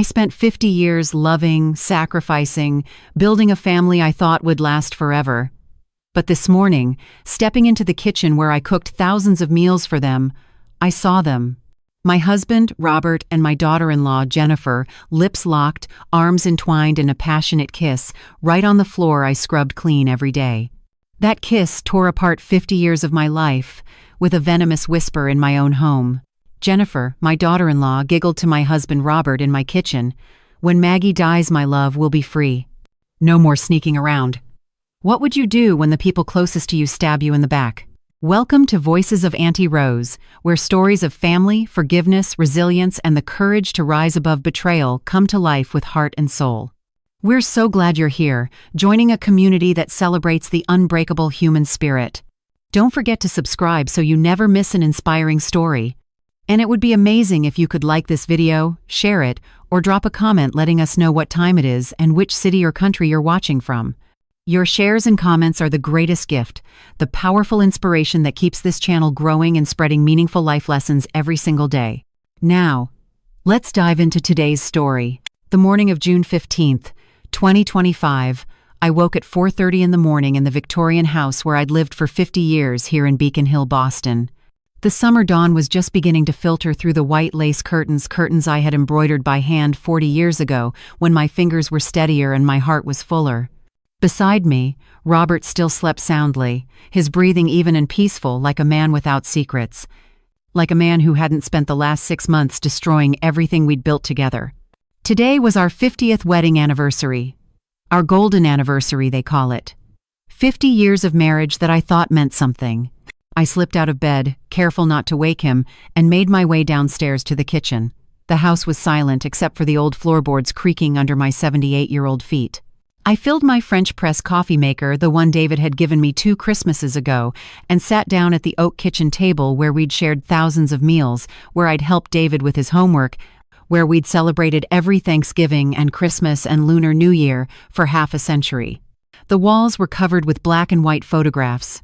I spent 50 years loving, sacrificing, building a family I thought would last forever. But this morning, stepping into the kitchen where I cooked thousands of meals for them, I saw them. My husband, Robert, and my daughter-in-law, Jennifer, lips locked, arms entwined in a passionate kiss, right on the floor I scrubbed clean every day. That kiss tore apart 50 years of my life, with a venomous whisper in my own home. Jennifer, my daughter-in-law, giggled to my husband Robert in my kitchen, "When Maggie dies, my love, we'll be free. No more sneaking around." What would you do when the people closest to you stab you in the back? Welcome to Voices of Auntie Rose, where stories of family, forgiveness, resilience, and the courage to rise above betrayal come to life with heart and soul. We're so glad you're here, joining a community that celebrates the unbreakable human spirit. Don't forget to subscribe so you never miss an inspiring story. And it would be amazing if you could like this video, share it, or drop a comment letting us know what time it is and which city or country you're watching from. Your shares and comments are the greatest gift, the powerful inspiration that keeps this channel growing and spreading meaningful life lessons every single day. Now, let's dive into today's story. The morning of June 15th, 2025, I woke at 4:30 in the morning in the Victorian house where I'd lived for 50 years here in Beacon Hill, Boston. The summer dawn was just beginning to filter through the white lace curtains I had embroidered by hand 40 years ago when my fingers were steadier and my heart was fuller. Beside me, Robert still slept soundly, his breathing even and peaceful like a man without secrets. Like a man who hadn't spent the last 6 months destroying everything we'd built together. Today was our 50th wedding anniversary. Our golden anniversary, they call it. 50 years of marriage that I thought meant something. I slipped out of bed, careful not to wake him, and made my way downstairs to the kitchen. The house was silent except for the old floorboards creaking under my 78-year-old feet. I filled my French press coffee maker, the one David had given me 2 Christmases ago, and sat down at the oak kitchen table where we'd shared thousands of meals, where I'd helped David with his homework, where we'd celebrated every Thanksgiving and Christmas and Lunar New Year for half a century. The walls were covered with black and white photographs.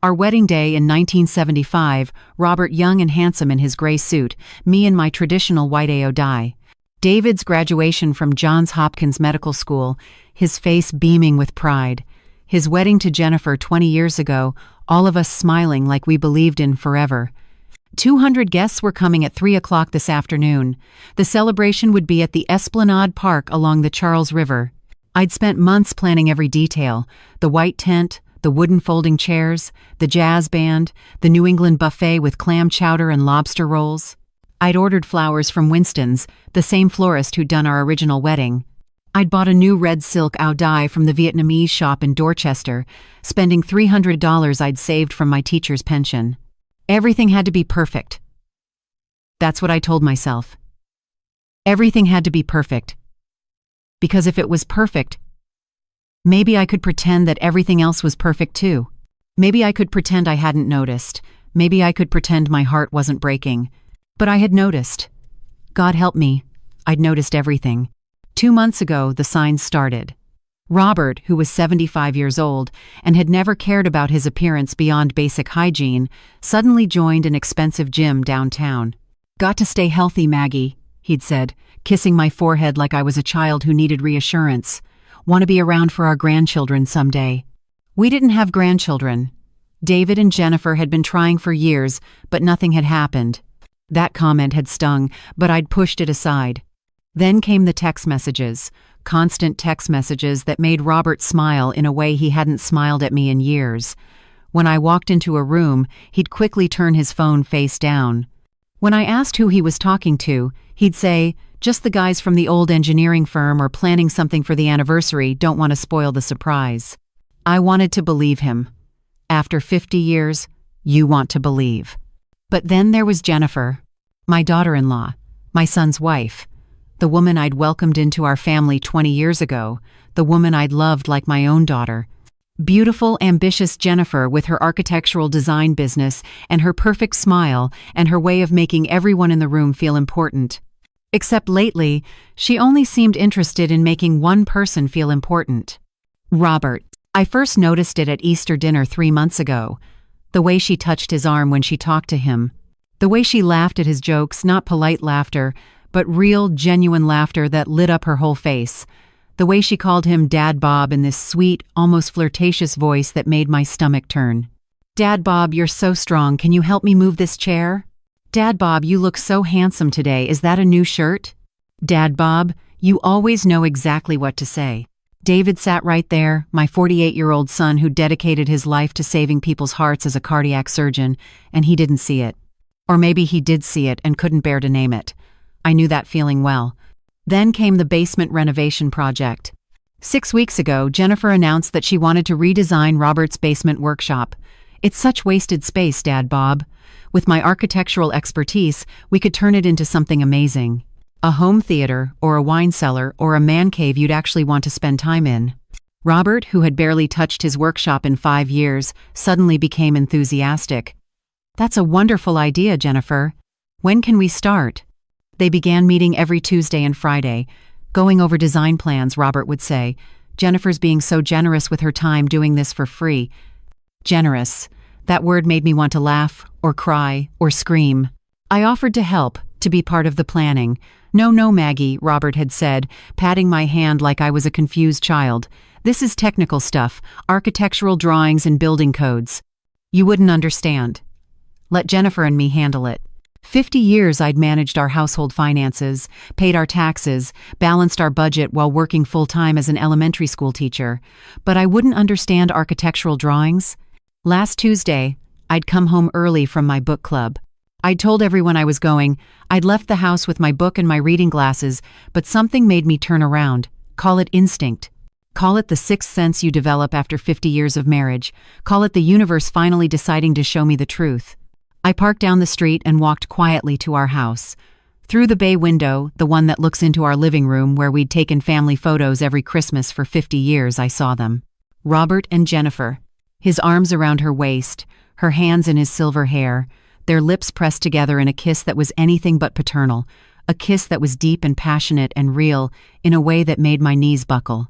Our wedding day in 1975, Robert young and handsome in his gray suit, me in my traditional white AO dye. David's graduation from Johns Hopkins Medical School, his face beaming with pride. His wedding to Jennifer 20 years ago, all of us smiling like we believed in forever. 200 guests were coming at 3 o'clock this afternoon. The celebration would be at the Esplanade Park along the Charles River. I'd spent months planning every detail: the white tent, the wooden folding chairs, the jazz band, the New England buffet with clam chowder and lobster rolls. I'd ordered flowers from Winston's, the same florist who'd done our original wedding. I'd bought a new red silk ao dye from the Vietnamese shop in Dorchester, spending $300 I'd saved from my teacher's pension. Everything had to be perfect. That's what I told myself. Everything had to be perfect. Because if it was perfect, maybe I could pretend that everything else was perfect too. Maybe I could pretend I hadn't noticed. Maybe I could pretend my heart wasn't breaking. But I had noticed. God help me, I'd noticed everything. 2 months ago, the signs started. Robert, who was 75 years old and had never cared about his appearance beyond basic hygiene, suddenly joined an expensive gym downtown. "Got to stay healthy, Maggie," he'd said, kissing my forehead like I was a child who needed reassurance. "Want to be around for our grandchildren someday." We didn't have grandchildren. David and Jennifer had been trying for years, but nothing had happened. That comment had stung, but I'd pushed it aside. Then came the text messages, constant text messages that made Robert smile in a way he hadn't smiled at me in years. When I walked into a room, he'd quickly turn his phone face down. When I asked who he was talking to, he'd say, "Just the guys from the old engineering firm or planning something for the anniversary, don't want to spoil the surprise." I wanted to believe him. After 50 years, you want to believe. But then there was Jennifer, my daughter-in-law, my son's wife, the woman I'd welcomed into our family 20 years ago, the woman I'd loved like my own daughter. Beautiful, ambitious Jennifer with her architectural design business and her perfect smile and her way of making everyone in the room feel important. Except lately, she only seemed interested in making one person feel important. Robert. I first noticed it at Easter dinner 3 months ago. The way she touched his arm when she talked to him. The way she laughed at his jokes, not polite laughter, but real, genuine laughter that lit up her whole face. The way she called him Dad Bob in this sweet, almost flirtatious voice that made my stomach turn. "Dad Bob, you're so strong. Can you help me move this chair?" "Dad Bob, you look so handsome today. Is that a new shirt?" "Dad Bob, you always know exactly what to say." David sat right there, my 48-year-old son who dedicated his life to saving people's hearts as a cardiac surgeon, and he didn't see it. Or maybe he did see it and couldn't bear to name it. I knew that feeling well. Then came the basement renovation project. 6 weeks ago, Jennifer announced that she wanted to redesign Robert's basement workshop. "It's such wasted space, Dad Bob. With my architectural expertise, we could turn it into something amazing. A home theater, or a wine cellar, or a man cave you'd actually want to spend time in." Robert, who had barely touched his workshop in 5 years, suddenly became enthusiastic. "That's a wonderful idea, Jennifer. When can we start?" They began meeting every Tuesday and Friday, going over design plans, Robert would say. "Jennifer's being so generous with her time doing this for free." Generous. That word made me want to laugh, or cry, or scream. I offered to help, to be part of the planning. "No, Maggie," Robert had said, patting my hand like I was a confused child. "This is technical stuff, architectural drawings and building codes. You wouldn't understand. Let Jennifer and me handle it." 50 years I'd managed our household finances, paid our taxes, balanced our budget while working full-time as an elementary school teacher. But I wouldn't understand architectural drawings. Last Tuesday, I'd come home early from my book club. I'd told everyone I was going. I'd left the house with my book and my reading glasses, but something made me turn around. Call it instinct. Call it the sixth sense you develop after 50 years of marriage. Call it the universe finally deciding to show me the truth. I parked down the street and walked quietly to our house. Through the bay window, the one that looks into our living room where we'd taken family photos every Christmas for 50 years, I saw them. Robert and Jennifer. His arms around her waist, her hands in his silver hair, their lips pressed together in a kiss that was anything but paternal, a kiss that was deep and passionate and real in a way that made my knees buckle.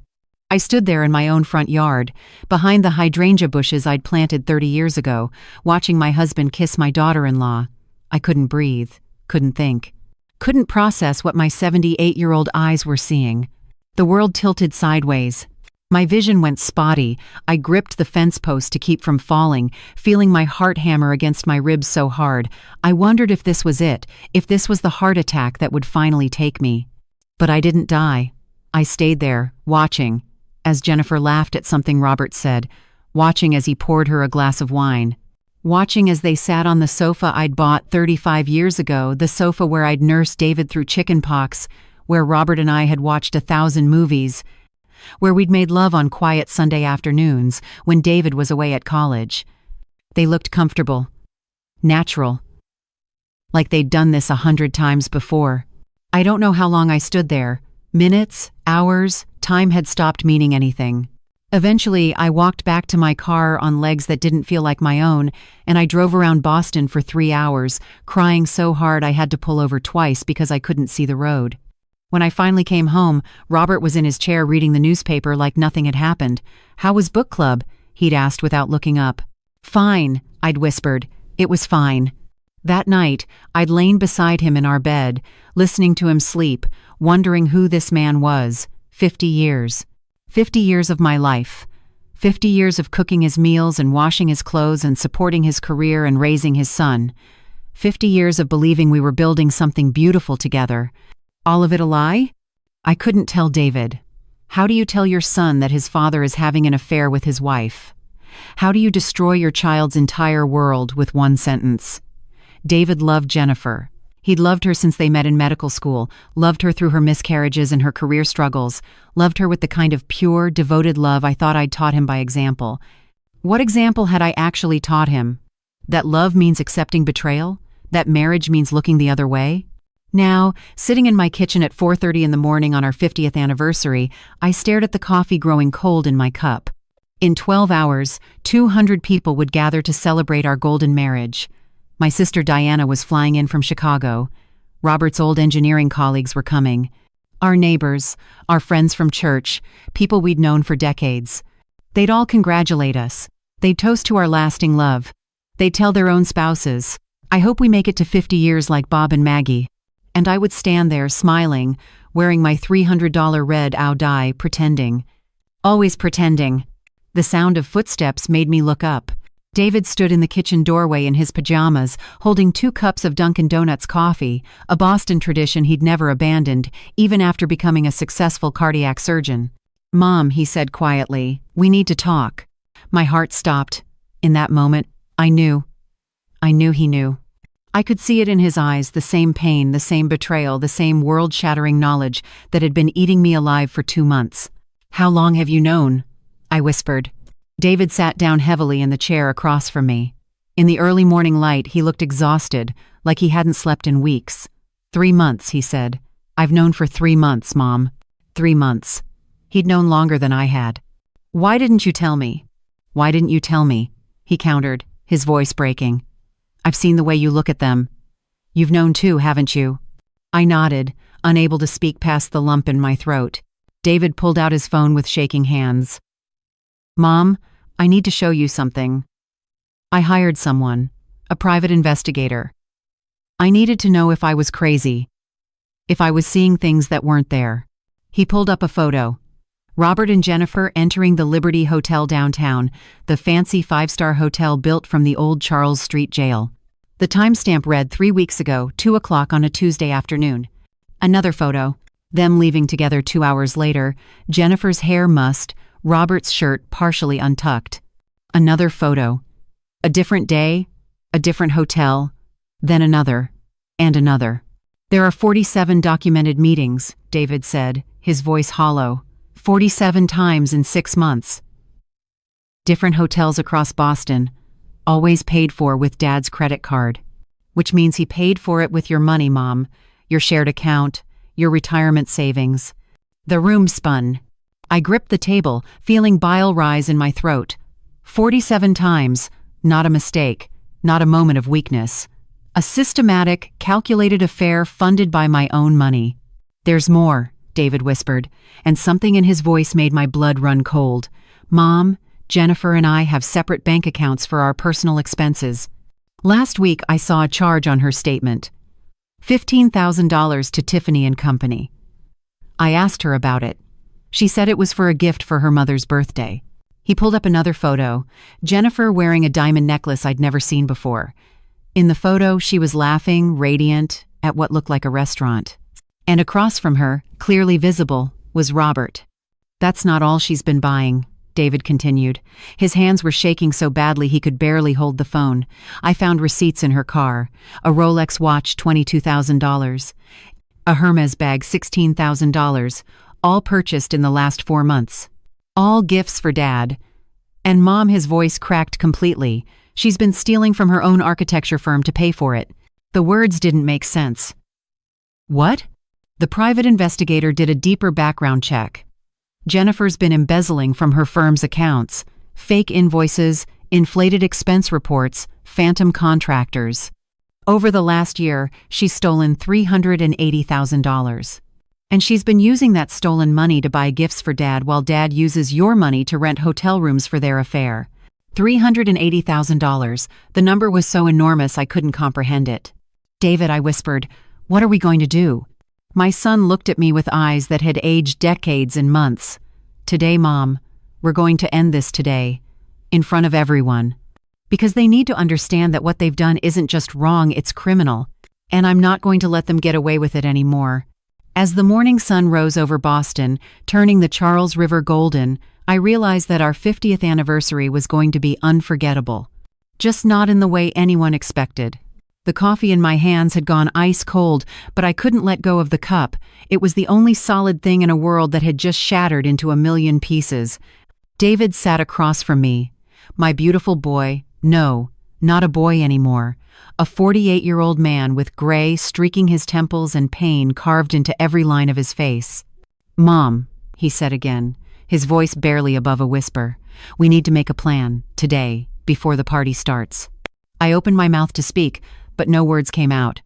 I stood there in my own front yard, behind the hydrangea bushes I'd planted 30 years ago, watching my husband kiss my daughter-in-law. I couldn't breathe, couldn't think, couldn't process what my 78-year-old eyes were seeing. The world tilted sideways. My vision went spotty. I gripped the fence post to keep from falling, feeling my heart hammer against my ribs so hard. I wondered if this was it, if this was the heart attack that would finally take me. But I didn't die. I stayed there, watching, as Jennifer laughed at something Robert said, watching as he poured her a glass of wine, watching as they sat on the sofa I'd bought 35 years ago, the sofa where I'd nursed David through chickenpox, where Robert and I had watched 1,000 movies, where we'd made love on quiet Sunday afternoons when David was away at college. They looked comfortable, natural, like they'd done this 100 times before. I don't know how long I stood there. Minutes, hours, time had stopped meaning anything. Eventually, I walked back to my car on legs that didn't feel like my own, and I drove around Boston for 3 hours, crying so hard I had to pull over twice because I couldn't see the road. When I finally came home, Robert was in his chair reading the newspaper like nothing had happened. "How was book club?" he'd asked without looking up. "Fine," I'd whispered. It was fine. That night, I'd lain beside him in our bed, listening to him sleep, wondering who this man was. 50 years. 50 years of my life. 50 years of cooking his meals and washing his clothes and supporting his career and raising his son. 50 years of believing we were building something beautiful together. All of it a lie? I couldn't tell David. How do you tell your son that his father is having an affair with his wife? How do you destroy your child's entire world with one sentence? David loved Jennifer. He'd loved her since they met in medical school, loved her through her miscarriages and her career struggles, loved her with the kind of pure, devoted love I thought I'd taught him by example. What example had I actually taught him? That love means accepting betrayal? That marriage means looking the other way? Now, sitting in my kitchen at 4:30 in the morning on our 50th anniversary, I stared at the coffee growing cold in my cup. In 12 hours, 200 people would gather to celebrate our golden marriage. My sister Diana was flying in from Chicago. Robert's old engineering colleagues were coming. Our neighbors, our friends from church, people we'd known for decades. They'd all congratulate us. They'd toast to our lasting love. They'd tell their own spouses, "I hope we make it to 50 years like Bob and Maggie." and I would stand there smiling, wearing my $300 red au dai, pretending. Always pretending. The sound of footsteps made me look up. David stood in the kitchen doorway in his pajamas, holding 2 cups of Dunkin' Donuts coffee, a Boston tradition he'd never abandoned, even after becoming a successful cardiac surgeon. "Mom," he said quietly, "we need to talk." My heart stopped. In that moment, I knew he knew. I could see it in his eyes, the same pain, the same betrayal, the same world-shattering knowledge that had been eating me alive for 2 months. "How long have you known?" I whispered. David sat down heavily in the chair across from me. In the early morning light, he looked exhausted, like he hadn't slept in weeks. 3 months, he said. "I've known for 3 months, Mom. 3 months." He'd known longer than I had. "Why didn't you tell me?" "Why didn't you tell me?" he countered, his voice breaking. "I've seen the way you look at them. You've known too, haven't you?" I nodded, unable to speak past the lump in my throat. David pulled out his phone with shaking hands. "Mom, I need to show you something. I hired someone, a private investigator. I needed to know if I was crazy, if I was seeing things that weren't there." He pulled up a photo. Robert and Jennifer entering the Liberty Hotel downtown, the fancy 5-star hotel built from the old Charles Street jail. The timestamp read 3 weeks ago, 2 o'clock on a Tuesday afternoon. Another photo. Them leaving together 2 hours later, Jennifer's hair mussed, Robert's shirt partially untucked. Another photo. A different day, a different hotel, then another, and another. "There are 47 documented meetings," David said, his voice hollow. 47 times in 6 months. Different hotels across Boston, always paid for with Dad's credit card. Which means he paid for it with your money, Mom, your shared account, your retirement savings. The room spun. I gripped the table, feeling bile rise in my throat. 47 times, not a mistake, not a moment of weakness. A systematic, calculated affair funded by my own money. "There's more," David whispered, and something in his voice made my blood run cold. "Mom, Jennifer and I have separate bank accounts for our personal expenses. Last week I saw a charge on her statement. $15,000 to Tiffany and Company. I asked her about it. She said it was for a gift for her mother's birthday." He pulled up another photo, Jennifer wearing a diamond necklace I'd never seen before. In the photo, she was laughing, radiant, at what looked like a restaurant. And across from her, clearly visible, was Robert. "That's not all she's been buying," David continued. His hands were shaking so badly he could barely hold the phone. "I found receipts in her car. A Rolex watch, $22,000. A Hermes bag, $16,000. All purchased in the last 4 months. All gifts for Dad. And Mom," his voice cracked completely, "she's been stealing from her own architecture firm to pay for it." The words didn't make sense. "What?" The private investigator did a deeper background check. "Jennifer's been embezzling from her firm's accounts. Fake invoices, inflated expense reports, phantom contractors. Over the last year, she's stolen $380,000. And she's been using that stolen money to buy gifts for Dad while Dad uses your money to rent hotel rooms for their affair. $380,000. The number was so enormous I couldn't comprehend it." "David," I whispered, "what are we going to do?" My son looked at me with eyes that had aged decades and months. "Today, Mom, we're going to end this today. In front of everyone. Because they need to understand that what they've done isn't just wrong, it's criminal. And I'm not going to let them get away with it anymore." As the morning sun rose over Boston, turning the Charles River golden, I realized that our 50th anniversary was going to be unforgettable. Just not in the way anyone expected. The coffee in my hands had gone ice cold, but I couldn't let go of the cup. It was the only solid thing in a world that had just shattered into a million pieces. David sat across from me. My beautiful boy, no, not a boy anymore. A 48-year-old man with gray streaking his temples and pain carved into every line of his face. "Mom," he said again, his voice barely above a whisper, "we need to make a plan, today, before the party starts." I opened my mouth to speak, but no words came out.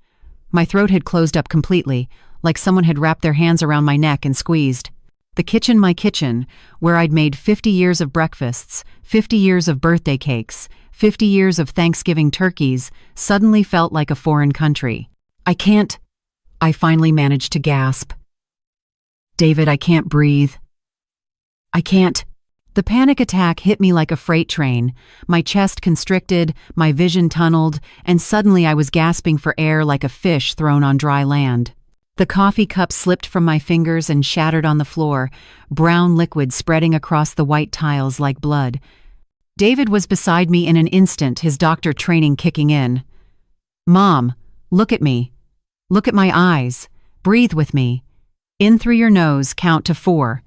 My throat had closed up completely, like someone had wrapped their hands around my neck and squeezed. The kitchen, my kitchen, where I'd made 50 years of breakfasts, 50 years of birthday cakes, 50 years of Thanksgiving turkeys, suddenly felt like a foreign country. I I finally managed to gasp. "David, I can't breathe. I can't." The panic attack hit me like a freight train. My chest constricted, my vision tunneled, and suddenly I was gasping for air like a fish thrown on dry land. The coffee cup slipped from my fingers and shattered on the floor, brown liquid spreading across the white tiles like blood. David was beside me in an instant, his doctor training kicking in. "Mom, look at me. Look at my eyes. Breathe with me. In through your nose, count to 4.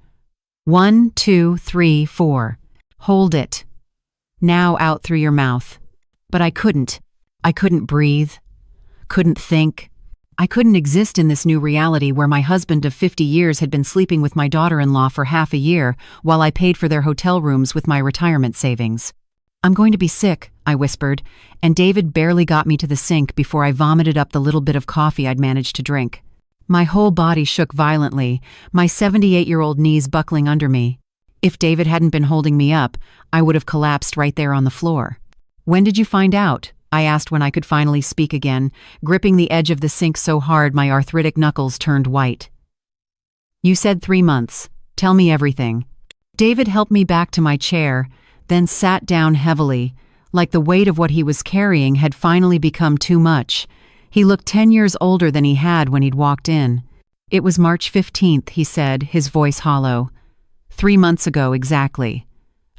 1, 2, 3, 4. Hold it. Now out through your mouth." But I couldn't. I couldn't breathe. Couldn't think. I couldn't exist in this new reality where my husband of 50 years had been sleeping with my daughter-in-law for half a year while I paid for their hotel rooms with my retirement savings. "I'm going to be sick," I whispered, and David barely got me to the sink before I vomited up the little bit of coffee I'd managed to drink. My whole body shook violently, my 78-year-old knees buckling under me. If David hadn't been holding me up, I would have collapsed right there on the floor. "When did you find out?" I asked when I could finally speak again, gripping the edge of the sink so hard my arthritic knuckles turned white. "You said 3 months. Tell me everything." David helped me back to my chair, then sat down heavily, like the weight of what he was carrying had finally become too much. He looked 10 years older than he had when he'd walked in. "It was March 15th, he said, his voice hollow. 3 months ago exactly.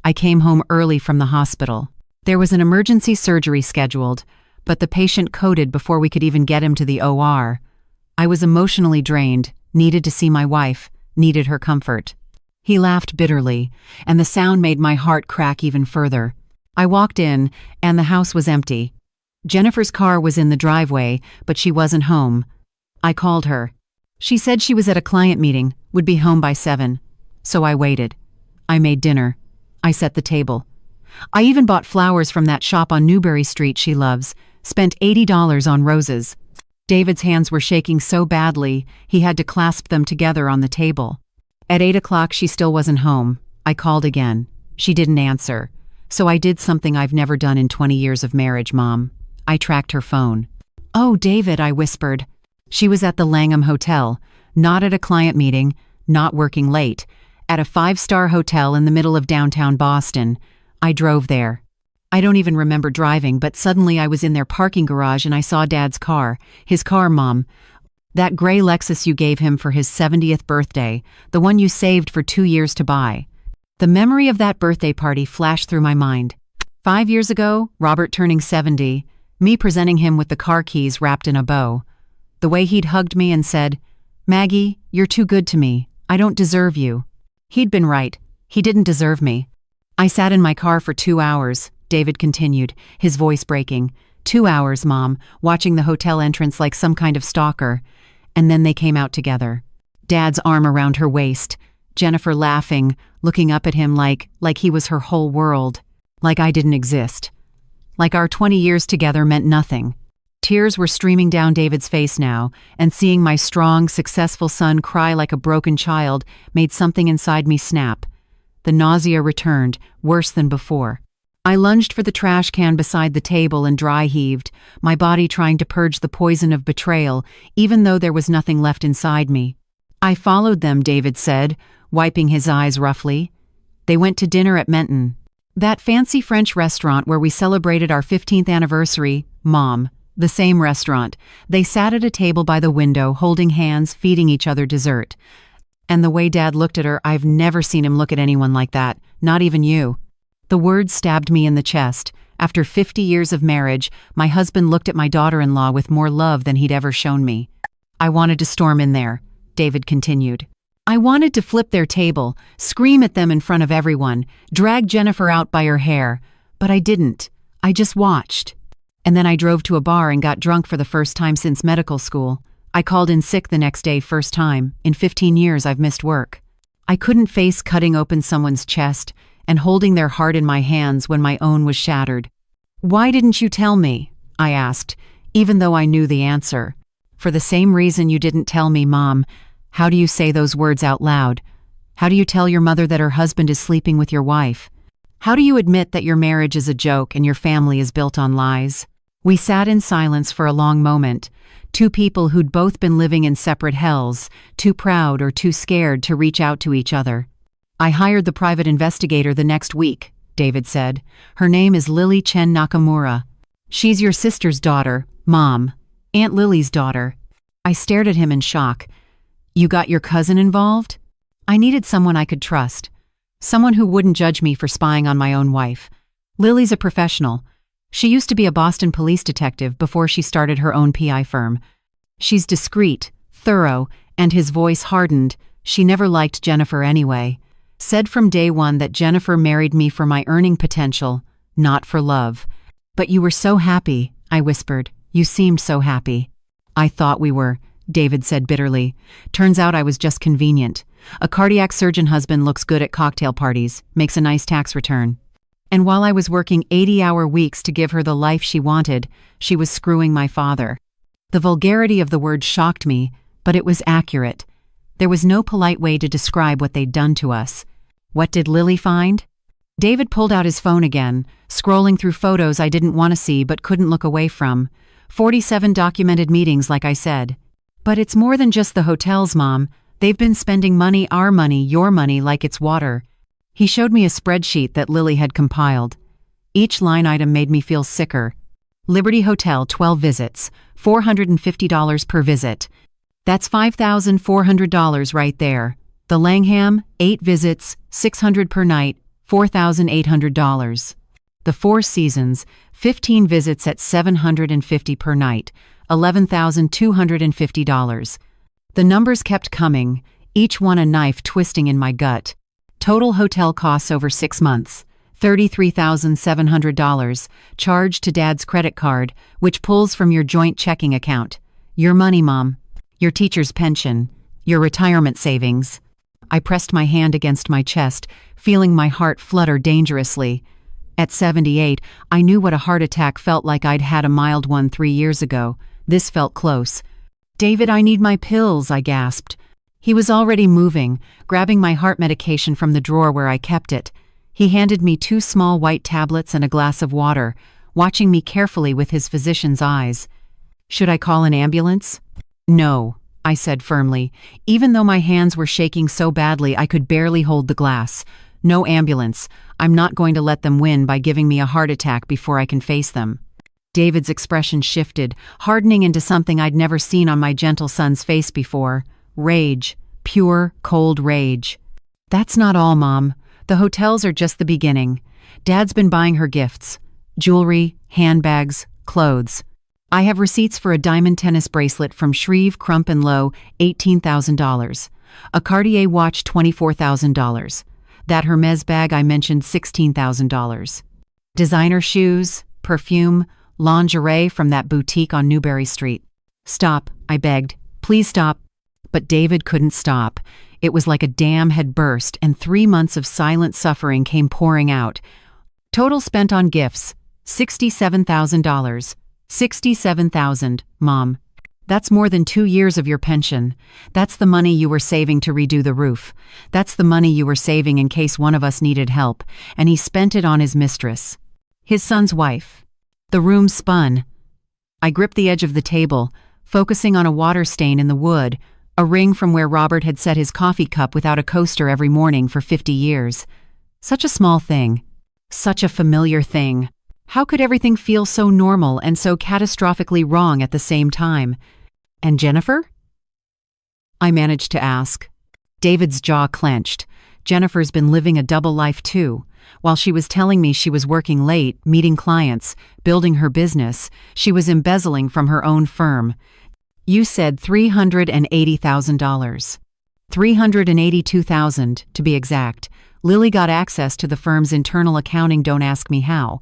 I came home early from the hospital. There was an emergency surgery scheduled, but the patient coded before we could even get him to the OR. I was emotionally drained, needed to see my wife, needed her comfort." He laughed bitterly, and the sound made my heart crack even further. I walked in, and the house was empty. Jennifer's car was in the driveway, but she wasn't home. I called her. She said she was at a client meeting, would be home by 7. So I waited. I made dinner. I set the table. I even bought flowers from that shop on Newbury Street she loves, spent $80 on roses. David's hands were shaking so badly, he had to clasp them together on the table. At 8 o'clock, she still wasn't home. I called again. She didn't answer. So I did something I've never done in 20 years of marriage, Mom. I tracked her phone. "Oh, David," I whispered. She was at the Langham Hotel, not at a client meeting, not working late, at a 5-star hotel in the middle of downtown Boston. I drove there. I don't even remember driving, but suddenly I was in their parking garage and I saw Dad's car. His car, Mom. That gray Lexus you gave him for his 70th birthday, the one you saved for 2 years to buy. The memory of that birthday party flashed through my mind. 5 years ago, Robert turning 70, me presenting him with the car keys wrapped in a bow. The way he'd hugged me and said, "Maggie, you're too good to me. I don't deserve you." He'd been right. He didn't deserve me. I sat in my car for 2 hours, David continued, his voice breaking. 2 hours, Mom, watching the hotel entrance like some kind of stalker. And then they came out together. Dad's arm around her waist, Jennifer laughing, looking up at him like he was her whole world, like I didn't exist. Like our 20 years together meant nothing. Tears were streaming down David's face now, and seeing my strong, successful son cry like a broken child made something inside me snap. The nausea returned, worse than before. I lunged for the trash can beside the table and dry heaved, my body trying to purge the poison of betrayal, even though there was nothing left inside me. "I followed them," David said, wiping his eyes roughly. "They went to dinner at Menton. That fancy French restaurant where we celebrated our 15th anniversary, Mom. The same restaurant. They sat at a table by the window, holding hands, feeding each other dessert. And the way Dad looked at her, I've never seen him look at anyone like that, not even you." The words stabbed me in the chest. After 50 years of marriage, my husband looked at my daughter-in-law with more love than he'd ever shown me. "I wanted to storm in there," David continued. "I wanted to flip their table, scream at them in front of everyone, drag Jennifer out by her hair. But I didn't. I just watched. And then I drove to a bar and got drunk for the first time since medical school. I called in sick the next day, first time. In 15 years I've missed work. I couldn't face cutting open someone's chest and holding their heart in my hands when my own was shattered. "Why didn't you tell me?" I asked, even though I knew the answer. "For the same reason you didn't tell me, Mom. How do you say those words out loud? How do you tell your mother that her husband is sleeping with your wife? How do you admit that your marriage is a joke and your family is built on lies? We sat in silence for a long moment, two people who'd both been living in separate hells, too proud or too scared to reach out to each other. "I hired the private investigator the next week," David said. "Her name is Lily Chen Nakamura. She's your sister's daughter, Mom. Aunt Lily's daughter." I stared at him in shock. "You got your cousin involved?" I needed someone I could trust. Someone who wouldn't judge me for spying on my own wife. Lily's a professional. She used to be a Boston police detective before she started her own PI firm. She's discreet, thorough, and his voice hardened. She never liked Jennifer anyway. Said from day one that Jennifer married me for my earning potential, not for love. "But you were so happy," I whispered. "You seemed so happy." "I thought we were," David said bitterly. "Turns out I was just convenient. A cardiac surgeon husband looks good at cocktail parties, makes a nice tax return. And while I was working 80-hour weeks to give her the life she wanted, she was screwing my father." The vulgarity of the word shocked me, but it was accurate. There was no polite way to describe what they'd done to us. What did Lily find? David pulled out his phone again, scrolling through photos I didn't want to see but couldn't look away from. 47 documented meetings, like I said. "But it's more than just the hotels, Mom. They've been spending money, our money, your money, like it's water." He showed me a spreadsheet that Lily had compiled. Each line item made me feel sicker. Liberty Hotel, 12 visits, $450 per visit. That's $5,400 right there. The Langham, 8 visits, $600 per night, $4,800. The Four Seasons, 15 visits at $750 per night, $11,250. The numbers kept coming, each one a knife twisting in my gut. Total hotel costs over 6 months, $33,700, charged to Dad's credit card, which pulls from your joint checking account. Your money, Mom. Your teacher's pension. Your retirement savings. I pressed my hand against my chest, feeling my heart flutter dangerously. At 78, I knew what a heart attack felt like. I'd had a mild one 3 years ago. This felt close. "David, I need my pills," I gasped. He was already moving, grabbing my heart medication from the drawer where I kept it. He handed me 2 small white tablets and a glass of water, watching me carefully with his physician's eyes. "Should I call an ambulance?" "No," I said firmly, even though my hands were shaking so badly I could barely hold the glass. "No ambulance. I'm not going to let them win by giving me a heart attack before I can face them." David's expression shifted, hardening into something I'd never seen on my gentle son's face before. Rage. Pure, cold rage. "That's not all, Mom. The hotels are just the beginning. Dad's been buying her gifts. Jewelry, handbags, clothes. I have receipts for a diamond tennis bracelet from Shreve, Crump & Lowe, $18,000. A Cartier watch, $24,000. That Hermes bag I mentioned, $16,000. Designer shoes, perfume, lingerie from that boutique on Newberry Street." "Stop," I begged. "Please stop." But David couldn't stop. It was like a dam had burst and 3 months of silent suffering came pouring out. "Total spent on gifts, $67,000. $67,000, Mom. That's more than 2 years of your pension. That's the money you were saving to redo the roof. That's the money you were saving in case one of us needed help, and he spent it on his mistress. His son's wife." The room spun. I gripped the edge of the table, focusing on a water stain in the wood, a ring from where Robert had set his coffee cup without a coaster every morning for 50 years. Such a small thing. Such a familiar thing. How could everything feel so normal and so catastrophically wrong at the same time? "And Jennifer?" I managed to ask. David's jaw clenched. Jennifer's been living a double life too. While she was telling me she was working late, meeting clients, building her business, she was embezzling from her own firm. "You said $380,000. $382,000, to be exact. Lily got access to the firm's internal accounting, don't ask me how.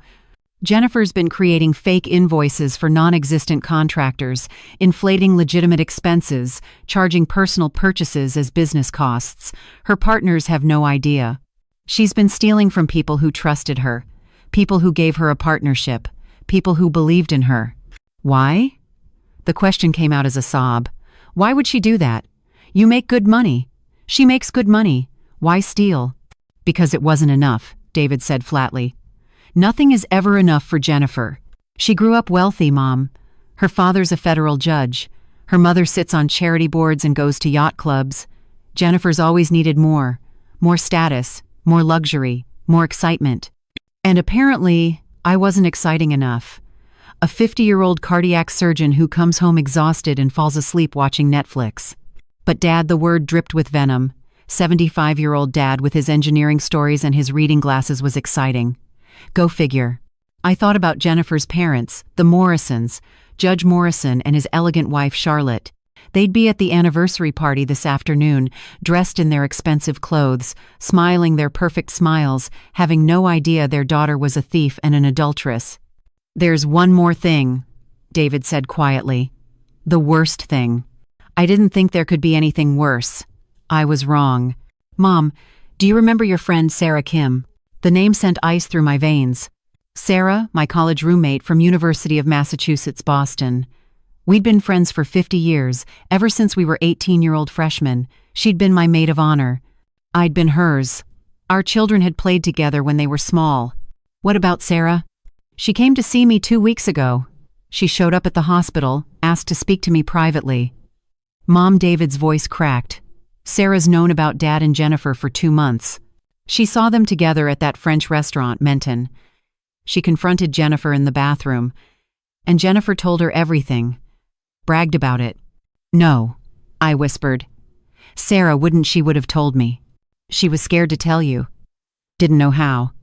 Jennifer's been creating fake invoices for non-existent contractors, inflating legitimate expenses, charging personal purchases as business costs. Her partners have no idea. She's been stealing from people who trusted her, people who gave her a partnership, people who believed in her." "Why?" The question came out as a sob. "Why would she do that? You make good money. She makes good money. Why steal?" "Because it wasn't enough," David said flatly. "Nothing is ever enough for Jennifer. She grew up wealthy, Mom. Her father's a federal judge. Her mother sits on charity boards and goes to yacht clubs. Jennifer's always needed more. More status, more luxury, more excitement. And apparently, I wasn't exciting enough. A 50-year-old cardiac surgeon who comes home exhausted and falls asleep watching Netflix. But Dad, the word dripped with venom. 75-year-old Dad with his engineering stories and his reading glasses was exciting. Go figure. I thought about Jennifer's parents, the Morrisons, Judge Morrison and his elegant wife Charlotte. They'd be at the anniversary party this afternoon, dressed in their expensive clothes, smiling their perfect smiles, having no idea their daughter was a thief and an adulteress. "There's one more thing," David said quietly. "The worst thing. I didn't think there could be anything worse. I was wrong. Mom, do you remember your friend Sarah Kim?" The name sent ice through my veins. Sarah, my college roommate from University of Massachusetts, Boston. We'd been friends for 50 years, ever since we were 18-year-old freshmen. She'd been my maid of honor. I'd been hers. Our children had played together when they were small. What about Sarah? She came to see me 2 weeks ago. She showed up at the hospital, asked to speak to me privately. Mom, David's voice cracked. Sarah's known about Dad and Jennifer for 2 months. She saw them together at that French restaurant, Menton. She confronted Jennifer in the bathroom, and Jennifer told her everything. Bragged about it. "No," I whispered. "Sarah she would have told me. She was scared to tell you. Didn't know how.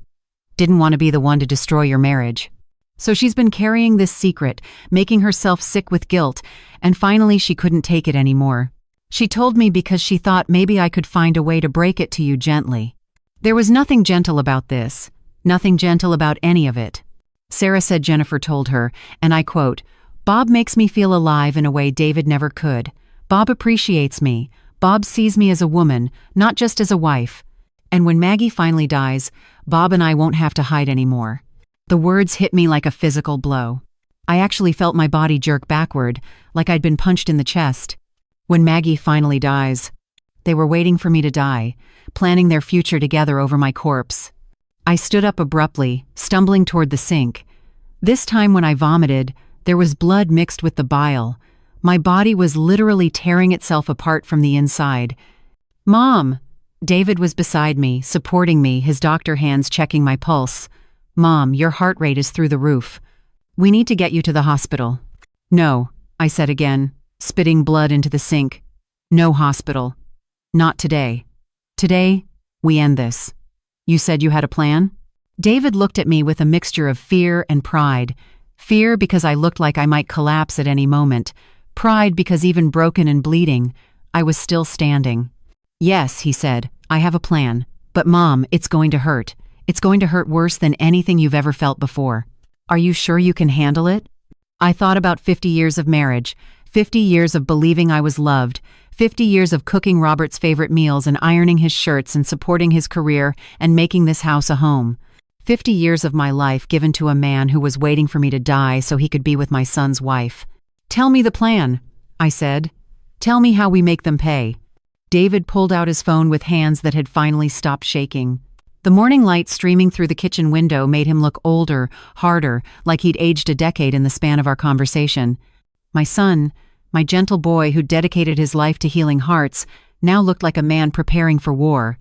Didn't want to be the one to destroy your marriage. So she's been carrying this secret, making herself sick with guilt, and finally she couldn't take it anymore. She told me because she thought maybe I could find a way to break it to you gently. There was nothing gentle about this. Nothing gentle about any of it. Sarah said Jennifer told her, and I quote, "Bob makes me feel alive in a way David never could. Bob appreciates me. Bob sees me as a woman, not just as a wife. And when Maggie finally dies, Bob and I won't have to hide anymore." The words hit me like a physical blow. I actually felt my body jerk backward, like I'd been punched in the chest. When Maggie finally dies, they were waiting for me to die, planning their future together over my corpse. I stood up abruptly, stumbling toward the sink. This time when I vomited, there was blood mixed with the bile. My body was literally tearing itself apart from the inside. "Mom!" David was beside me, supporting me, his doctor hands checking my pulse. "Mom, your heart rate is through the roof. We need to get you to the hospital." "No," I said again, spitting blood into the sink. "No hospital. Not today. Today, we end this. You said you had a plan?" David looked at me with a mixture of fear and pride. Fear because I looked like I might collapse at any moment. Pride because even broken and bleeding, I was still standing. "Yes," he said, "I have a plan. But Mom, it's going to hurt. It's going to hurt worse than anything you've ever felt before. Are you sure you can handle it?" I thought about 50 years of marriage, 50 years of believing I was loved, 50 years of cooking Robert's favorite meals and ironing his shirts and supporting his career and making this house a home. 50 years of my life given to a man who was waiting for me to die so he could be with my son's wife. "Tell me the plan," I said. "Tell me how we make them pay." David pulled out his phone with hands that had finally stopped shaking. The morning light streaming through the kitchen window made him look older, harder, like he'd aged a decade in the span of our conversation. My son, my gentle boy who dedicated his life to healing hearts, now looked like a man preparing for war.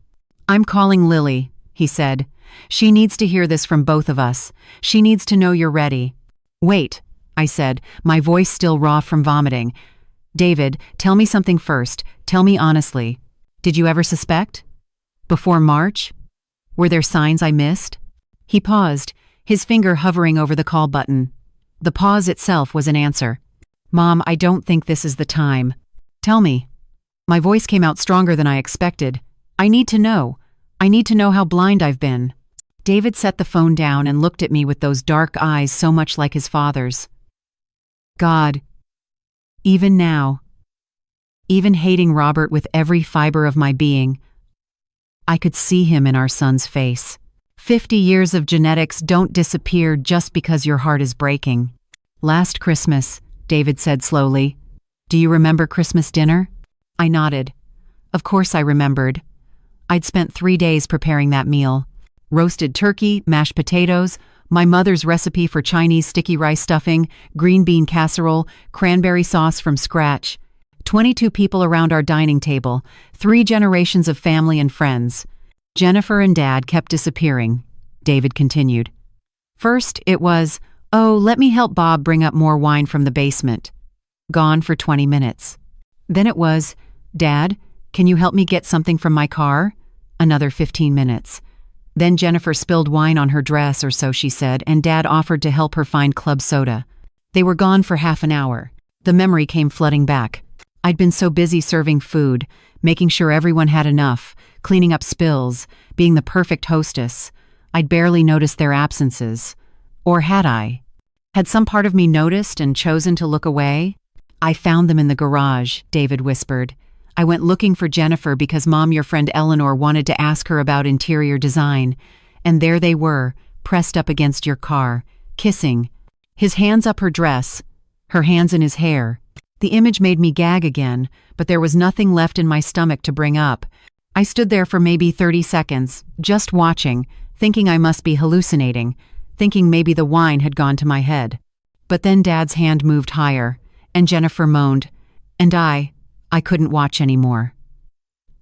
"I'm calling Lily," he said. "She needs to hear this from both of us. She needs to know you're ready." "Wait," I said, my voice still raw from vomiting. "David, tell me something first. Tell me honestly. Did you ever suspect? Before March? Were there signs I missed?" He paused, his finger hovering over the call button. The pause itself was an answer. "Mom, I don't think this is the time. Tell me." My voice came out stronger than I expected. "I need to know. I need to know how blind I've been." David set the phone down and looked at me with those dark eyes so much like his father's. "God, even now, even hating Robert with every fiber of my being, I could see him in our son's face. 50 years of genetics don't disappear just because your heart is breaking." "Last Christmas," David said slowly. "Do you remember Christmas dinner?" I nodded. Of course I remembered. I'd spent 3 days preparing that meal. Roasted turkey, mashed potatoes, My mother's recipe for Chinese sticky rice stuffing, green bean casserole, cranberry sauce from scratch. 22 people around our dining table, 3 generations of family and friends. Jennifer and Dad kept disappearing, David continued. First, it was, "Oh, let me help Bob bring up more wine from the basement." Gone for 20 minutes. Then it was, "Dad, can you help me get something from my car?" Another 15 minutes. Then Jennifer spilled wine on her dress, or so she said, and Dad offered to help her find club soda. They were gone for half an hour. The memory came flooding back. I'd been so busy serving food, making sure everyone had enough, cleaning up spills, being the perfect hostess. I'd barely noticed their absences. Or had I? Had some part of me noticed and chosen to look away? "I found them in the garage," David whispered. "I went looking for Jennifer because Mom, your friend Eleanor, wanted to ask her about interior design. And there they were, pressed up against your car, kissing. His hands up her dress, her hands in his hair. The image made me gag again, but there was nothing left in my stomach to bring up. I stood there for maybe 30 seconds, just watching, thinking I must be hallucinating, thinking maybe the wine had gone to my head. But then Dad's hand moved higher, and Jennifer moaned, and I couldn't watch anymore.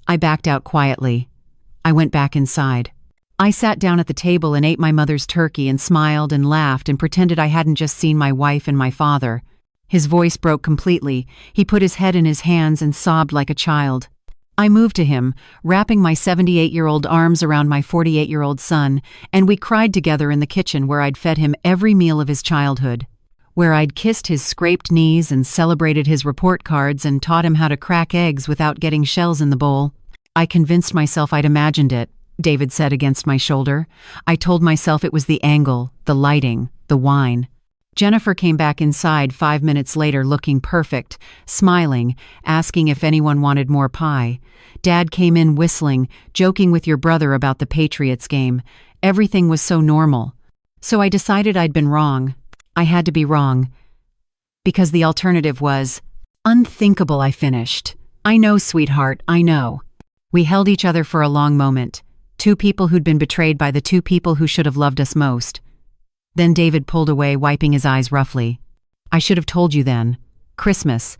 I backed out quietly. I went back inside. I sat down at the table and ate my mother's turkey and smiled and laughed and pretended I hadn't just seen my wife and my father. His voice broke completely. He put his head in his hands and sobbed like a child. I moved to him, wrapping my 78-year-old arms around my 48-year-old son, and we cried together in the kitchen where I'd fed him every meal of his childhood, where I'd kissed his scraped knees and celebrated his report cards and taught him how to crack eggs without getting shells in the bowl. I convinced myself I'd imagined it, David said against my shoulder. I told myself it was the angle, the lighting, the wine. Jennifer came back inside 5 minutes later looking perfect, smiling, asking if anyone wanted more pie. Dad came in whistling, joking with your brother about the Patriots game. Everything was so normal. So I decided I'd been wrong. I had to be wrong. Because the alternative was unthinkable, I finished. "I know, sweetheart, I know." We held each other for a long moment. 2 people who'd been betrayed by the 2 people who should have loved us most. Then David pulled away, wiping his eyes roughly. "I should have told you then. Christmas.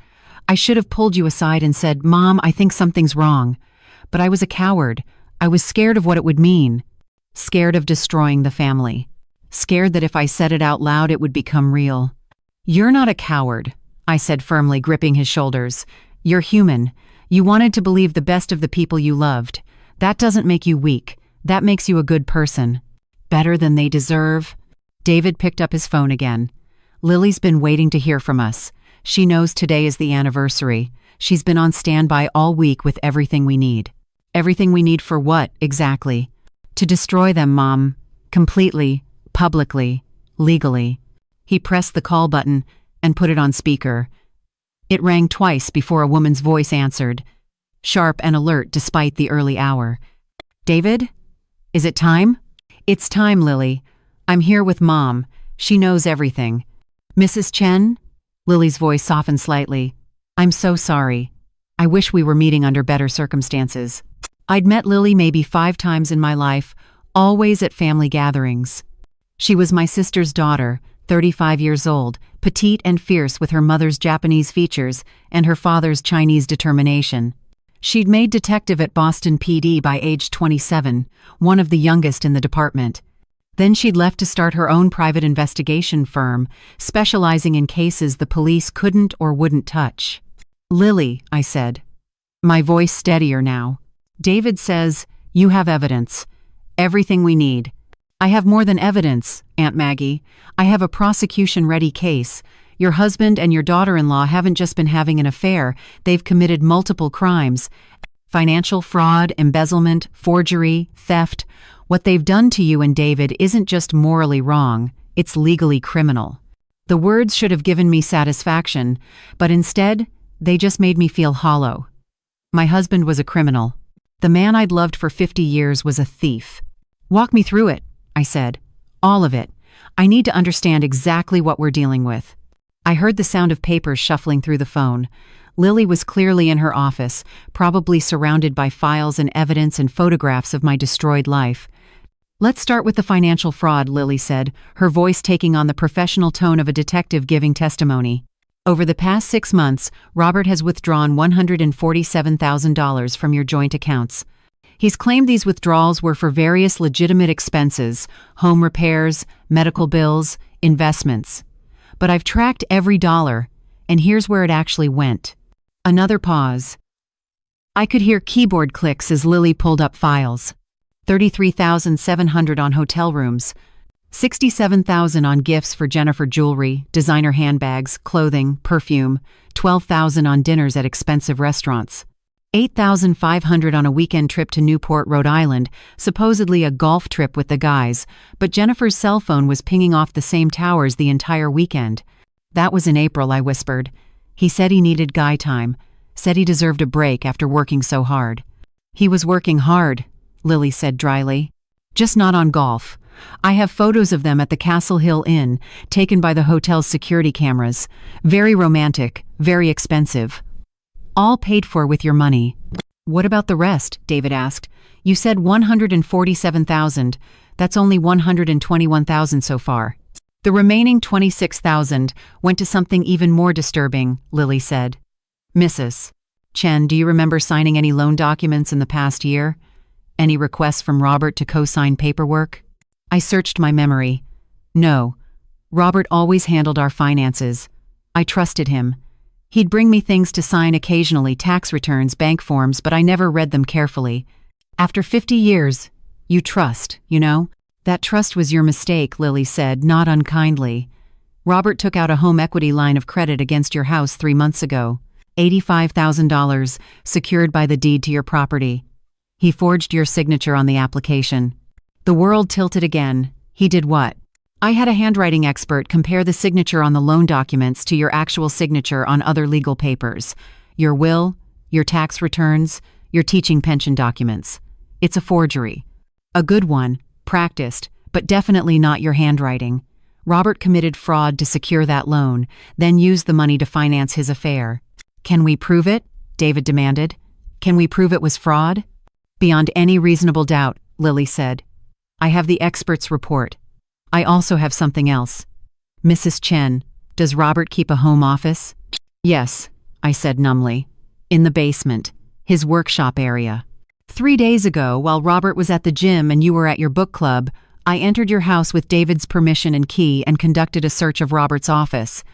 I should have pulled you aside and said, 'Mom, I think something's wrong.' But I was a coward. I was scared of what it would mean. Scared of destroying the family. Scared that if I said it out loud, it would become real." "You're not a coward," I said firmly, gripping his shoulders. "You're human. You wanted to believe the best of the people you loved. That doesn't make you weak. That makes you a good person. Better than they deserve." David picked up his phone again. "Lily's been waiting to hear from us. She knows today is the anniversary. She's been on standby all week with everything we need." "Everything we need for what, exactly?" "To destroy them, Mom. Completely, publicly, legally." He pressed the call button and put it on speaker. It rang twice before a woman's voice answered, sharp and alert despite the early hour. "David? Is it time?" "It's time, Lily. I'm here with Mom. She knows everything." "Mrs. Chen?" Lily's voice softened slightly. "I'm so sorry. I wish we were meeting under better circumstances." I'd met Lily maybe 5 times in my life, always at family gatherings. She was my sister's daughter, 35 years old, petite and fierce with her mother's Japanese features and her father's Chinese determination. She'd made detective at Boston PD by age 27, one of the youngest in the department. Then she'd left to start her own private investigation firm, specializing in cases the police couldn't or wouldn't touch. "Lily," I said, my voice steadier now. "David says, you have evidence. Everything we need." "I have more than evidence, Aunt Maggie. I have a prosecution-ready case. Your husband and your daughter-in-law haven't just been having an affair, they've committed multiple crimes. Financial fraud, embezzlement, forgery, theft. What they've done to you and David isn't just morally wrong, it's legally criminal." The words should have given me satisfaction, but instead, they just made me feel hollow. My husband was a criminal. The man I'd loved for 50 years was a thief. "Walk me through it," I said. "All of it. I need to understand exactly what we're dealing with." I heard the sound of papers shuffling through the phone. Lily was clearly in her office, probably surrounded by files and evidence and photographs of my destroyed life. Let's start with the financial fraud, Lily said, her voice taking on the professional tone of a detective giving testimony. Over the past 6 months, Robert has withdrawn $147,000 from your joint accounts. He's claimed these withdrawals were for various legitimate expenses, home repairs, medical bills, investments. But I've tracked every dollar, and here's where it actually went. Another pause. I could hear keyboard clicks as Lily pulled up files. $33,700 on hotel rooms, $67,000 on gifts for Jennifer jewelry, designer handbags, clothing, perfume, $12,000 on dinners at expensive restaurants, $8,500 on a weekend trip to Newport, Rhode Island, supposedly a golf trip with the guys, but Jennifer's cell phone was pinging off the same towers the entire weekend. That was in April, I whispered. He said he needed guy time, said he deserved a break after working so hard. He was working hard, Lily said dryly. Just not on golf. I have photos of them at the Castle Hill Inn, taken by the hotel's security cameras. Very romantic, very expensive. All paid for with your money. What about the rest? David asked. You said $147,000. That's only $121,000 so far. The remaining $26,000 went to something even more disturbing, Lily said. Mrs. Chen, do you remember signing any loan documents in the past year? Any requests from Robert to co-sign paperwork? I searched my memory. No. Robert always handled our finances. I trusted him. He'd bring me things to sign occasionally, tax returns, bank forms, but I never read them carefully. After 50 years, you trust, you know? That trust was your mistake, Lily said, not unkindly. Robert took out a home equity line of credit against your house 3 months ago. $85,000, secured by the deed to your property. He forged your signature on the application. The world tilted again. He did what? I had a handwriting expert compare the signature on the loan documents to your actual signature on other legal papers. Your will, your tax returns, your teaching pension documents. It's a forgery. A good one, practiced, but definitely not your handwriting. Robert committed fraud to secure that loan, then used the money to finance his affair. Can we prove it? David demanded. Can we prove it was fraud? Beyond any reasonable doubt, Lily said. I have the expert's report. I also have something else. Mrs. Chen, does Robert keep a home office? Yes, I said numbly. In the basement, his workshop area. 3 days ago, while Robert was at the gym and you were at your book club, I entered your house with David's permission and key and conducted a search of Robert's office.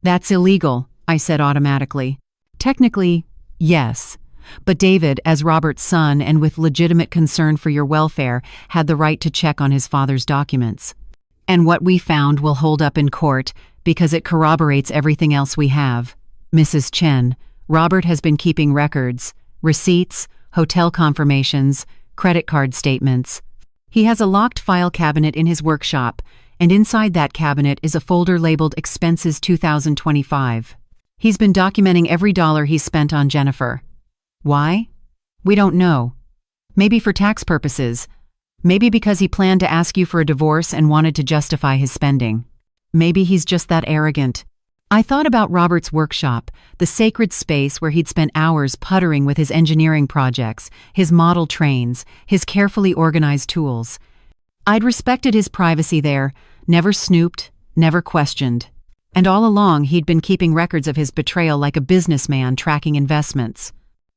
That's illegal, I said automatically. Technically, yes. But David, as Robert's son and with legitimate concern for your welfare, had the right to check on his father's documents. And what we found will hold up in court because it corroborates everything else we have. Mrs. Chen, Robert has been keeping records, receipts, hotel confirmations, credit card statements. He has a locked file cabinet in his workshop, and inside that cabinet is a folder labeled Expenses 2025. He's been documenting every dollar he's spent on Jennifer. Why? We don't know. Maybe for tax purposes. Maybe because he planned to ask you for a divorce and wanted to justify his spending. Maybe he's just that arrogant. I thought about Robert's workshop, the sacred space where he'd spent hours puttering with his engineering projects, his model trains, his carefully organized tools. I'd respected his privacy there, never snooped, never questioned. And all along he'd been keeping records of his betrayal like a businessman tracking investments.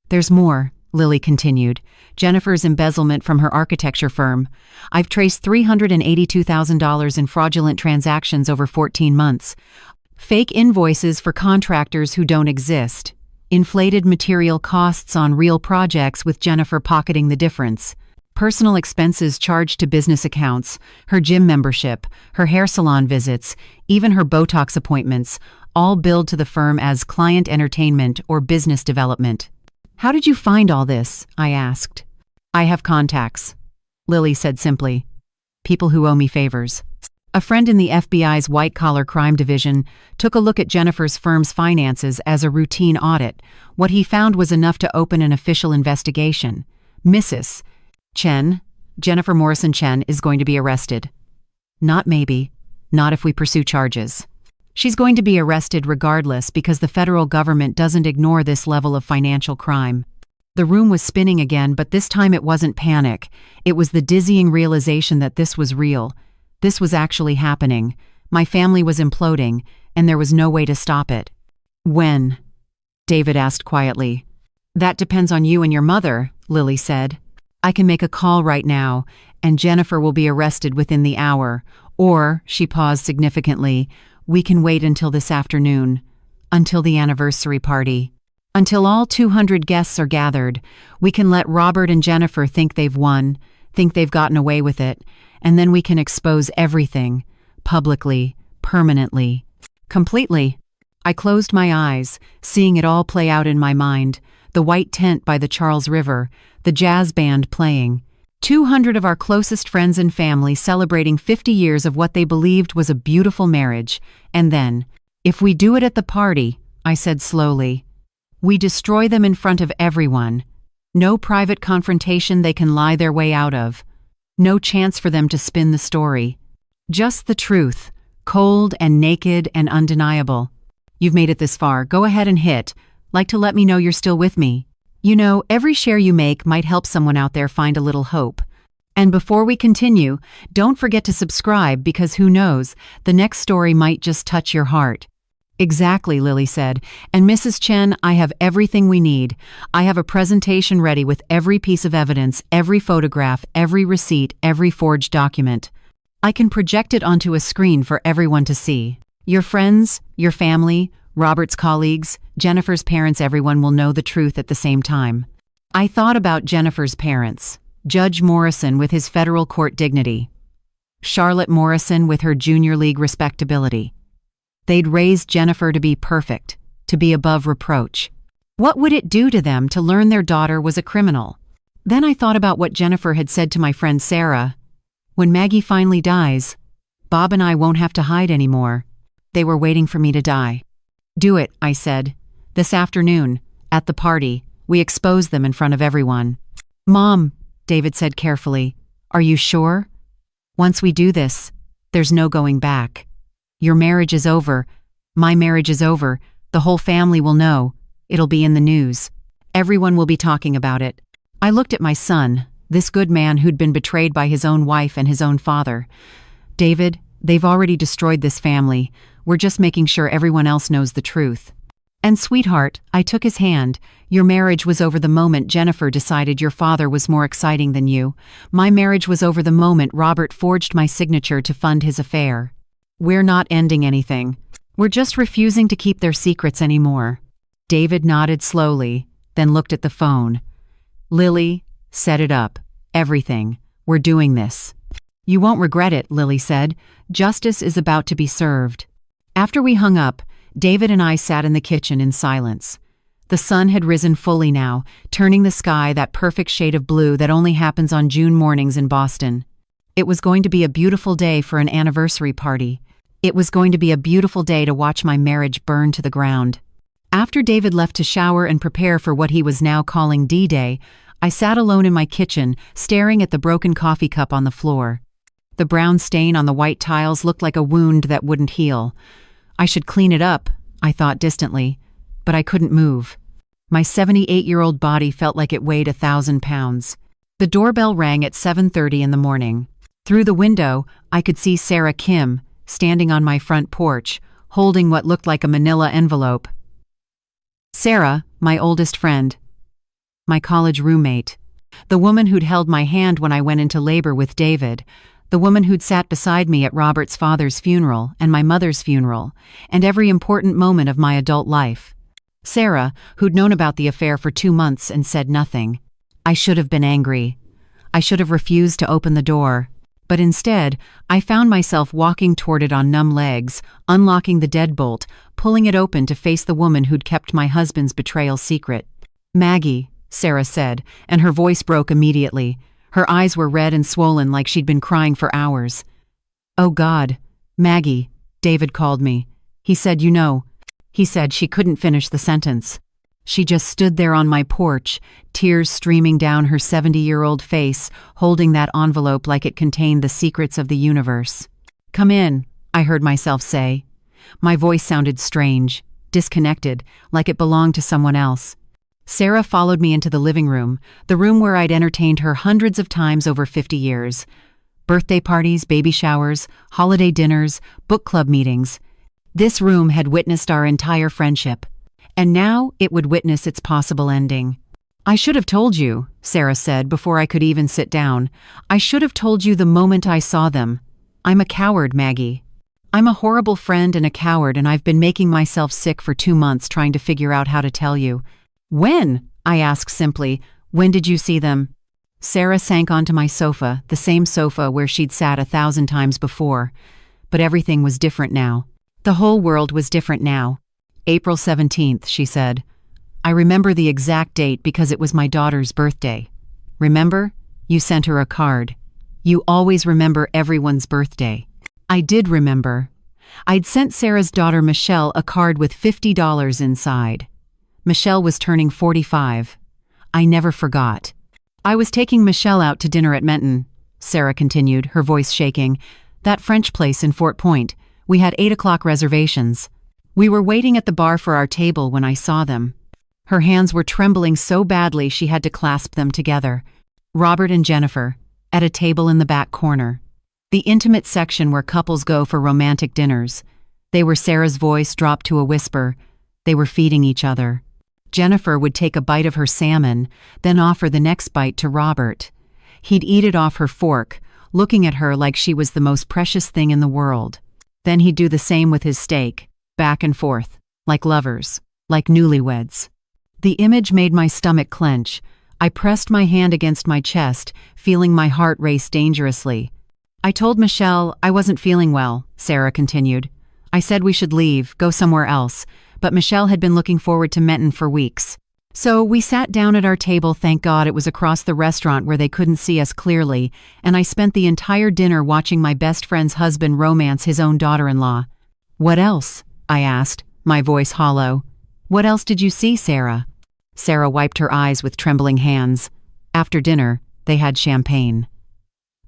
There's more, Lily continued. Jennifer's embezzlement from her architecture firm. I've traced $382,000 in fraudulent transactions over 14 months. Fake invoices for contractors who don't exist. Inflated material costs on real projects with Jennifer pocketing the difference. Personal expenses charged to business accounts, her gym membership, her hair salon visits, even her Botox appointments, all billed to the firm as client entertainment or business development. How did you find all this? I asked. I have contacts, Lily said simply. People who owe me favors. A friend in the FBI's white-collar crime division took a look at Jennifer's firm's finances as a routine audit. What he found was enough to open an official investigation. Mrs. Chen, Jennifer Morrison Chen, is going to be arrested. Not maybe. Not if we pursue charges. She's going to be arrested regardless because the federal government doesn't ignore this level of financial crime. The room was spinning again, but this time it wasn't panic. It was the dizzying realization that this was real. This was actually happening. My family was imploding, and there was no way to stop it. When? David asked quietly. That depends on you and your mother, Lily said. I can make a call right now, and Jennifer will be arrested within the hour. Or, she paused significantly, we can wait until this afternoon. Until the anniversary party. Until all 200 guests are gathered. We can let Robert and Jennifer think they've won, think they've gotten away with it, and then we can expose everything. Publicly, permanently, completely. I closed my eyes, seeing it all play out in my mind. The white tent by the Charles River, the jazz band playing. 200 of our closest friends and family celebrating 50 years of what they believed was a beautiful marriage. And then, if we do it at the party, I said slowly, we destroy them in front of everyone. No private confrontation they can lie their way out of. No chance for them to spin the story. Just the truth, cold and naked and undeniable. You've made it this far. Go ahead and hit. Like to let me know you're still with me. You know, every share you make might help someone out there find a little hope. And before we continue, don't forget to subscribe because who knows, the next story might just touch your heart. Exactly, Lily said. And Mrs. Chen, I have everything we need. I have a presentation ready with every piece of evidence, every photograph, every receipt, every forged document. I can project it onto a screen for everyone to see. Your friends, your family, Robert's colleagues, Jennifer's parents, everyone will know the truth at the same time. I thought about Jennifer's parents. Judge Morrison with his federal court dignity. Charlotte Morrison with her junior league respectability. They'd raised Jennifer to be perfect, to be above reproach. What would it do to them to learn their daughter was a criminal? Then I thought about what Jennifer had said to my friend Sarah. When Maggie finally dies, Bob and I won't have to hide anymore. They were waiting for me to die. Do it, I said. This afternoon, at the party, we expose them in front of everyone. Mom, David said carefully, are you sure? Once we do this, there's no going back. Your marriage is over. My marriage is over. The whole family will know. It'll be in the news. Everyone will be talking about it. I looked at my son, this good man who'd been betrayed by his own wife and his own father. David, they've already destroyed this family. We're just making sure everyone else knows the truth. And sweetheart, I took his hand. Your marriage was over the moment Jennifer decided your father was more exciting than you. My marriage was over the moment Robert forged my signature to fund his affair. We're not ending anything. We're just refusing to keep their secrets anymore. David nodded slowly, then looked at the phone. Lily, set it up. Everything. We're doing this. You won't regret it, Lily said. Justice is about to be served. After we hung up, David and I sat in the kitchen in silence. The sun had risen fully now, turning the sky that perfect shade of blue that only happens on June mornings in Boston. It was going to be a beautiful day for an anniversary party. It was going to be a beautiful day to watch my marriage burn to the ground. After David left to shower and prepare for what he was now calling D-Day, I sat alone in my kitchen, staring at the broken coffee cup on the floor. The brown stain on the white tiles looked like a wound that wouldn't heal. I should clean it up, I thought distantly, but I couldn't move. My 78-year-old body felt like it weighed 1,000 pounds. The doorbell rang at 7:30 in the morning. Through the window, I could see Sarah Kim, standing on my front porch, holding what looked like a manila envelope. Sarah, my oldest friend. My college roommate. The woman who'd held my hand when I went into labor with David. The woman who'd sat beside me at Robert's father's funeral and my mother's funeral, and every important moment of my adult life. Sarah, who'd known about the affair for 2 months and said nothing. I should have been angry. I should have refused to open the door. But instead, I found myself walking toward it on numb legs, unlocking the deadbolt, pulling it open to face the woman who'd kept my husband's betrayal secret. Maggie, Sarah said, and her voice broke immediately. Her eyes were red and swollen like she'd been crying for hours. Oh God, Maggie, David called me. He said, you know. He said she couldn't finish the sentence. She just stood there on my porch, tears streaming down her 70-year-old face, holding that envelope like it contained the secrets of the universe. Come in, I heard myself say. My voice sounded strange, disconnected, like it belonged to someone else. Sarah followed me into the living room, the room where I'd entertained her hundreds of times over 50 years. Birthday parties, baby showers, holiday dinners, book club meetings. This room had witnessed our entire friendship, and now it would witness its possible ending. "I should have told you," Sarah said before I could even sit down. "I should have told you the moment I saw them. I'm a coward, Maggie. I'm a horrible friend and a coward, and I've been making myself sick for 2 months trying to figure out how to tell you." "When?" I asked simply. "When did you see them?" Sarah sank onto my sofa, the same sofa where she'd sat 1,000 times before. But everything was different now. The whole world was different now. "April 17th, she said. "I remember the exact date because it was my daughter's birthday. Remember? You sent her a card. You always remember everyone's birthday." I did remember. I'd sent Sarah's daughter Michelle a card with $50 inside. Michelle was turning 45. I never forgot. "I was taking Michelle out to dinner at Menton," Sarah continued, her voice shaking. "That French place in Fort Point. We had 8 o'clock reservations. We were waiting at the bar for our table when I saw them." Her hands were trembling so badly she had to clasp them together. Robert and Jennifer, at a table in the back corner. The intimate section where couples go for romantic dinners. They were Sarah's voice dropped to a whisper. They were feeding each other. Jennifer would take a bite of her salmon, then offer the next bite to Robert. He'd eat it off her fork, looking at her like she was the most precious thing in the world. Then he'd do the same with his steak, back and forth, like lovers, like newlyweds. The image made my stomach clench. I pressed my hand against my chest, feeling my heart race dangerously. "I told Michelle I wasn't feeling well," Sarah continued. "I said we should leave, go somewhere else, but Michelle had been looking forward to Menton for weeks. So we sat down at our table, thank God it was across the restaurant where they couldn't see us clearly, and I spent the entire dinner watching my best friend's husband romance his own daughter-in-law." "What else?" I asked, my voice hollow. "What else did you see, Sarah?" Sarah wiped her eyes with trembling hands. After dinner, they had champagne.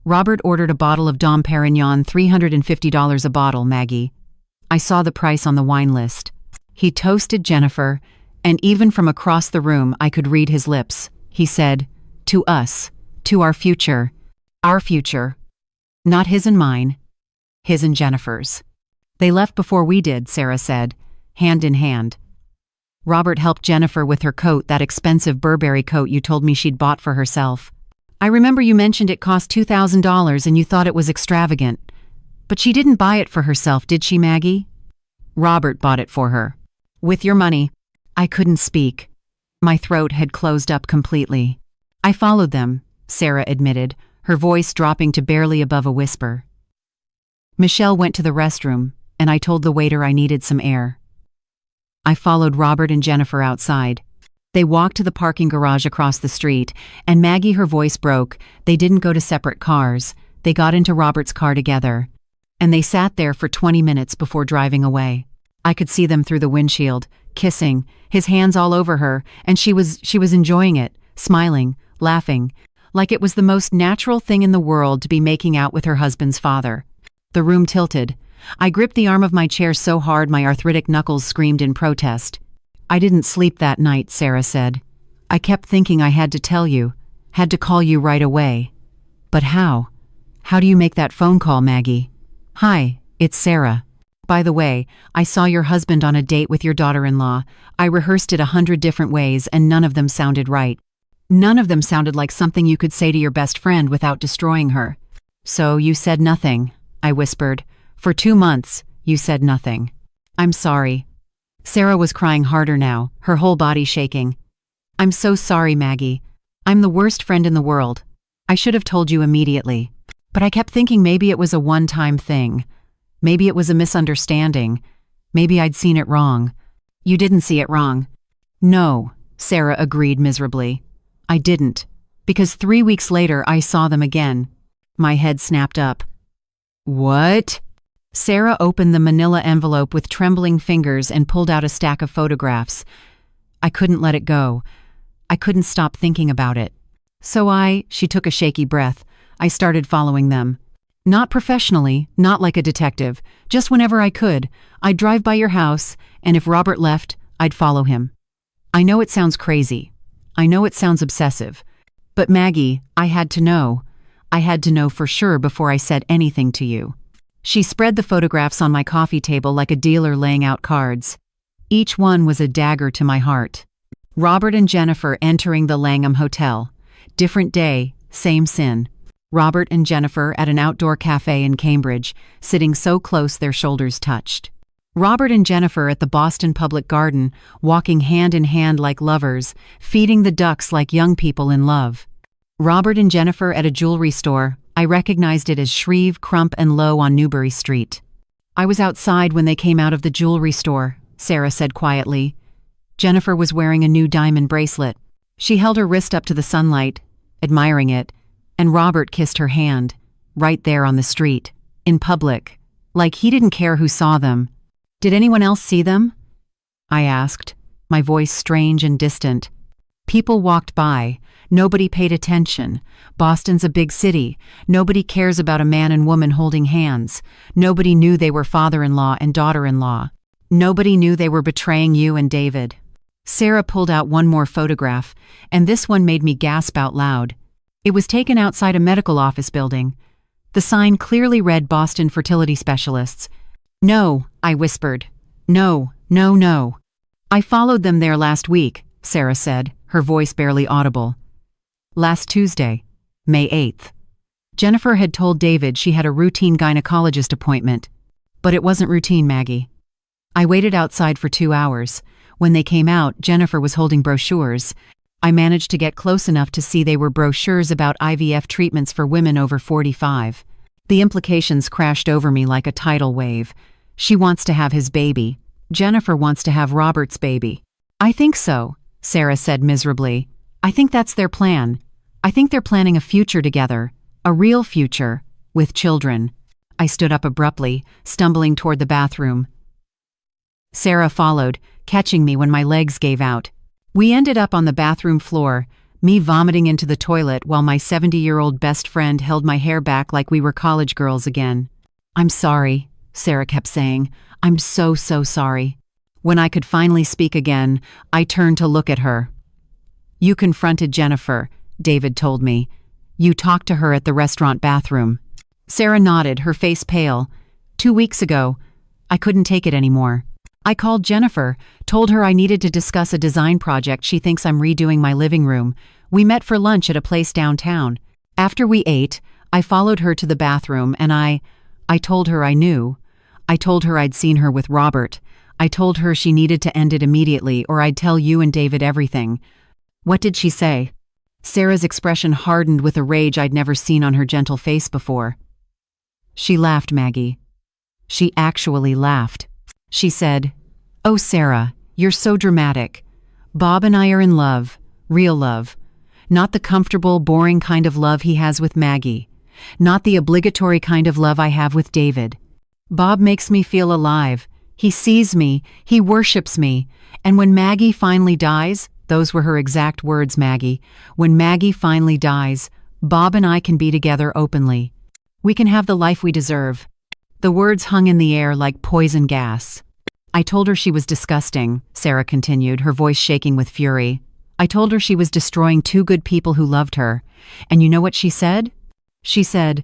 "Robert ordered a bottle of Dom Perignon, $350 a bottle, Maggie. I saw the price on the wine list. He toasted Jennifer, and even from across the room I could read his lips. He said, 'To us, to our future. Our future. Not his and mine, his and Jennifer's.' They left before we did," Sarah said, hand in hand. "Robert helped Jennifer with her coat, that expensive Burberry coat you told me she'd bought for herself. I remember you mentioned it cost $2,000 and you thought it was extravagant. But she didn't buy it for herself, did she, Maggie? Robert bought it for her. With your money." I couldn't speak. My throat had closed up completely. "I followed them," Sarah admitted, her voice dropping to barely above a whisper. "Michelle went to the restroom, and I told the waiter I needed some air. I followed Robert and Jennifer outside. They walked to the parking garage across the street, and Maggie, her voice broke. They didn't go to separate cars. They got into Robert's car together. And they sat there for 20 minutes before driving away. I could see them through the windshield, kissing, his hands all over her, and she was enjoying it, smiling, laughing, like it was the most natural thing in the world to be making out with her husband's father. The room tilted. I gripped the arm of my chair so hard my arthritic knuckles screamed in protest. "I didn't sleep that night," Sarah said. "I kept thinking I had to tell you, had to call you right away. But how? How do you make that phone call, Maggie? Hi, it's Sarah. By the way, I saw your husband on a date with your daughter-in-law. I rehearsed it 100 different ways and none of them sounded right. None of them sounded like something you could say to your best friend without destroying her. So you said nothing," I whispered. "For 2 months, you said nothing. I'm sorry." Sarah was crying harder now, her whole body shaking. "I'm so sorry, Maggie. I'm the worst friend in the world. I should have told you immediately. But I kept thinking maybe it was a one-time thing. Maybe it was a misunderstanding. Maybe I'd seen it wrong." "You didn't see it wrong." "No," Sarah agreed miserably. "I didn't. Because 3 weeks later I saw them again." My head snapped up. "What?" Sarah opened the manila envelope with trembling fingers and pulled out a stack of photographs. I couldn't let it go. I couldn't stop thinking about it. She took a shaky breath. I started following them. Not professionally, not like a detective. Just whenever I could. I'd drive by your house, and if Robert left, I'd follow him. I know it sounds crazy, I know it sounds obsessive. But Maggie, I had to know. I had to know for sure before I said anything to you. She spread the photographs on my coffee table like a dealer laying out cards. Each one was a dagger to my heart. Robert and Jennifer entering the Langham Hotel. Different day, same sin. Robert and Jennifer at an outdoor cafe in Cambridge, sitting so close their shoulders touched. Robert and Jennifer at the Boston Public Garden, walking hand in hand like lovers, feeding the ducks like young people in love. Robert and Jennifer at a jewelry store. I recognized it as Shreve, Crump and Lowe on Newbury Street. I was outside when they came out of the jewelry store, Sarah said quietly. Jennifer was wearing a new diamond bracelet. She held her wrist up to the sunlight, admiring it, and Robert kissed her hand, right there on the street, in public, like he didn't care who saw them. Did anyone else see them? I asked, my voice strange and distant. People walked by. Nobody paid attention. Boston's a big city. Nobody cares about a man and woman holding hands. Nobody knew they were father-in-law and daughter-in-law. Nobody knew they were betraying you and David. Sarah pulled out one more photograph, and this one made me gasp out loud. It was taken outside a medical office building. The sign clearly read Boston Fertility Specialists. No, I whispered. No, no, no. I followed them there last week, Sarah said, her voice barely audible. Last Tuesday, May 8th. Jennifer had told David she had a routine gynecologist appointment. But it wasn't routine, Maggie. I waited outside for 2 hours. When they came out, Jennifer was holding brochures. I managed to get close enough to see they were brochures about IVF treatments for women over 45. The implications crashed over me like a tidal wave. She wants to have his baby. Jennifer wants to have Robert's baby. I think so, Sarah said miserably. I think that's their plan. I think they're planning a future together. A real future. With children. I stood up abruptly, stumbling toward the bathroom. Sarah followed, catching me when my legs gave out. We ended up on the bathroom floor, me vomiting into the toilet while my 70-year-old best friend held my hair back like we were college girls again. I'm sorry, Sarah kept saying. I'm so sorry. When I could finally speak again, I turned to look at her. You confronted Jennifer, David told me. You talked to her at the restaurant bathroom. Sarah nodded, her face pale. 2 weeks ago, I couldn't take it anymore. I called Jennifer, told her I needed to discuss a design project she thinks I'm redoing my living room. We met for lunch at a place downtown. After we ate, I followed her to the bathroom and I told her I knew. I told her I'd seen her with Robert. I told her she needed to end it immediately or I'd tell you and David everything. What did she say? Sarah's expression hardened with a rage I'd never seen on her gentle face before. She laughed, Maggie. She actually laughed. She said, "Oh, Sarah, you're so dramatic. Bob and I are in love, real love. Not the comfortable, boring kind of love he has with Maggie. Not the obligatory kind of love I have with David. Bob makes me feel alive. He sees me, he worships me. And when Maggie finally dies," those were her exact words, Maggie, "when Maggie finally dies, Bob and I can be together openly. We can have the life we deserve." The words hung in the air like poison gas. I told her she was disgusting, Sarah continued, her voice shaking with fury. I told her she was destroying 2 good people who loved her. And you know what she said? She said,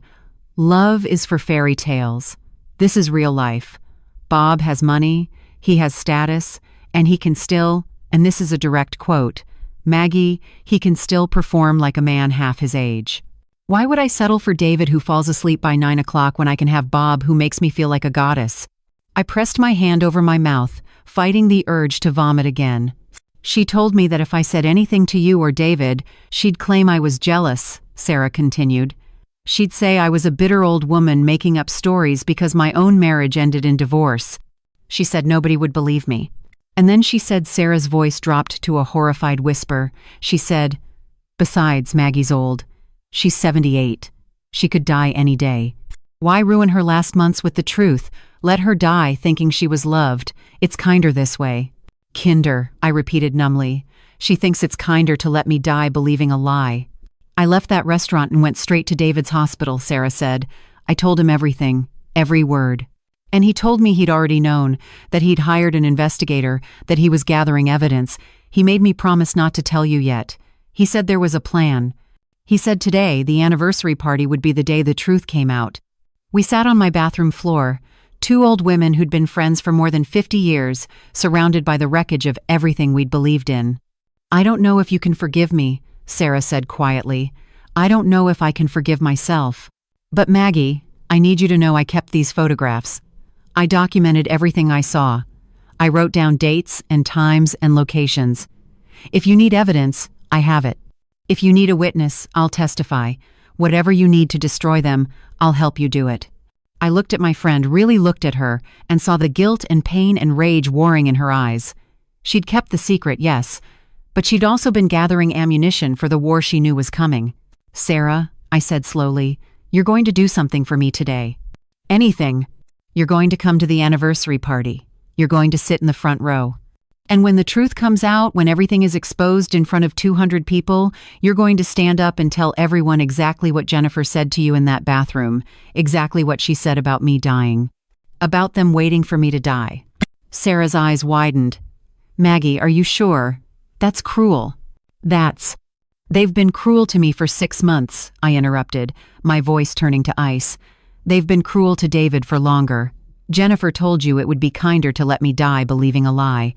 "Love is for fairy tales. This is real life. Bob has money, he has status, and he can still," and this is a direct quote, "Maggie, he can still perform like a man half his age. Why would I settle for David who falls asleep by 9 o'clock when I can have Bob who makes me feel like a goddess?" I pressed my hand over my mouth, fighting the urge to vomit again. "She told me that if I said anything to you or David, she'd claim I was jealous," Sarah continued. "She'd say I was a bitter old woman making up stories because my own marriage ended in divorce. She said nobody would believe me." And then she said, Sarah's voice dropped to a horrified whisper. She said, "Besides, Maggie's old. She's 78. She could die any day. Why ruin her last months with the truth? Let her die thinking she was loved. It's kinder this way." "Kinder," I repeated numbly. "She thinks it's kinder to let me die believing a lie." "I left that restaurant and went straight to David's hospital," Sarah said. "I told him everything, every word. And he told me he'd already known, that he'd hired an investigator, that he was gathering evidence. He made me promise not to tell you yet. He said there was a plan. He said today, the anniversary party, would be the day the truth came out. We sat on my bathroom floor, two old women who'd been friends for more than 50 years, surrounded by the wreckage of everything we'd believed in. I don't know if you can forgive me, Sarah said quietly. I don't know if I can forgive myself. But Maggie, I need you to know I kept these photographs. I documented everything I saw. I wrote down dates and times and locations. If you need evidence, I have it. If you need a witness, I'll testify. Whatever you need to destroy them, I'll help you do it. I looked at my friend, really looked at her, and saw the guilt and pain and rage warring in her eyes. She'd kept the secret, yes, but she'd also been gathering ammunition for the war she knew was coming. Sarah, I said slowly, you're going to do something for me today. Anything. You're going to come to the anniversary party. You're going to sit in the front row. And when the truth comes out, when everything is exposed in front of 200 people, you're going to stand up and tell everyone exactly what Jennifer said to you in that bathroom, exactly what she said about me dying. About them waiting for me to die. Sarah's eyes widened. Maggie, are you sure? That's cruel. They've been cruel to me for 6 months, I interrupted, my voice turning to ice. They've been cruel to David for longer. Jennifer told you it would be kinder to let me die believing a lie.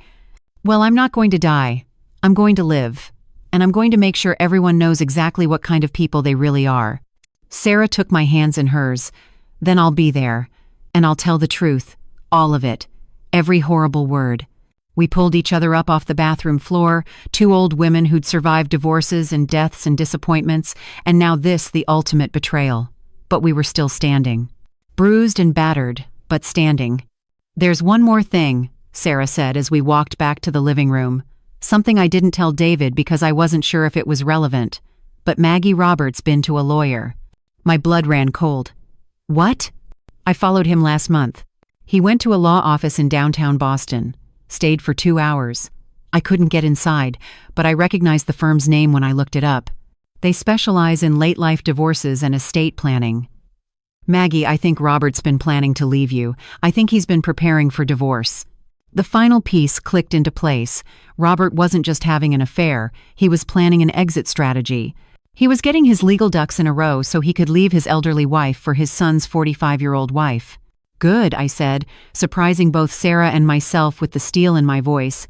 Well, I'm not going to die. I'm going to live. And I'm going to make sure everyone knows exactly what kind of people they really are. Sarah took my hands in hers. Then I'll be there. And I'll tell the truth. All of it. Every horrible word. We pulled each other up off the bathroom floor, two old women who'd survived divorces and deaths and disappointments, and now this, the ultimate betrayal. But we were still standing. Bruised and battered, but standing. There's one more thing, Sarah said as we walked back to the living room. Something I didn't tell David because I wasn't sure if it was relevant. But Maggie Roberts been to a lawyer. My blood ran cold. What? I followed him last month. He went to a law office in downtown Boston. Stayed for 2 hours. I couldn't get inside, but I recognized the firm's name when I looked it up. They specialize in late-life divorces and estate planning. Maggie, I think Robert's been planning to leave you. I think he's been preparing for divorce. The final piece clicked into place. Robert wasn't just having an affair, he was planning an exit strategy. He was getting his legal ducks in a row so he could leave his elderly wife for his son's 45-year-old wife. Good, I said, surprising both Sarah and myself with the steel in my voice.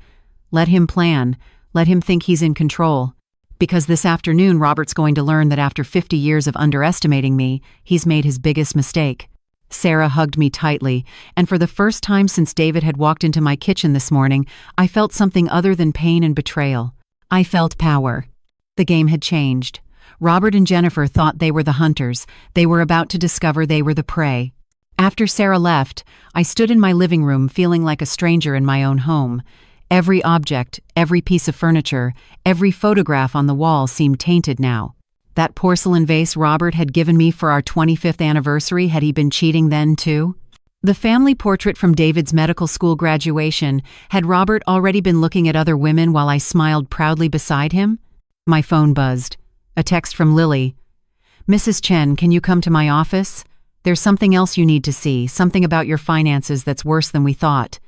Let him plan. Let him think he's in control. Because this afternoon Robert's going to learn that after 50 years of underestimating me, he's made his biggest mistake. Sarah hugged me tightly, and for the first time since David had walked into my kitchen this morning, I felt something other than pain and betrayal. I felt power. The game had changed. Robert and Jennifer thought they were the hunters. They were about to discover they were the prey. After Sarah left, I stood in my living room feeling like a stranger in my own home. Every object, every piece of furniture, every photograph on the wall seemed tainted now. That porcelain vase Robert had given me for our 25th anniversary, had he been cheating then too? The family portrait from David's medical school graduation, had Robert already been looking at other women while I smiled proudly beside him? My phone buzzed. A text from Lily. Mrs. Chen, can you come to my office? There's something else you need to see, something about your finances that's worse than we thought.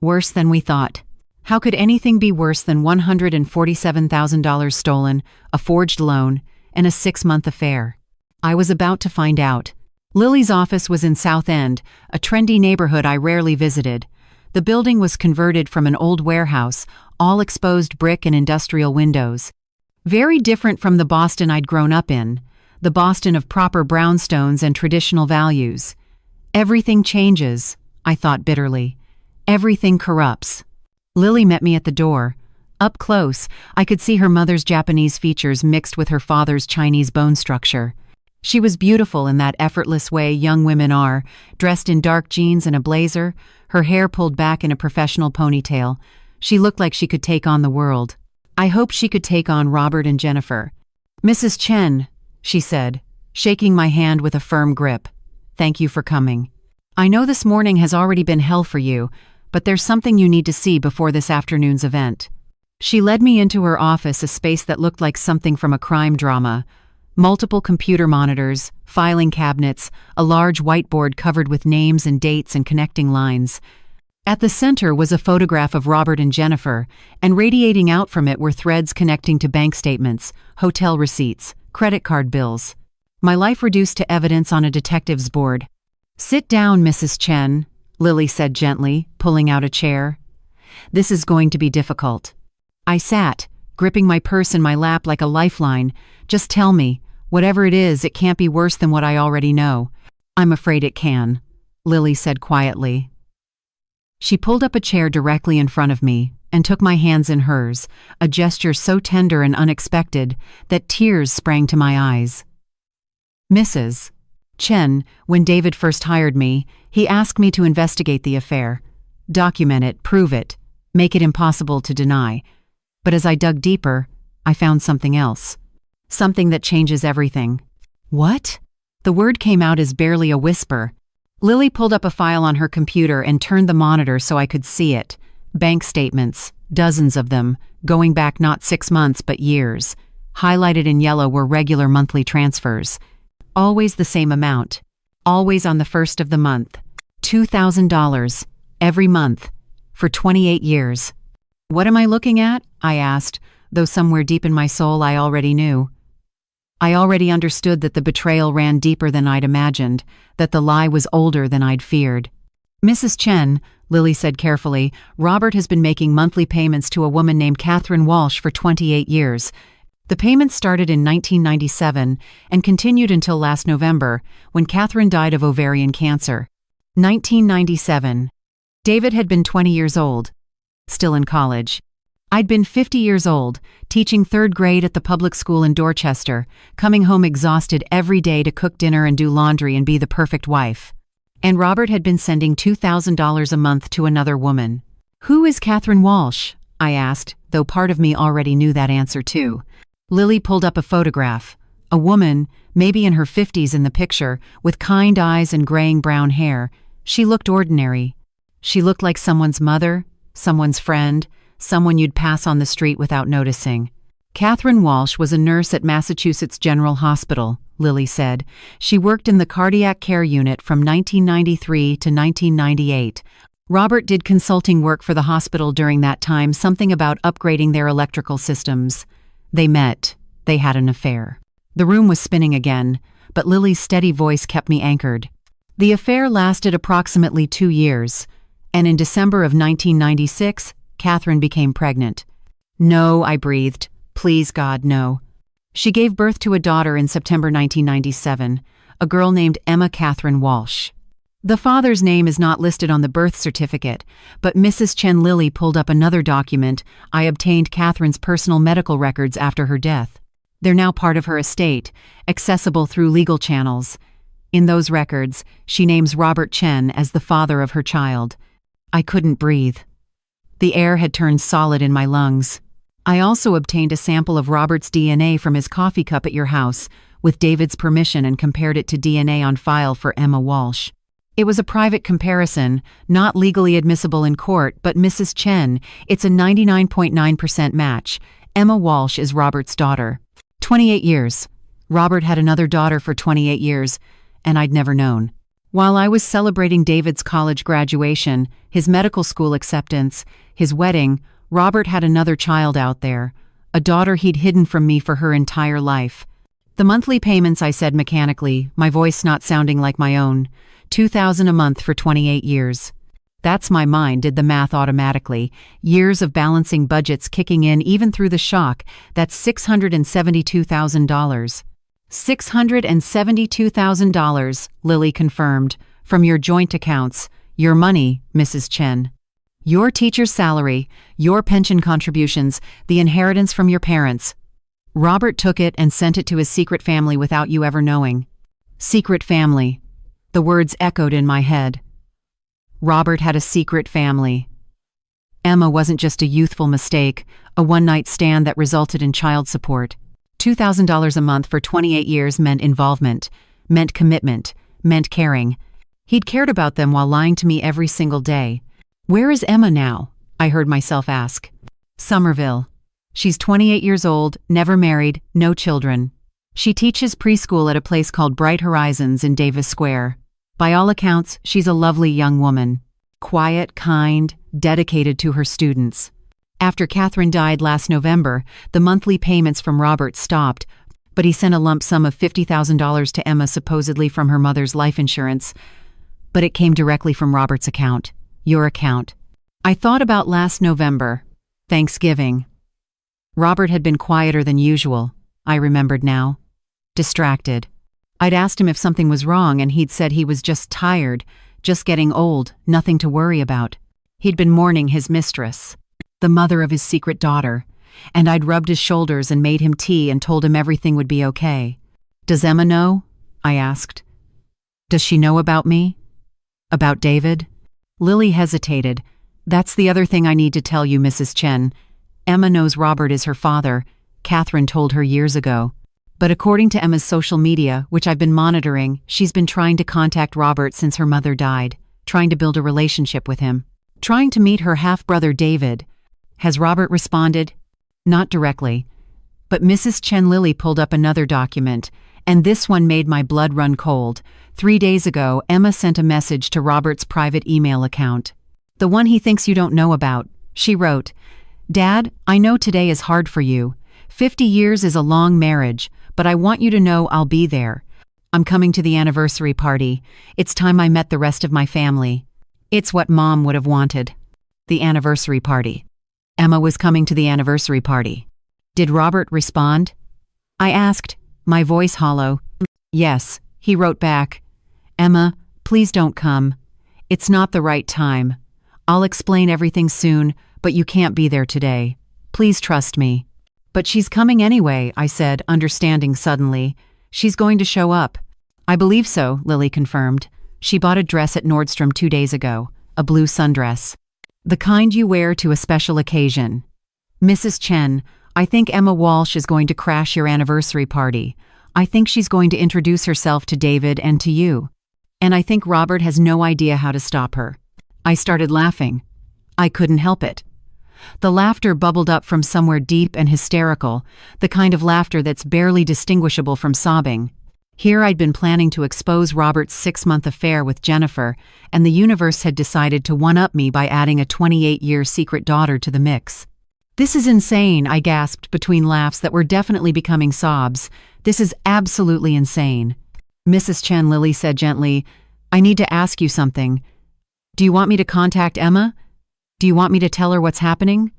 Worse than we thought. How could anything be worse than $147,000 stolen, a forged loan, and a 6-month affair? I was about to find out. Lily's office was in South End, a trendy neighborhood I rarely visited. The building was converted from an old warehouse, all exposed brick and industrial windows. Very different from the Boston I'd grown up in, the Boston of proper brownstones and traditional values. Everything changes, I thought bitterly. Everything corrupts. Lily met me at the door. Up close, I could see her mother's Japanese features mixed with her father's Chinese bone structure. She was beautiful in that effortless way young women are, dressed in dark jeans and a blazer, her hair pulled back in a professional ponytail. She looked like she could take on the world. I hoped she could take on Robert and Jennifer. Mrs. Chen, she said, shaking my hand with a firm grip. Thank you for coming. I know this morning has already been hell for you, but there's something you need to see before this afternoon's event. She led me into her office, a space that looked like something from a crime drama. Multiple computer monitors, filing cabinets, a large whiteboard covered with names and dates and connecting lines. At the center was a photograph of Robert and Jennifer, and radiating out from it were threads connecting to bank statements, hotel receipts, credit card bills. My life reduced to evidence on a detective's board. "Sit down, Mrs. Chen," Lily said gently, pulling out a chair. "This is going to be difficult." I sat, gripping my purse in my lap like a lifeline. "Just tell me, whatever it is, it can't be worse than what I already know." "I'm afraid it can," Lily said quietly. She pulled up a chair directly in front of me and took my hands in hers, a gesture so tender and unexpected that tears sprang to my eyes. "Mrs. Chen, when David first hired me, he asked me to investigate the affair, document it, prove it, make it impossible to deny. But as I dug deeper, I found something else. Something that changes everything." "What?" The word came out as barely a whisper. Lily pulled up a file on her computer and turned the monitor so I could see it. Bank statements, dozens of them, going back not 6 months but years. Highlighted in yellow were regular monthly transfers. Always the same amount. Always on the first of the month. $2,000. Every month. For 28 years. "What am I looking at?" I asked, though somewhere deep in my soul I already knew. I already understood that the betrayal ran deeper than I'd imagined, that the lie was older than I'd feared. "Mrs. Chen," Lily said carefully, "Robert has been making monthly payments to a woman named Catherine Walsh for 28 years. The payments started in 1997 and continued until last November, when Catherine died of ovarian cancer. 1997. David had been 20 years old, still in college. I'd been 50 years old, teaching 3rd grade at the public school in Dorchester, coming home exhausted every day to cook dinner and do laundry and be the perfect wife. And Robert had been sending $2,000 a month to another woman. "Who is Catherine Walsh?" I asked, though part of me already knew that answer too. Lily pulled up a photograph. A woman, maybe in her 50s in the picture, with kind eyes and graying brown hair. She looked ordinary. She looked like someone's mother, someone's friend, someone you'd pass on the street without noticing. "Catherine Walsh was a nurse at Massachusetts General Hospital," Lily said. "She worked in the cardiac care unit from 1993 to 1998. Robert did consulting work for the hospital during that time, something about upgrading their electrical systems. They met. They had an affair." The room was spinning again, but Lily's steady voice kept me anchored. "The affair lasted approximately 2 years, and in December of 1996, Catherine became pregnant." "No," I breathed. "Please, God, no." "She gave birth to a daughter in September 1997, a girl named Emma Catherine Walsh. The father's name is not listed on the birth certificate, but Mrs. Chen." Lily pulled up another document. "I obtained Catherine's personal medical records after her death. They're now part of her estate, accessible through legal channels. In those records, she names Robert Chen as the father of her child." I couldn't breathe. The air had turned solid in my lungs. "I also obtained a sample of Robert's DNA from his coffee cup at your house, with David's permission, and compared it to DNA on file for Emma Walsh. It was a private comparison, not legally admissible in court, but Mrs. Chen, it's a 99.9% match. Emma Walsh is Robert's daughter. 28 years. Robert had another daughter for 28 years, and I'd never known. While I was celebrating David's college graduation, his medical school acceptance, his wedding, Robert had another child out there, a daughter he'd hidden from me for her entire life. The monthly payments," I said mechanically, my voice not sounding like my own. $2,000 a month for 28 years. That's my mind did the math automatically. Years of balancing budgets kicking in even through the shock. That's $672,000. $672,000, Lily confirmed, from your joint accounts. Your money, Mrs. Chen. Your teacher's salary, your pension contributions, the inheritance from your parents. Robert took it and sent it to his secret family without you ever knowing. Secret family. The words echoed in my head. Robert had a secret family. Emma wasn't just a youthful mistake, a one-night stand that resulted in child support. $2,000 a month for 28 years meant involvement, meant commitment, meant caring. He'd cared about them while lying to me every single day. "Where is Emma now?" I heard myself ask. "Somerville. She's 28 years old, never married, no children. She teaches preschool at a place called Bright Horizons in Davis Square. By all accounts, she's a lovely young woman." Quiet, kind, dedicated to her students. After Catherine died last November, the monthly payments from Robert stopped, but he sent a lump sum of $50,000 to Emma supposedly from her mother's life insurance. But it came directly from Robert's account. Your account. I thought about last November. Thanksgiving. Robert had been quieter than usual, I remembered now. Distracted. I'd asked him if something was wrong and he'd said he was just tired, just getting old, nothing to worry about. He'd been mourning his mistress, the mother of his secret daughter, and I'd rubbed his shoulders and made him tea and told him everything would be okay. Does Emma know? I asked. Does she know about me? About David? Lily hesitated. That's the other thing I need to tell you, Mrs. Chen. Emma knows Robert is her father. Catherine told her years ago. But according to Emma's social media, which I've been monitoring, she's been trying to contact Robert since her mother died, trying to build a relationship with him, trying to meet her half-brother David. Has Robert responded? Not directly. But Mrs. Chen Lily pulled up another document, and this one made my blood run cold. 3 days ago, Emma sent a message to Robert's private email account. The one he thinks you don't know about. She wrote, Dad, I know today is hard for you. 50 years is a long marriage, but I want you to know I'll be there. I'm coming to the anniversary party. It's time I met the rest of my family. It's what Mom would have wanted. The anniversary party. Emma was coming to the anniversary party. Did Robert respond? I asked, my voice hollow. Yes, he wrote back. Emma, please don't come. It's not the right time. I'll explain everything soon, but you can't be there today. Please trust me. But she's coming anyway, I said, understanding suddenly. She's going to show up. I believe so, Lily confirmed. She bought a dress at Nordstrom 2 days ago, a blue sundress. The kind you wear to a special occasion. Mrs. Chen, I think Emma Walsh is going to crash your anniversary party. I think she's going to introduce herself to David and to you. And I think Robert has no idea how to stop her. I started laughing. I couldn't help it. The laughter bubbled up from somewhere deep and hysterical, the kind of laughter that's barely distinguishable from sobbing. Here I'd been planning to expose Robert's 6-month affair with Jennifer, and the universe had decided to one-up me by adding a 28-year secret daughter to the mix. This is insane, I gasped between laughs that were definitely becoming sobs. This is absolutely insane. Mrs. Chen Lily said gently, I need to ask you something. Do you want me to contact Emma? Do you want me to tell her what's happening?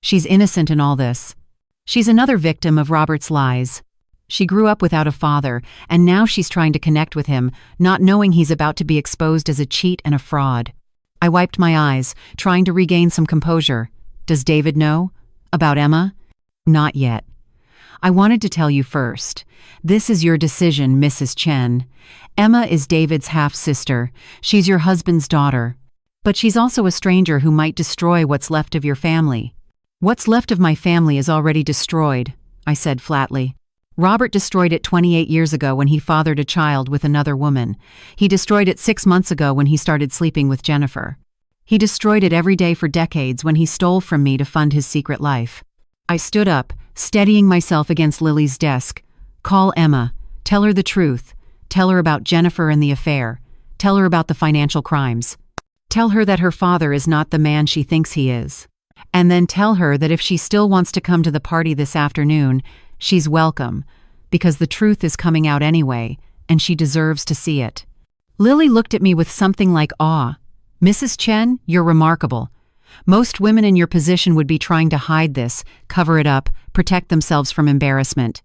She's innocent in all this. She's another victim of Robert's lies. She grew up without a father, and now she's trying to connect with him, not knowing he's about to be exposed as a cheat and a fraud. I wiped my eyes, trying to regain some composure. Does David know? About Emma? Not yet. I wanted to tell you first. This is your decision, Mrs. Chen. Emma is David's half-sister. She's your husband's daughter. But she's also a stranger who might destroy what's left of your family. What's left of my family is already destroyed, I said flatly. Robert destroyed it 28 years ago when he fathered a child with another woman. He destroyed it 6 months ago when he started sleeping with Jennifer. He destroyed it every day for decades when he stole from me to fund his secret life. I stood up, steadying myself against Lily's desk. Call Emma. Tell her the truth. Tell her about Jennifer and the affair. Tell her about the financial crimes. Tell her that her father is not the man she thinks he is. And then tell her that if she still wants to come to the party this afternoon, she's welcome, because the truth is coming out anyway, and she deserves to see it. Lily looked at me with something like awe. Mrs. Chen, you're remarkable. Most women in your position would be trying to hide this, cover it up, protect themselves from embarrassment.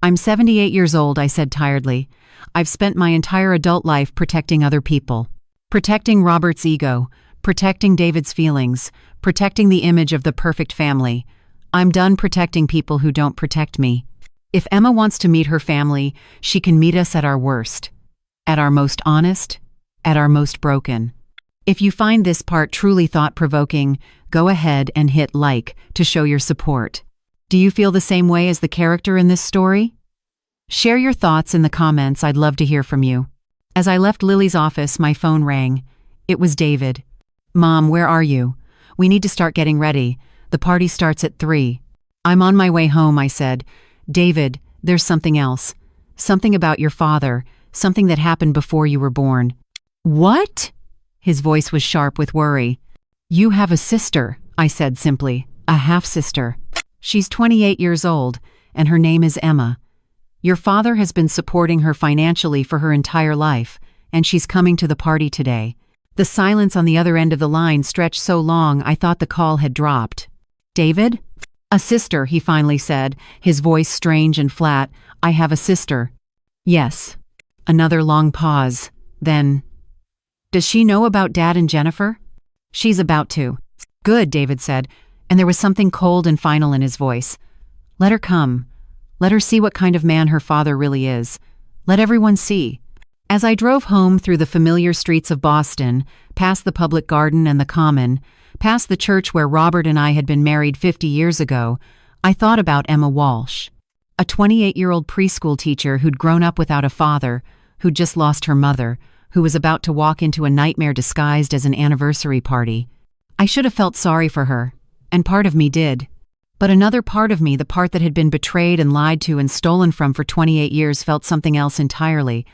I'm 78 years old, I said tiredly. I've spent my entire adult life protecting other people. Protecting Robert's ego, protecting David's feelings, protecting the image of the perfect family. I'm done protecting people who don't protect me. If Emma wants to meet her family, she can meet us at our worst, at our most honest, at our most broken. If you find this part truly thought-provoking, go ahead and hit like to show your support. Do you feel the same way as the character in this story? Share your thoughts in the comments. I'd love to hear from you. As I left Lily's office, my phone rang. It was David. Mom, where are you? We need to start getting ready. The party starts at 3. I'm on my way home, I said. David, there's something else. Something about your father. Something that happened before you were born. What? His voice was sharp with worry. "You have a sister," I said simply. "A half-sister. She's 28 years old, and her name is Emma. Your father has been supporting her financially for her entire life, and she's coming to the party today." The silence on the other end of the line stretched so long I thought the call had dropped. "David?" "A sister," he finally said, his voice strange and flat. "I have a sister." "Yes." Another long pause. Then, "Does she know about Dad and Jennifer?" "She's about to." "Good," David said, and there was something cold and final in his voice. "Let her come. Let her see what kind of man her father really is. Let everyone see." As I drove home through the familiar streets of Boston, past the public garden and the common, past the church where Robert and I had been married 50 years ago, I thought about Emma Walsh, a 28-year-old preschool teacher who'd grown up without a father, who'd just lost her mother, who was about to walk into a nightmare disguised as an anniversary party. I should have felt sorry for her, and part of me did. But another part of me, the part that had been betrayed and lied to and stolen from for 28 years, felt something else entirely.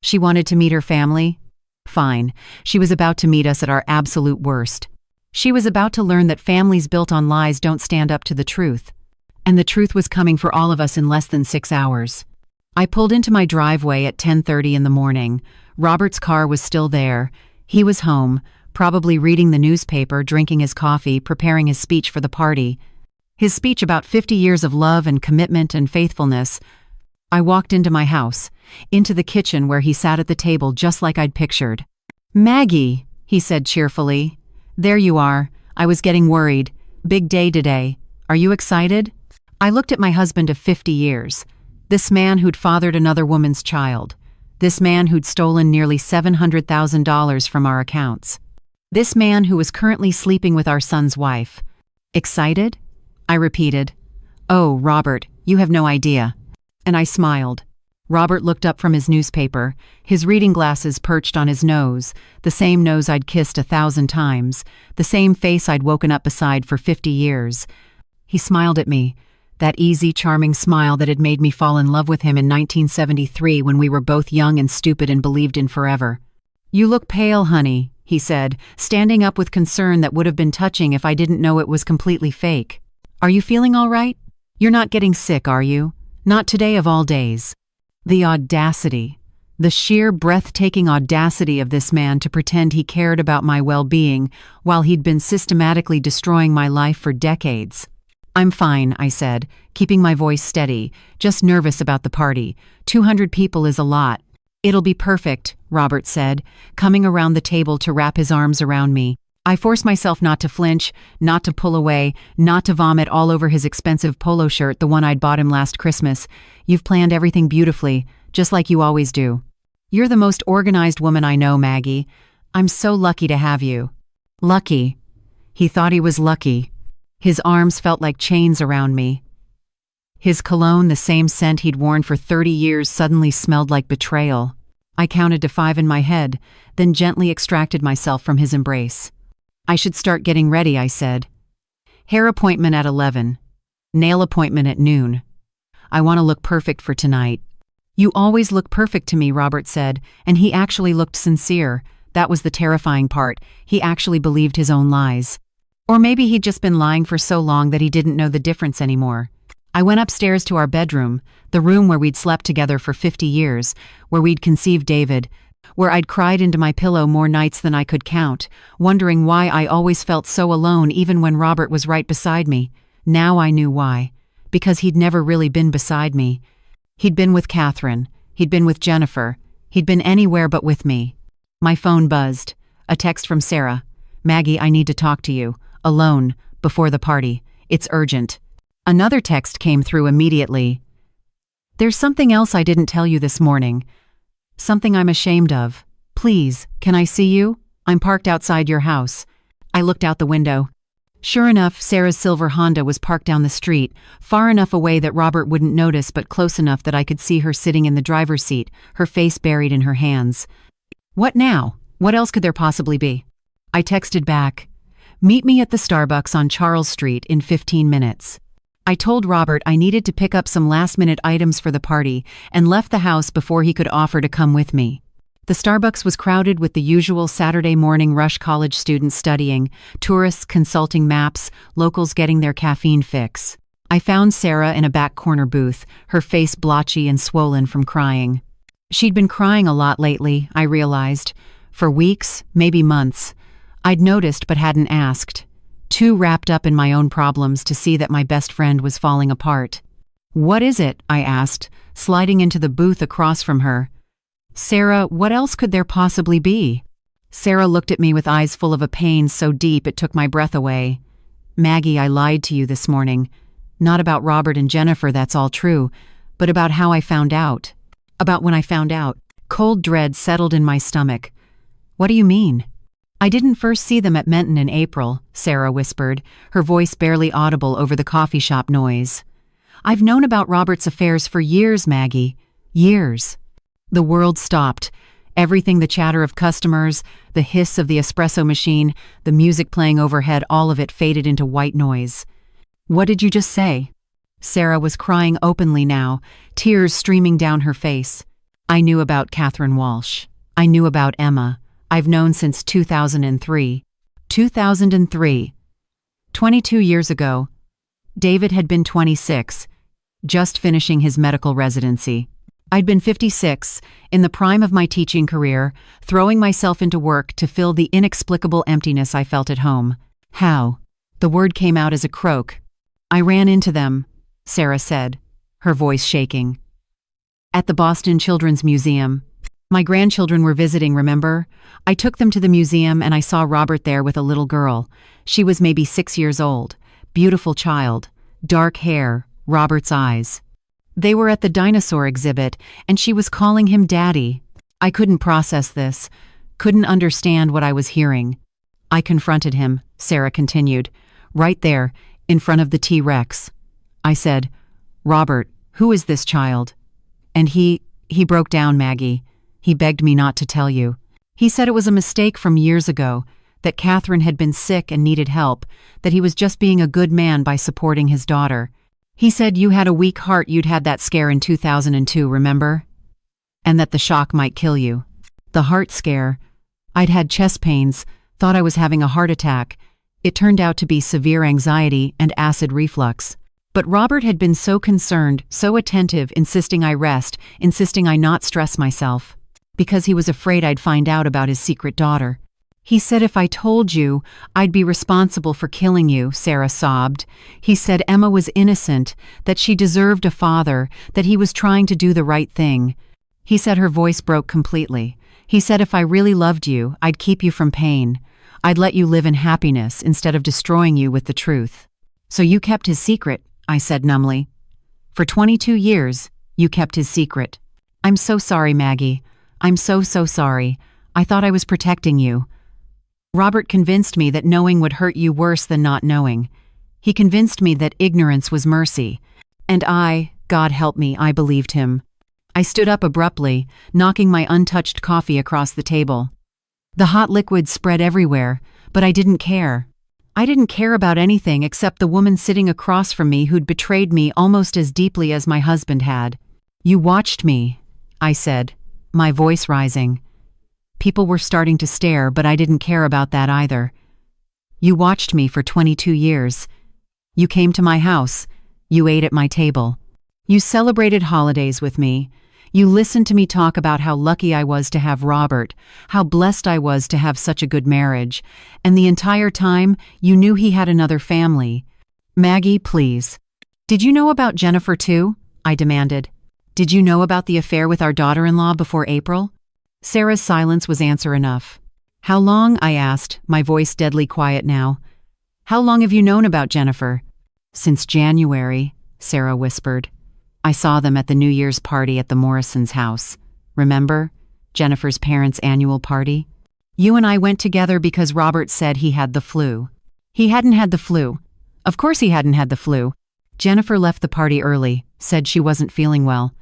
She wanted to meet her family? Fine. She was about to meet us at our absolute worst. She was about to learn that families built on lies don't stand up to the truth. And the truth was coming for all of us in less than 6 hours. I pulled into my driveway at 10:30 in the morning. Robert's car was still there. He was home, probably reading the newspaper, drinking his coffee, preparing his speech for the party. His speech about 50 years of love and commitment and faithfulness. I walked into my house, into the kitchen where he sat at the table just like I'd pictured. "Maggie," he said cheerfully. "There you are. I was getting worried. Big day today. Are you excited?" I looked at my husband of 50 years. This man who'd fathered another woman's child. This man who'd stolen nearly $700,000 from our accounts. This man who was currently sleeping with our son's wife. "Excited?" I repeated. "Oh, Robert, you have no idea." And I smiled. Robert looked up from his newspaper, his reading glasses perched on his nose, the same nose I'd kissed 1,000 times, the same face I'd woken up beside for 50 years. He smiled at me, that easy, charming smile that had made me fall in love with him in 1973 when we were both young and stupid and believed in forever. "You look pale, honey," he said, standing up with concern that would have been touching if I didn't know it was completely fake. "Are you feeling all right? You're not getting sick, are you? Not today of all days." The audacity, the sheer breathtaking audacity of this man to pretend he cared about my well-being while he'd been systematically destroying my life for decades. "I'm fine," I said, keeping my voice steady, just nervous about the party. 200 people is a lot. "It'll be perfect," Robert said, coming around the table to wrap his arms around me. I forced myself not to flinch, not to pull away, not to vomit all over his expensive polo shirt, the one I'd bought him last Christmas. "You've planned everything beautifully, just like you always do. You're the most organized woman I know, Maggie. I'm so lucky to have you." Lucky. He thought he was lucky. His arms felt like chains around me. His cologne, the same scent he'd worn for 30 years, suddenly smelled like betrayal. I counted to 5 in my head, then gently extracted myself from his embrace. "I should start getting ready," I said. "Hair appointment at 11. Nail appointment at noon. I want to look perfect for tonight." "You always look perfect to me," Robert said, and he actually looked sincere. That was the terrifying part. He actually believed his own lies. Or maybe he'd just been lying for so long that he didn't know the difference anymore. I went upstairs to our bedroom, the room where we'd slept together for 50 years, where we'd conceived David, where I'd cried into my pillow more nights than I could count, wondering why I always felt so alone even when Robert was right beside me. Now I knew why. Because he'd never really been beside me. He'd been with Catherine. He'd been with Jennifer. He'd been anywhere but with me. My phone buzzed. A text from Sarah. "Maggie, I need to talk to you. Alone. Before the party. It's urgent." Another text came through immediately. "There's something else I didn't tell you this morning. Something I'm ashamed of. Please, can I see you? I'm parked outside your house." I looked out the window. Sure enough, Sarah's silver Honda was parked down the street, far enough away that Robert wouldn't notice but close enough that I could see her sitting in the driver's seat, her face buried in her hands. What now? What else could there possibly be? I texted back, "Meet me at the Starbucks on Charles Street in 15 minutes. I told Robert I needed to pick up some last-minute items for the party and left the house before he could offer to come with me. The Starbucks was crowded with the usual Saturday morning rush, college students studying, tourists consulting maps, locals getting their caffeine fix. I found Sarah in a back corner booth, her face blotchy and swollen from crying. She'd been crying a lot lately, I realized. For weeks, maybe months. I'd noticed but hadn't asked. Too wrapped up in my own problems to see that my best friend was falling apart. "What is it?" I asked, sliding into the booth across from her. "Sarah, what else could there possibly be?" Sarah looked at me with eyes full of a pain so deep it took my breath away. "Maggie, I lied to you this morning. Not about Robert and Jennifer, that's all true, but about how I found out. About when I found out." Cold dread settled in my stomach. "What do you mean?" "I didn't first see them at Menton in April," Sarah whispered, her voice barely audible over the coffee shop noise. "I've known about Robert's affairs for years, Maggie. Years." The world stopped. Everything, the chatter of customers, the hiss of the espresso machine, the music playing overhead, all of it faded into white noise. "What did you just say?" Sarah was crying openly now, tears streaming down her face. "I knew about Catherine Walsh. I knew about Emma. I've known since 2003. 2003. 22 years ago. David had been 26, just finishing his medical residency. I'd been 56, in the prime of my teaching career, throwing myself into work to fill the inexplicable emptiness I felt at home. How? The word came out as a croak. "I ran into them," Sarah said, her voice shaking. "At the Boston Children's Museum. My grandchildren were visiting, remember? I took them to the museum and I saw Robert there with a little girl. She was maybe 6 years old. Beautiful child. Dark hair, Robert's eyes. They were at the dinosaur exhibit, and she was calling him Daddy. I couldn't process this, couldn't understand what I was hearing. I confronted him," Sarah continued, "right there, in front of the T-Rex. I said, 'Robert, who is this child?' And he broke down, Maggie. He begged me not to tell you. He said it was a mistake from years ago, that Catherine had been sick and needed help, that he was just being a good man by supporting his daughter. He said you had a weak heart, you'd had that scare in 2002, remember? And that the shock might kill you. The heart scare. I'd had chest pains, thought I was having a heart attack. It turned out to be severe anxiety and acid reflux. But Robert had been so concerned, so attentive, insisting I rest, insisting I not stress myself, because he was afraid I'd find out about his secret daughter. He said if I told you, I'd be responsible for killing you," Sarah sobbed. "He said Emma was innocent, that she deserved a father, that he was trying to do the right thing. He said," her voice broke completely. "He said if I really loved you, I'd keep you from pain. I'd let you live in happiness instead of destroying you with the truth." "So you kept his secret," I said numbly. "For 22 years, you kept his secret. I'm so sorry, Maggie. I'm so sorry. I thought I was protecting you. Robert convinced me that knowing would hurt you worse than not knowing. He convinced me that ignorance was mercy. And I, God help me, I believed him." I stood up abruptly, knocking my untouched coffee across the table. The hot liquid spread everywhere, but I didn't care. I didn't care about anything except the woman sitting across from me who'd betrayed me almost as deeply as my husband had. "You watched me," I said, my voice rising. People were starting to stare, but I didn't care about that either. "You watched me for 22 years. You came to my house. You ate at my table. You celebrated holidays with me. You listened to me talk about how lucky I was to have Robert, how blessed I was to have such a good marriage, and the entire time you knew he had another family. Maggie, please. Did you know about Jennifer too?" I demanded. "Did you know about the affair with our daughter-in-law before April?" Sarah's silence was answer enough. "How long?" I asked, my voice deadly quiet now. "How long have you known about Jennifer?" "Since January," Sarah whispered. "I saw them at the New Year's party at the Morrisons' house. Remember? Jennifer's parents' annual party? You and I went together because Robert said he had the flu. He hadn't had the flu. Of course he hadn't had the flu. Jennifer left the party early, said she wasn't feeling well.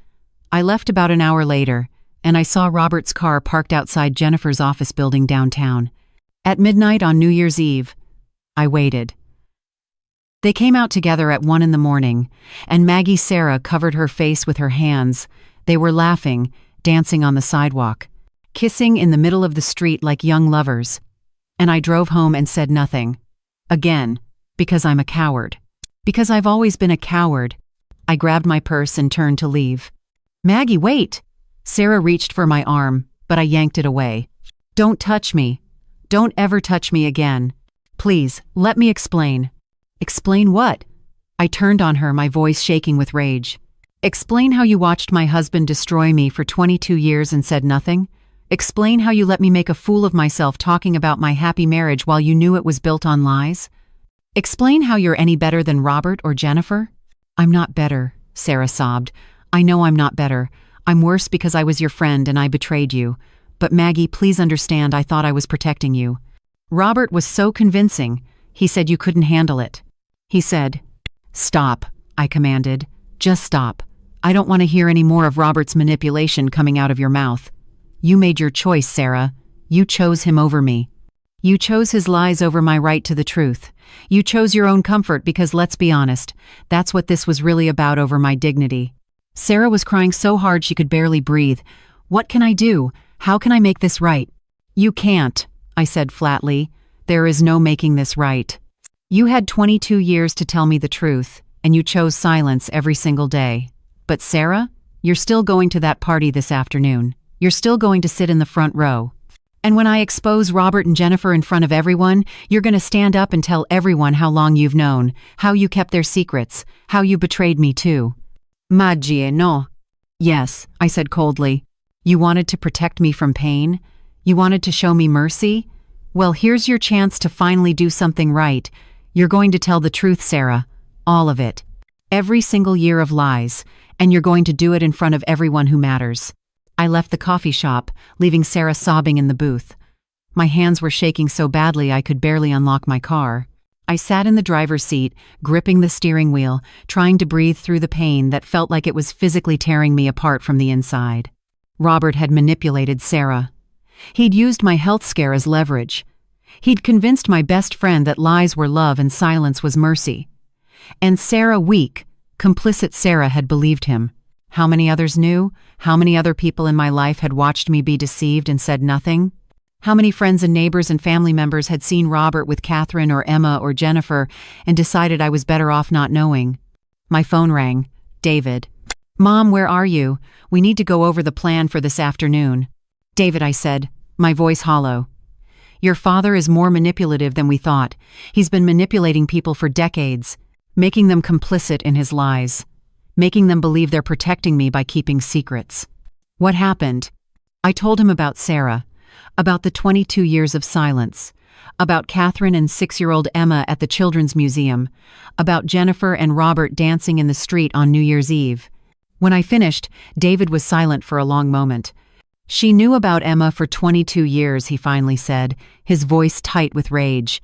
I left about an hour later, and I saw Robert's car parked outside Jennifer's office building downtown. At midnight on New Year's Eve, I waited. They came out together at 1 a.m, and Maggie Sarah covered her face with her hands. They were laughing, dancing on the sidewalk. kissing in the middle of the street like young lovers. And I drove home and said nothing. Again, because I'm a coward. Because I've always been a coward. I grabbed my purse and turned to leave. Maggie, wait! Sarah reached for my arm, but I yanked it away. Don't touch me. Don't ever touch me again. Please, let me explain. Explain what? I turned on her, my voice shaking with rage. Explain how you watched my husband destroy me for 22 years and said nothing? Explain how you let me make a fool of myself talking about my happy marriage while you knew it was built on lies? Explain how you're any better than Robert or Jennifer? I'm not better, Sarah sobbed. I know I'm not better. I'm worse because I was your friend and I betrayed you. But Maggie, please understand, I thought I was protecting you. Robert was so convincing. He said you couldn't handle it. He said, "Stop," I commanded. "Just stop. I don't want to hear any more of Robert's manipulation coming out of your mouth. You made your choice, Sarah. You chose him over me. You chose his lies over my right to the truth. You chose your own comfort because, let's be honest, that's what this was really about, over my dignity." Sarah was crying so hard she could barely breathe. What can I do? How can I make this right? You can't, I said flatly. There is no making this right. You had 22 years to tell me the truth, and you chose silence every single day. But Sarah, you're still going to that party this afternoon. You're still going to sit in the front row. And when I expose Robert and Jennifer in front of everyone, you're going to stand up and tell everyone how long you've known, how you kept their secrets, how you betrayed me too. Maggie, no. Yes, I said coldly. You wanted to protect me from pain? You wanted to show me mercy? Well, here's your chance to finally do something right. You're going to tell the truth, Sarah. All of it. Every single year of lies. And you're going to do it in front of everyone who matters. I left the coffee shop, leaving Sarah sobbing in the booth. My hands were shaking so badly I could barely unlock my car. I sat in the driver's seat, gripping the steering wheel, trying to breathe through the pain that felt like it was physically tearing me apart from the inside. Robert had manipulated Sarah. He'd used my health scare as leverage. He'd convinced my best friend that lies were love and silence was mercy. And Sarah, weak, complicit Sarah, had believed him. How many others knew? How many other people in my life had watched me be deceived and said nothing? How many friends and neighbors and family members had seen Robert with Catherine or Emma or Jennifer and decided I was better off not knowing? My phone rang. David. Mom, where are you? We need to go over the plan for this afternoon. David, I said, my voice hollow. Your father is more manipulative than we thought. He's been manipulating people for decades, making them complicit in his lies, making them believe they're protecting me by keeping secrets. What happened? I told him about Sarah, about the 22 years of silence, about Catherine and 6-year-old Emma at the Children's Museum, about Jennifer and Robert dancing in the street on New Year's Eve. When I finished, David was silent for a long moment. She knew about Emma for 22 years, he finally said, his voice tight with rage.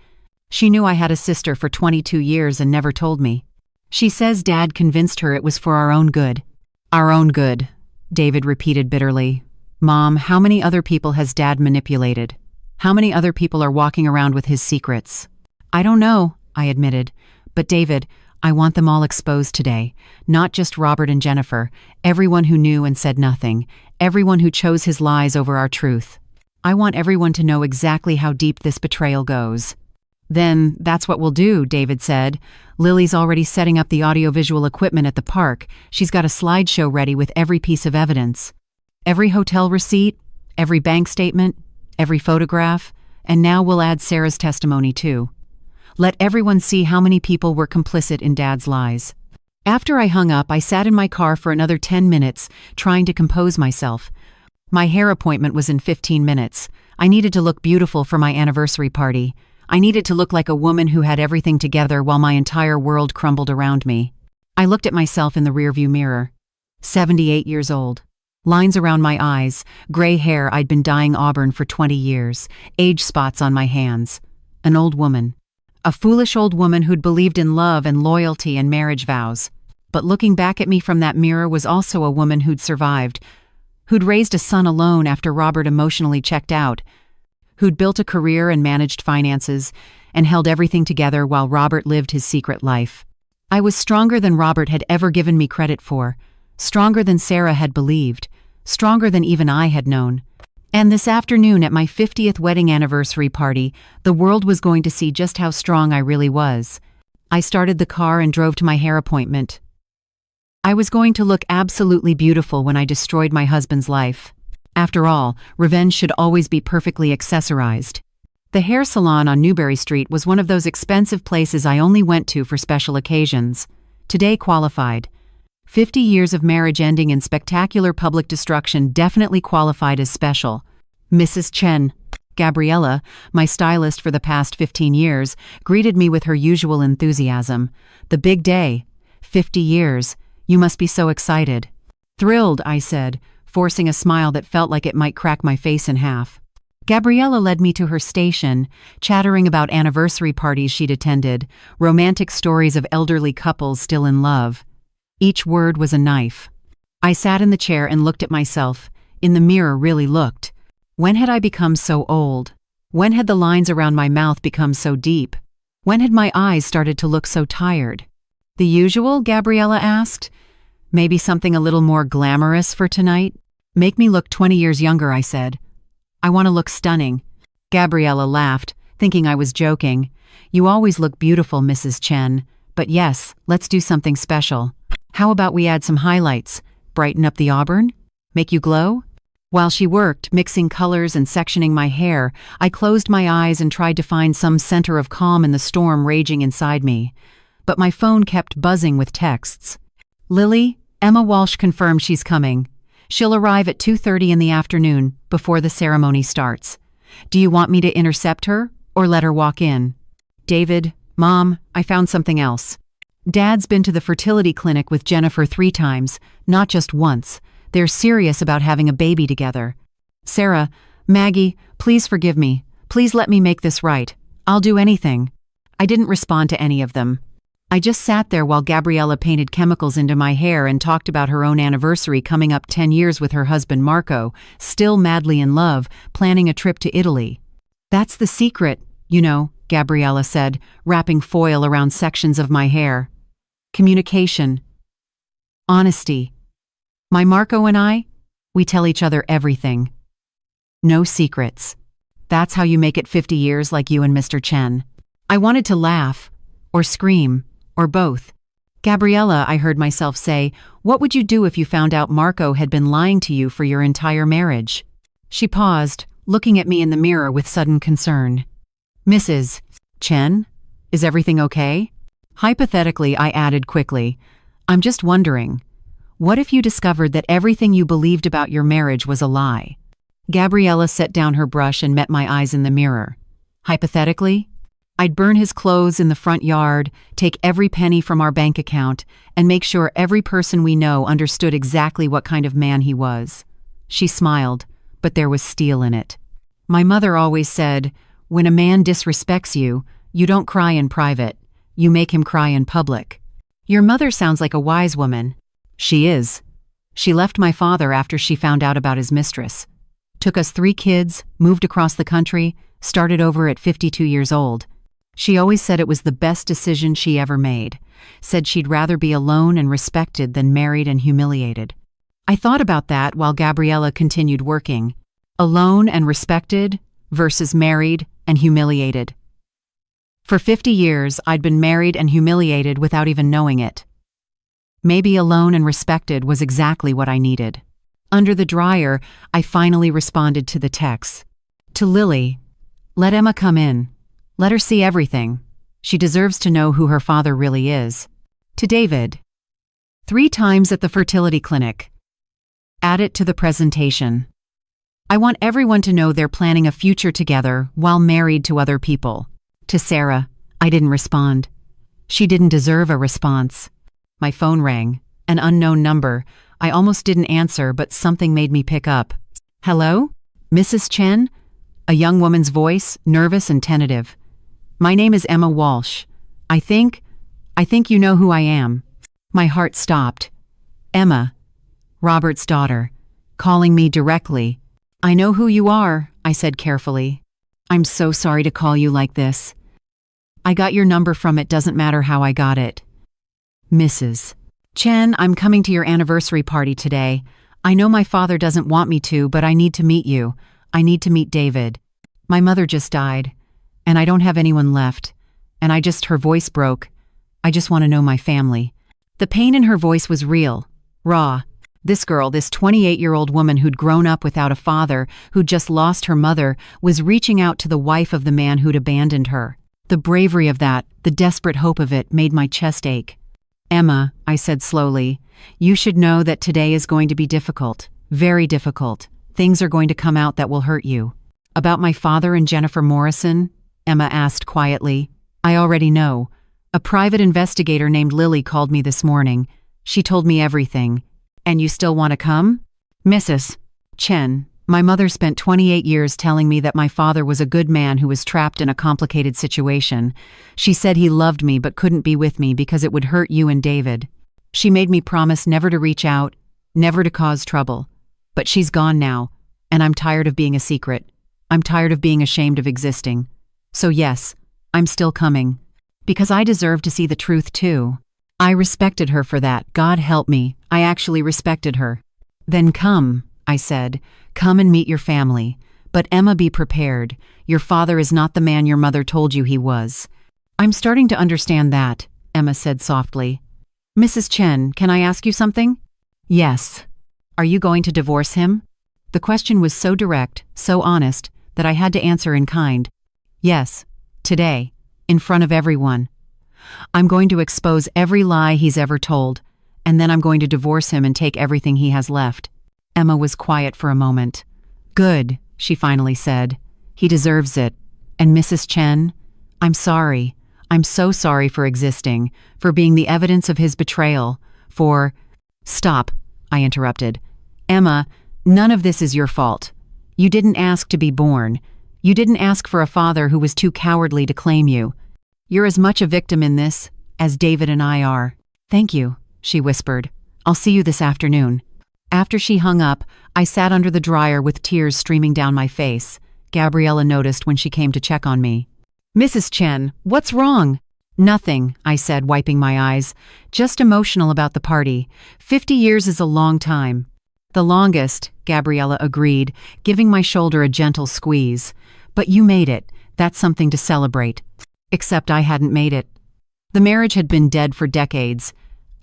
She knew I had a sister for 22 years and never told me. She says Dad convinced her it was for our own good. Our own good, David repeated bitterly. Mom, how many other people has Dad manipulated? How many other people are walking around with his secrets? I don't know, I admitted. But David, I want them all exposed today. Not just Robert and Jennifer, everyone who knew and said nothing, everyone who chose his lies over our truth. I want everyone to know exactly how deep this betrayal goes. Then that's what we'll do, David said. Lily's already setting up the audiovisual equipment at the park. She's got a slideshow ready with every piece of evidence. Every hotel receipt, every bank statement, every photograph, and now we'll add Sarah's testimony too. Let everyone see how many people were complicit in Dad's lies. After I hung up, I sat in my car for another 10 minutes, trying to compose myself. My hair appointment was in 15 minutes. I needed to look beautiful for my anniversary party. I needed to look like a woman who had everything together while my entire world crumbled around me. I looked at myself in the rearview mirror. 78 years old. Lines around my eyes, gray hair I'd been dyeing auburn for 20 years, age spots on my hands. An old woman. A foolish old woman who'd believed in love and loyalty and marriage vows. But looking back at me from that mirror was also a woman who'd survived, who'd raised a son alone after Robert emotionally checked out, who'd built a career and managed finances, and held everything together while Robert lived his secret life. I was stronger than Robert had ever given me credit for, stronger than Sarah had believed, stronger than even I had known. And this afternoon at my 50th wedding anniversary party, the world was going to see just how strong I really was. I started the car and drove to my hair appointment. I was going to look absolutely beautiful when I destroyed my husband's life. After all, revenge should always be perfectly accessorized. The hair salon on Newbury Street was one of those expensive places I only went to for special occasions. Today qualified. 50 years of marriage ending in spectacular public destruction definitely qualified as special. Mrs. Chen, Gabriella, my stylist for the past 15 years, greeted me with her usual enthusiasm. The big day. 50 years. You must be so excited. Thrilled, I said, forcing a smile that felt like it might crack my face in half. Gabriella led me to her station, chattering about anniversary parties she'd attended, romantic stories of elderly couples still in love. Each word was a knife. I sat in the chair and looked at myself. In the mirror, really looked. When had I become so old? When had the lines around my mouth become so deep? When had my eyes started to look so tired? The usual? Gabriella asked. Maybe something a little more glamorous for tonight? Make me look 20 years younger, I said. I want to look stunning. Gabriella laughed, thinking I was joking. You always look beautiful, Mrs. Chen. But yes, let's do something special. How about we add some highlights? Brighten up the auburn? Make you glow? While she worked, mixing colors and sectioning my hair, I closed my eyes and tried to find some center of calm in the storm raging inside me. But my phone kept buzzing with texts. Lily, Emma Walsh confirmed she's coming. She'll arrive at 2:30 in the afternoon, before the ceremony starts. Do you want me to intercept her, or let her walk in? David, Mom, I found something else. Dad's been to the fertility clinic with Jennifer 3 times, not just once. They're serious about having a baby together. Sarah, Maggie, please forgive me. Please let me make this right. I'll do anything. I didn't respond to any of them. I just sat there while Gabriella painted chemicals into my hair and talked about her own anniversary coming up 10 years with her husband Marco, still madly in love, planning a trip to Italy. That's the secret, you know, Gabriella said, wrapping foil around sections of my hair. Communication. Honesty. My Marco and I, we tell each other everything. No secrets. That's how you make it 50 years like you and Mr. Chen. I wanted to laugh, or scream, or both. Gabriella, I heard myself say, what would you do if you found out Marco had been lying to you for your entire marriage? She paused, looking at me in the mirror with sudden concern. Mrs. Chen, is everything okay? Hypothetically, I added quickly, I'm just wondering, what if you discovered that everything you believed about your marriage was a lie? Gabriella set down her brush and met my eyes in the mirror. Hypothetically? I'd burn his clothes in the front yard, take every penny from our bank account, and make sure every person we know understood exactly what kind of man he was. She smiled, but there was steel in it. My mother always said, when a man disrespects you, you don't cry in private, you make him cry in public. Your mother sounds like a wise woman. She is. She left my father after she found out about his mistress. Took us 3 kids, moved across the country, started over at 52 years old. She always said it was the best decision she ever made, said she'd rather be alone and respected than married and humiliated. I thought about that while Gabriella continued working. Alone and respected versus married and humiliated. For 50 years, I'd been married and humiliated without even knowing it. Maybe alone and respected was exactly what I needed. Under the dryer, I finally responded to the text. To Lily, let Emma come in. Let her see everything. She deserves to know who her father really is. To David, 3 times at the fertility clinic. Add it to the presentation. I want everyone to know they're planning a future together while married to other people. To Sarah, I didn't respond. She didn't deserve a response. My phone rang. An unknown number. I almost didn't answer, but something made me pick up. Hello? Mrs. Chen? A young woman's voice, nervous and tentative. My name is Emma Walsh. I think you know who I am. My heart stopped. Emma, Robert's daughter, calling me directly. I know who you are, I said carefully. I'm so sorry to call you like this. I got your number from it, doesn't matter how I got it. Mrs. Chen, I'm coming to your anniversary party today. I know my father doesn't want me to, but I need to meet you. I need to meet David. My mother just died, and I don't have anyone left, and her voice broke. I just want to know my family. The pain in her voice was real, raw. This girl, this 28-year-old woman who'd grown up without a father, who'd just lost her mother, was reaching out to the wife of the man who'd abandoned her. The bravery of that, the desperate hope of it, made my chest ache. Emma, I said slowly, you should know that today is going to be difficult, very difficult. Things are going to come out that will hurt you. About my father and Jennifer Morrison? Emma asked quietly. I already know. A private investigator named Lily called me this morning. She told me everything. And you still want to come? Mrs. Chen, my mother spent 28 years telling me that my father was a good man who was trapped in a complicated situation. She said he loved me but couldn't be with me because it would hurt you and David. She made me promise never to reach out, never to cause trouble. But she's gone now, and I'm tired of being a secret. I'm tired of being ashamed of existing. So yes, I'm still coming. Because I deserve to see the truth too. I respected her for that, God help me, I actually respected her. Then come, I said, come and meet your family. But Emma, be prepared. Your father is not the man your mother told you he was. I'm starting to understand that, Emma said softly. Mrs. Chen, can I ask you something? Yes. Are you going to divorce him? The question was so direct, so honest, that I had to answer in kind. Yes, today, in front of everyone. I'm going to expose every lie he's ever told, and then I'm going to divorce him and take everything he has left. Emma was quiet for a moment. Good, she finally said. He deserves it. And Mrs. Chen, I'm sorry. I'm so sorry for existing, for being the evidence of his betrayal, for— Stop, I interrupted. Emma, none of this is your fault. You didn't ask to be born. You didn't ask for a father who was too cowardly to claim you. You're as much a victim in this as David and I are. Thank you, she whispered. I'll see you this afternoon. After she hung up, I sat under the dryer with tears streaming down my face. Gabriella noticed when she came to check on me. Mrs. Chen, what's wrong? Nothing, I said, wiping my eyes. Just emotional about the party. 50 years is a long time. The longest, Gabriella agreed, giving my shoulder a gentle squeeze. But you made it. That's something to celebrate. Except I hadn't made it. The marriage had been dead for decades.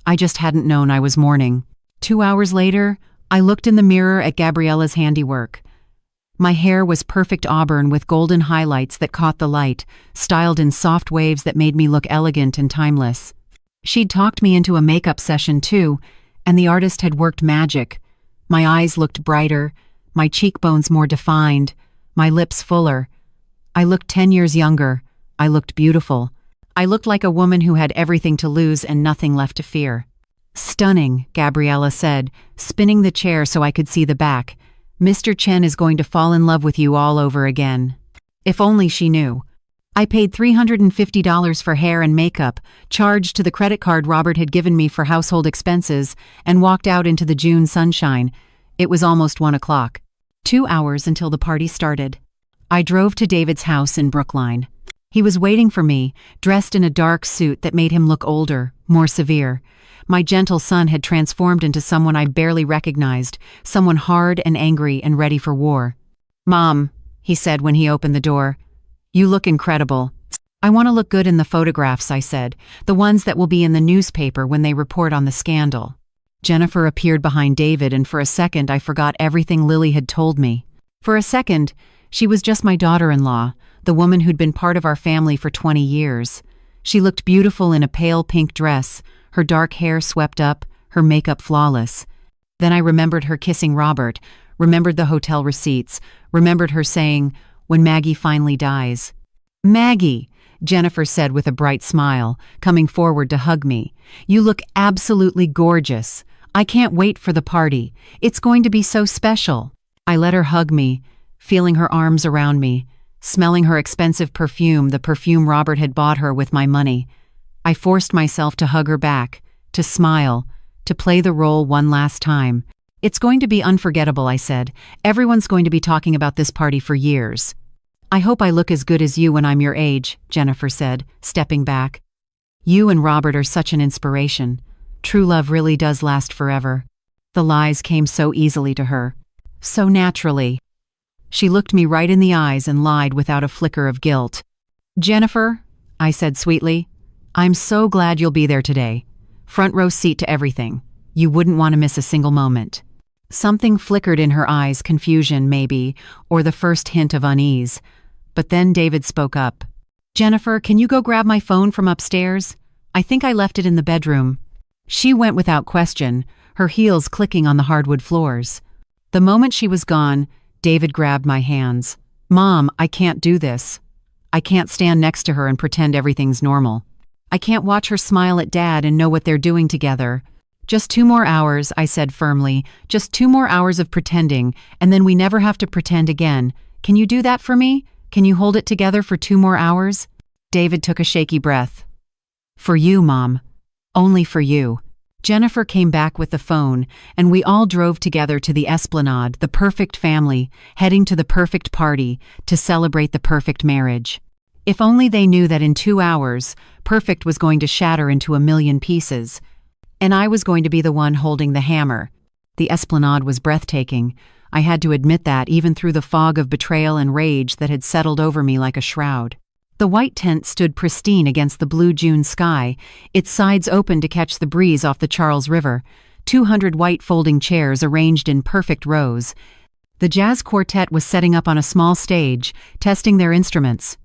I just hadn't known I was mourning. 2 hours later, I looked in the mirror at Gabriella's handiwork. My hair was perfect auburn with golden highlights that caught the light, styled in soft waves that made me look elegant and timeless. She'd talked me into a makeup session too, and the artist had worked magic. My eyes looked brighter, my cheekbones more defined, my lips fuller. I looked 10 years younger. I looked beautiful. I looked like a woman who had everything to lose and nothing left to fear. Stunning, Gabriella said, spinning the chair so I could see the back. Mr. Chen is going to fall in love with you all over again. If only she knew. I paid $350 for hair and makeup, charged to the credit card Robert had given me for household expenses, and walked out into the June sunshine. It was almost 1 o'clock. 2 hours until the party started. I drove to David's house in Brookline. He was waiting for me, dressed in a dark suit that made him look older, more severe. My gentle son had transformed into someone I barely recognized, someone hard and angry and ready for war. Mom, he said when he opened the door, you look incredible. I want to look good in the photographs, I said, the ones that will be in the newspaper when they report on the scandal. Jennifer appeared behind David, and for a second I forgot everything Lily had told me. For a second, she was just my daughter-in-law, the woman who'd been part of our family for 20 years. She looked beautiful in a pale pink dress, her dark hair swept up, her makeup flawless. Then I remembered her kissing Robert, remembered the hotel receipts, remembered her saying, "When Maggie finally dies." "Maggie," Jennifer said with a bright smile, coming forward to hug me. "You look absolutely gorgeous. I can't wait for the party. It's going to be so special." I let her hug me, feeling her arms around me, smelling her expensive perfume, the perfume Robert had bought her with my money. I forced myself to hug her back, to smile, to play the role one last time. "It's going to be unforgettable," I said. "Everyone's going to be talking about this party for years." "I hope I look as good as you when I'm your age," Jennifer said, stepping back. "You and Robert are such an inspiration. True love really does last forever." The lies came so easily to her, so naturally. She looked me right in the eyes and lied without a flicker of guilt. "Jennifer," I said sweetly, "I'm so glad you'll be there today. Front row seat to everything. You wouldn't want to miss a single moment." Something flickered in her eyes, confusion maybe, or the first hint of unease. But then David spoke up. "Jennifer, can you go grab my phone from upstairs? I think I left it in the bedroom." She went without question, her heels clicking on the hardwood floors. The moment she was gone, David grabbed my hands. "Mom, I can't do this. I can't stand next to her and pretend everything's normal. I can't watch her smile at Dad and know what they're doing together. Just 2 more hours," I said firmly. "Just 2 more hours of pretending, and then we never have to pretend again. Can you do that for me? Can you hold it together for 2 more hours?" David took a shaky breath. "For you, Mom. Only for you." Jennifer came back with the phone, and we all drove together to the Esplanade, the perfect family, heading to the perfect party to celebrate the perfect marriage. If only they knew that in 2 hours, perfect was going to shatter into a million pieces. And I was going to be the one holding the hammer. The Esplanade was breathtaking. I had to admit that even through the fog of betrayal and rage that had settled over me like a shroud. The white tent stood pristine against the blue June sky, its sides open to catch the breeze off the Charles River, 200 white folding chairs arranged in perfect rows. The jazz quartet was setting up on a small stage, testing their instruments.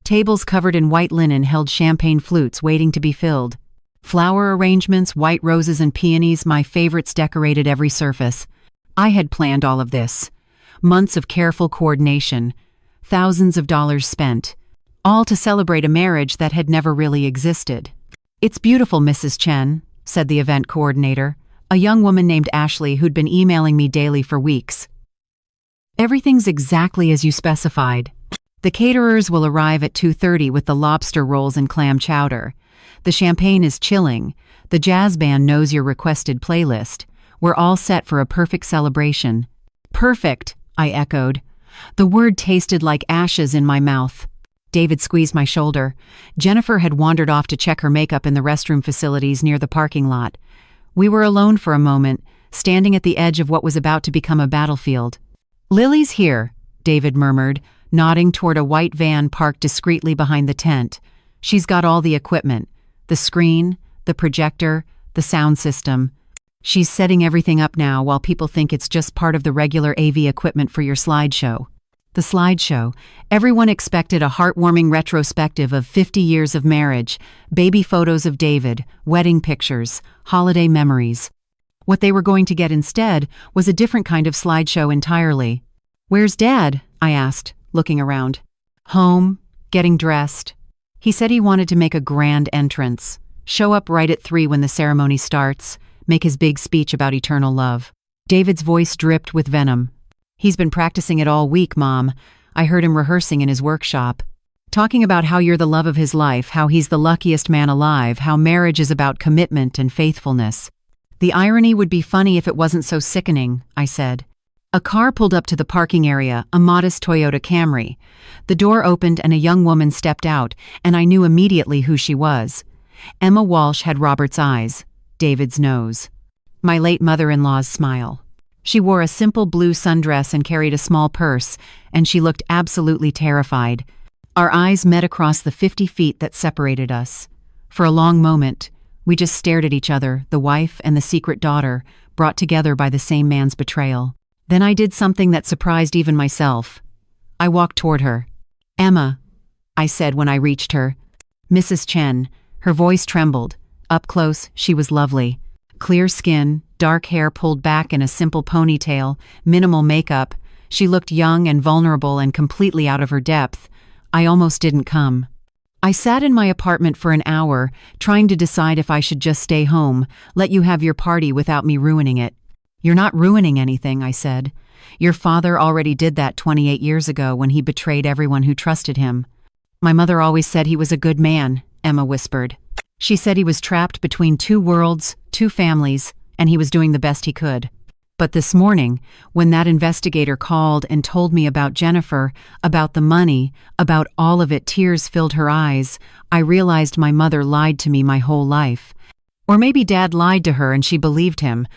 Tables covered in white linen held champagne flutes waiting to be filled. Flower arrangements, white roses and peonies, my favorites, decorated every surface. I had planned all of this. Months of careful coordination. Thousands of dollars spent. All to celebrate a marriage that had never really existed. "It's beautiful, Mrs. Chen," said the event coordinator, a young woman named Ashley who'd been emailing me daily for weeks. "Everything's exactly as you specified. The caterers will arrive at 2:30 with the lobster rolls and clam chowder. The champagne is chilling. The jazz band knows your requested playlist. We're all set for a perfect celebration." "Perfect," I echoed. The word tasted like ashes in my mouth. David squeezed my shoulder. Jennifer had wandered off to check her makeup in the restroom facilities near the parking lot. We were alone for a moment, standing at the edge of what was about to become a battlefield. "Lily's here," David murmured, nodding toward a white van parked discreetly behind the tent. "She's got all the equipment. The screen, the projector, the sound system. She's setting everything up now while people think it's just part of the regular AV equipment for your slideshow." The slideshow. Everyone expected a heartwarming retrospective of 50 years of marriage, baby photos of David, wedding pictures, holiday memories. What they were going to get instead was a different kind of slideshow entirely. "Where's Dad?" I asked, looking around. "Home, getting dressed. He said he wanted to make a grand entrance, show up right at 3 when the ceremony starts, make his big speech about eternal love." David's voice dripped with venom. "He's been practicing it all week, Mom. I heard him rehearsing in his workshop. Talking about how you're the love of his life, how he's the luckiest man alive, how marriage is about commitment and faithfulness." "The irony would be funny if it wasn't so sickening," I said. A car pulled up to the parking area, a modest Toyota Camry. The door opened and a young woman stepped out, and I knew immediately who she was. Emma Walsh had Robert's eyes, David's nose. My late mother-in-law's smile. She wore a simple blue sundress and carried a small purse, and she looked absolutely terrified. Our eyes met across the 50 feet that separated us. For a long moment, we just stared at each other, the wife and the secret daughter, brought together by the same man's betrayal. Then I did something that surprised even myself. I walked toward her. "Emma," I said when I reached her. "Mrs. Chen." Her voice trembled. Up close, she was lovely. Clear skin, dark hair pulled back in a simple ponytail, minimal makeup. She looked young and vulnerable and completely out of her depth. I almost didn't come. I sat in my apartment for an hour, trying to decide if I should just stay home, let you have your party without me ruining it. "You're not ruining anything," I said. "Your father already did that 28 years ago when he betrayed everyone who trusted him." "My mother always said he was a good man," Emma whispered. "She said he was trapped between 2 worlds, 2 families, and he was doing the best he could." But this morning, when that investigator called and told me about Jennifer, about the money, about all of it, tears filled her eyes. I realized my mother lied to me my whole life. Or maybe Dad lied to her and she believed him.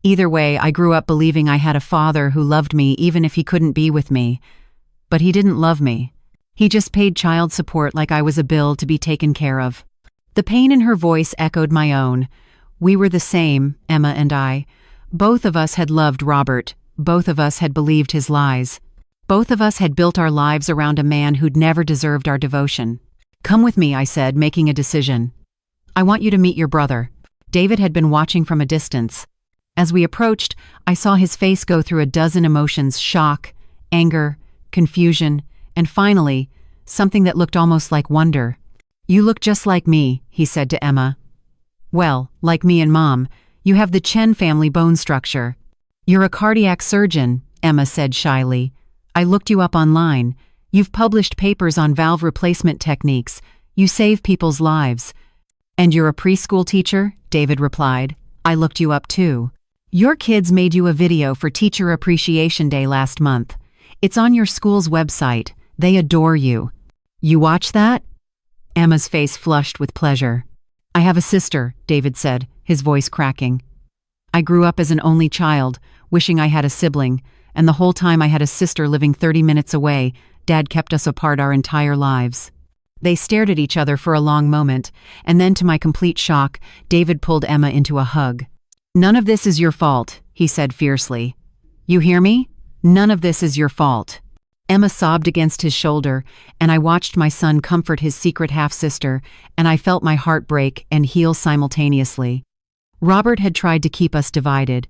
Either way, I grew up believing I had a father who loved me even if he couldn't be with me. But he didn't love me. He just paid child support like I was a bill to be taken care of. The pain in her voice echoed my own. We were the same, Emma and I. Both of us had loved Robert. Both of us had believed his lies. Both of us had built our lives around a man who'd never deserved our devotion. Come with me, I said, making a decision. I want you to meet your brother. David had been watching from a distance. As we approached, I saw his face go through a dozen emotions: shock, anger, confusion, and finally, something that looked almost like wonder. You look just like me, he said to Emma. Well, like me and Mom. You have the Chen family bone structure. You're a cardiac surgeon, Emma said shyly. I looked you up online. You've published papers on valve replacement techniques. You save people's lives. And you're a preschool teacher? David replied. I looked you up too. Your kids made you a video for Teacher Appreciation Day last month. It's on your school's website. They adore you. You watch that? Emma's face flushed with pleasure. I have a sister, David said, his voice cracking. I grew up as an only child, wishing I had a sibling, and the whole time I had a sister living 30 minutes away, Dad kept us apart our entire lives. They stared at each other for a long moment, and then to my complete shock, David pulled Emma into a hug. None of this is your fault, he said fiercely. You hear me? None of this is your fault. Emma sobbed against his shoulder, and I watched my son comfort his secret half-sister, and I felt my heart break and heal simultaneously. Robert had tried to keep us divided.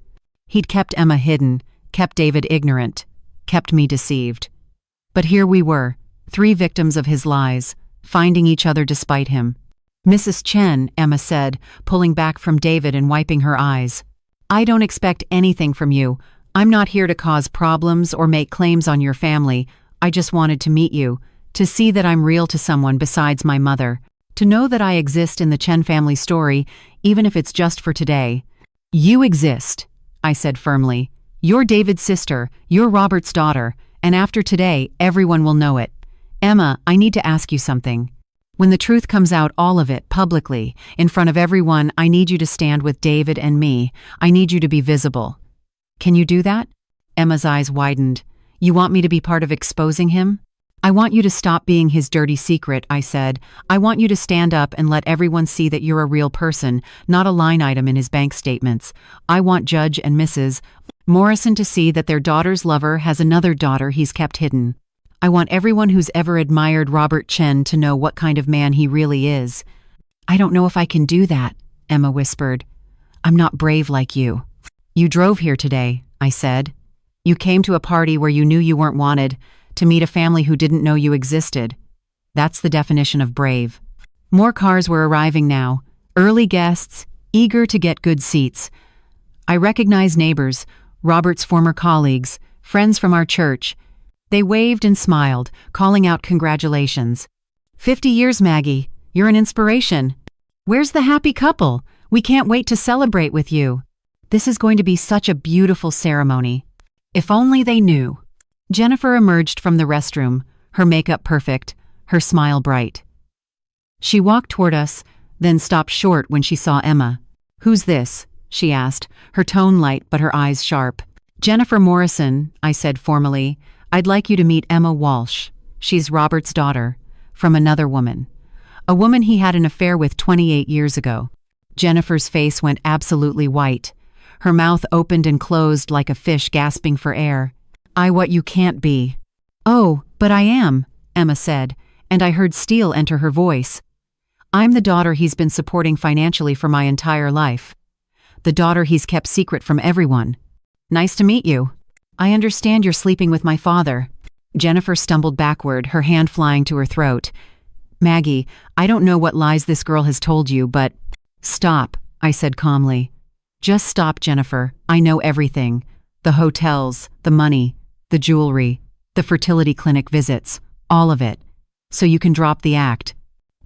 He'd kept Emma hidden, kept David ignorant, kept me deceived. But here we were, 3 victims of his lies, finding each other despite him. Mrs. Chen, Emma said, pulling back from David and wiping her eyes. I don't expect anything from you. I'm not here to cause problems or make claims on your family. I just wanted to meet you, to see that I'm real to someone besides my mother, to know that I exist in the Chen family story, even if it's just for today. You exist, I said firmly. You're David's sister, you're Robert's daughter, and after today, everyone will know it. Emma, I need to ask you something. When the truth comes out, all of it, publicly, in front of everyone, I need you to stand with David and me. I need you to be visible. Can you do that? Emma's eyes widened. You want me to be part of exposing him? I want you to stop being his dirty secret, I said. I want you to stand up and let everyone see that you're a real person, not a line item in his bank statements. I want Judge and Mrs. Morrison to see that their daughter's lover has another daughter he's kept hidden. I want everyone who's ever admired Robert Chen to know what kind of man he really is. I don't know if I can do that, Emma whispered. I'm not brave like you. You drove here today, I said. You came to a party where you knew you weren't wanted, to meet a family who didn't know you existed. That's the definition of brave. More cars were arriving now, early guests, eager to get good seats. I recognized neighbors, Robert's former colleagues, friends from our church. They waved and smiled, calling out congratulations. 50 years, Maggie. You're an inspiration. Where's the happy couple? We can't wait to celebrate with you. This is going to be such a beautiful ceremony. If only they knew. Jennifer emerged from the restroom, her makeup perfect, her smile bright. She walked toward us, then stopped short when she saw Emma. Who's this? She asked, her tone light but her eyes sharp. Jennifer Morrison, I said formally. I'd like you to meet Emma Walsh. She's Robert's daughter, from another woman. A woman he had an affair with 28 years ago. Jennifer's face went absolutely white. Her mouth opened and closed like a fish gasping for air. I what you can't be. Oh, but I am, Emma said, and I heard steel enter her voice. I'm the daughter he's been supporting financially for my entire life. The daughter he's kept secret from everyone. Nice to meet you. I understand you're sleeping with my father. Jennifer stumbled backward, her hand flying to her throat. Maggie, I don't know what lies this girl has told you, but… Stop, I said calmly. Just stop, Jennifer. I know everything. The hotels, the money, the jewelry, the fertility clinic visits, all of it. So you can drop the act.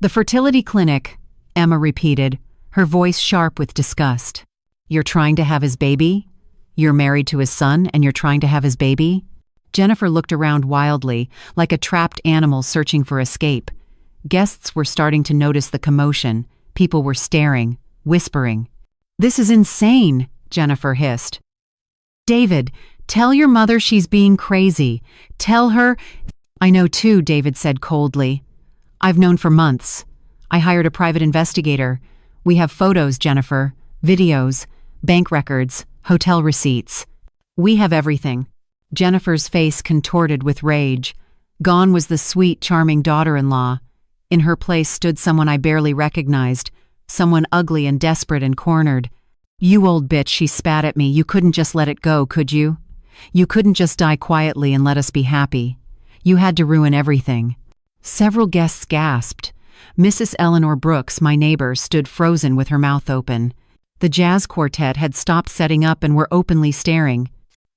The fertility clinic, Emma repeated, her voice sharp with disgust. You're trying to have his baby? You're married to his son and you're trying to have his baby? Jennifer looked around wildly, like a trapped animal searching for escape. Guests were starting to notice the commotion. People were staring, whispering. This is insane, Jennifer hissed. David, tell your mother she's being crazy. Tell her. I know too, David said coldly. I've known for months. I hired a private investigator. We have photos, Jennifer, videos, bank records, hotel receipts. We have everything. Jennifer's face contorted with rage. Gone was the sweet, charming daughter-in-law. In her place stood someone I barely recognized, someone ugly and desperate and cornered. You old bitch, she spat at me. You couldn't just let it go, could you? You couldn't just die quietly and let us be happy. You had to ruin everything. Several guests gasped. Mrs. Eleanor Brooks, my neighbor, stood frozen with her mouth open. The jazz quartet had stopped setting up and were openly staring.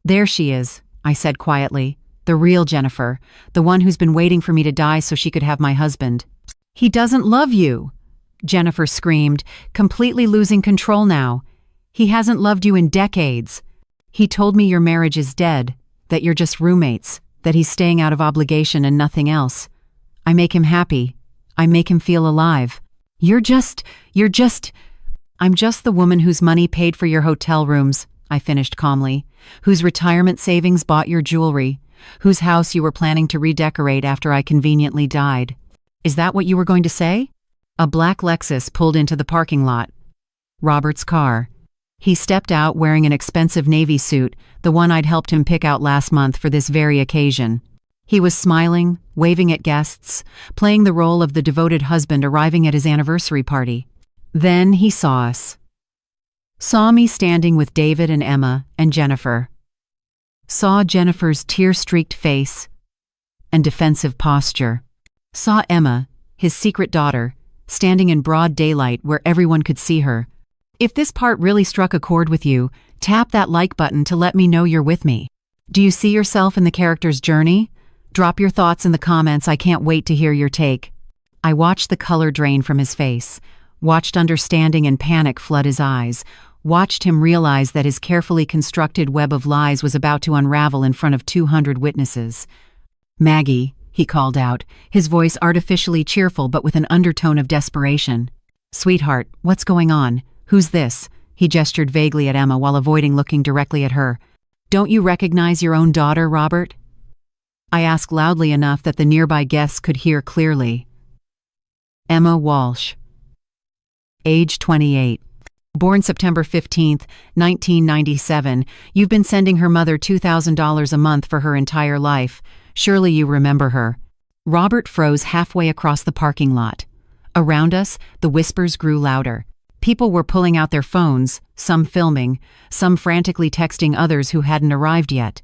There she is, I said quietly. The real Jennifer, the one who's been waiting for me to die so she could have my husband. He doesn't love you, Jennifer screamed, completely losing control now. He hasn't loved you in decades. He told me your marriage is dead, that you're just roommates, that he's staying out of obligation and nothing else. I make him happy. I make him feel alive. I'm just the woman whose money paid for your hotel rooms, I finished calmly, whose retirement savings bought your jewelry, whose house you were planning to redecorate after I conveniently died. Is that what you were going to say? A black Lexus pulled into the parking lot. Robert's car. He stepped out wearing an expensive navy suit, the one I'd helped him pick out last month for this very occasion. He was smiling, waving at guests, playing the role of the devoted husband arriving at his anniversary party. Then he saw us. Saw me standing with David and Emma and Jennifer. Saw Jennifer's tear-streaked face and defensive posture. Saw Emma, his secret daughter, standing in broad daylight where everyone could see her. If this part really struck a chord with you, tap that like button to let me know you're with me. Do you see yourself in the character's journey? Drop your thoughts in the comments. I can't wait to hear your take. I watched the color drain from his face, watched understanding and panic flood his eyes, watched him realize that his carefully constructed web of lies was about to unravel in front of 200 witnesses. Maggie, he called out, his voice artificially cheerful but with an undertone of desperation. Sweetheart, what's going on? Who's this? He gestured vaguely at Emma while avoiding looking directly at her. Don't you recognize your own daughter, Robert? I asked loudly enough that the nearby guests could hear clearly. Emma Walsh. Age 28. Born September 15, 1997, you've been sending her mother $2,000 a month for her entire life. Surely you remember her. Robert froze halfway across the parking lot. Around us, the whispers grew louder. People were pulling out their phones, some filming, some frantically texting others who hadn't arrived yet.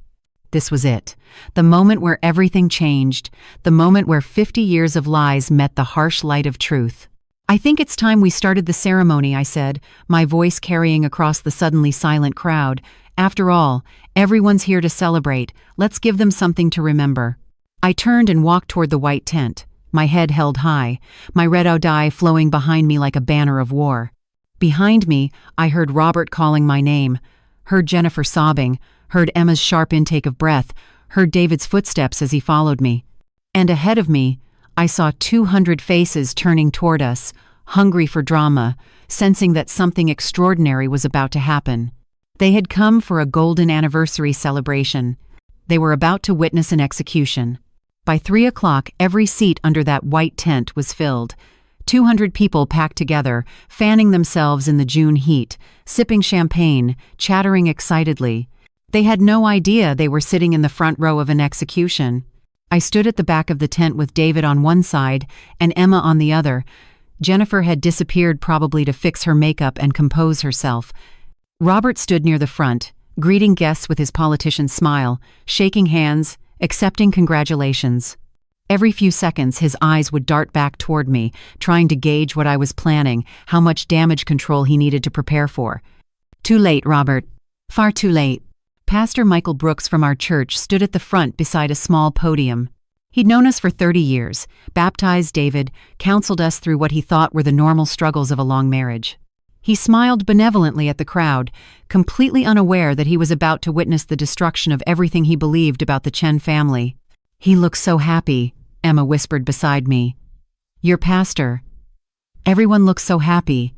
This was it. The moment where everything changed. The moment where 50 years of lies met the harsh light of truth. I think it's time we started the ceremony, I said, my voice carrying across the suddenly silent crowd. After all, everyone's here to celebrate. Let's give them something to remember. I turned and walked toward the white tent, my head held high, my red dye flowing behind me like a banner of war. Behind me, I heard Robert calling my name, heard Jennifer sobbing, heard Emma's sharp intake of breath, heard David's footsteps as he followed me. And ahead of me, I saw 200 faces turning toward us, hungry for drama, sensing that something extraordinary was about to happen. They had come for a golden anniversary celebration. They were about to witness an execution. By 3 o'clock, every seat under that white tent was filled. 200 people packed together, fanning themselves in the June heat, sipping champagne, chattering excitedly. They had no idea they were sitting in the front row of an execution. I stood at the back of the tent with David on one side and Emma on the other. Jennifer had disappeared, probably to fix her makeup and compose herself. Robert stood near the front, greeting guests with his politician smile, shaking hands, accepting congratulations. Every few seconds his eyes would dart back toward me, trying to gauge what I was planning, how much damage control he needed to prepare for. Too late, Robert. Far too late. Pastor Michael Brooks from our church stood at the front beside a small podium. He'd known us for 30 years, baptized David, counseled us through what he thought were the normal struggles of a long marriage. He smiled benevolently at the crowd, completely unaware that he was about to witness the destruction of everything he believed about the Chen family. He looked so happy, Emma whispered beside me. Your pastor. Everyone looks so happy.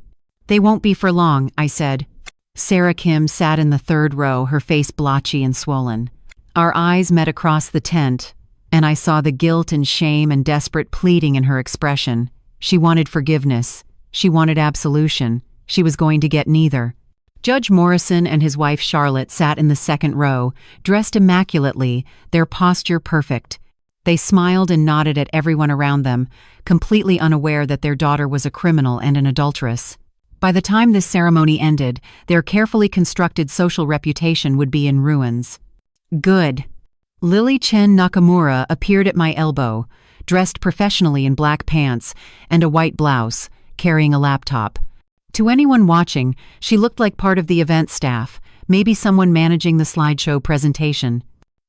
They won't be for long, I said. Sarah Kim sat in the third row, her face blotchy and swollen. Our eyes met across the tent, and I saw the guilt and shame and desperate pleading in her expression. She wanted forgiveness. She wanted absolution. She was going to get neither. Judge Morrison and his wife Charlotte sat in the second row, dressed immaculately, their posture perfect. They smiled and nodded at everyone around them, completely unaware that their daughter was a criminal and an adulteress. By the time this ceremony ended, their carefully constructed social reputation would be in ruins. Good. Lily Chen Nakamura appeared at my elbow, dressed professionally in black pants and a white blouse, carrying a laptop. To anyone watching, she looked like part of the event staff, maybe someone managing the slideshow presentation.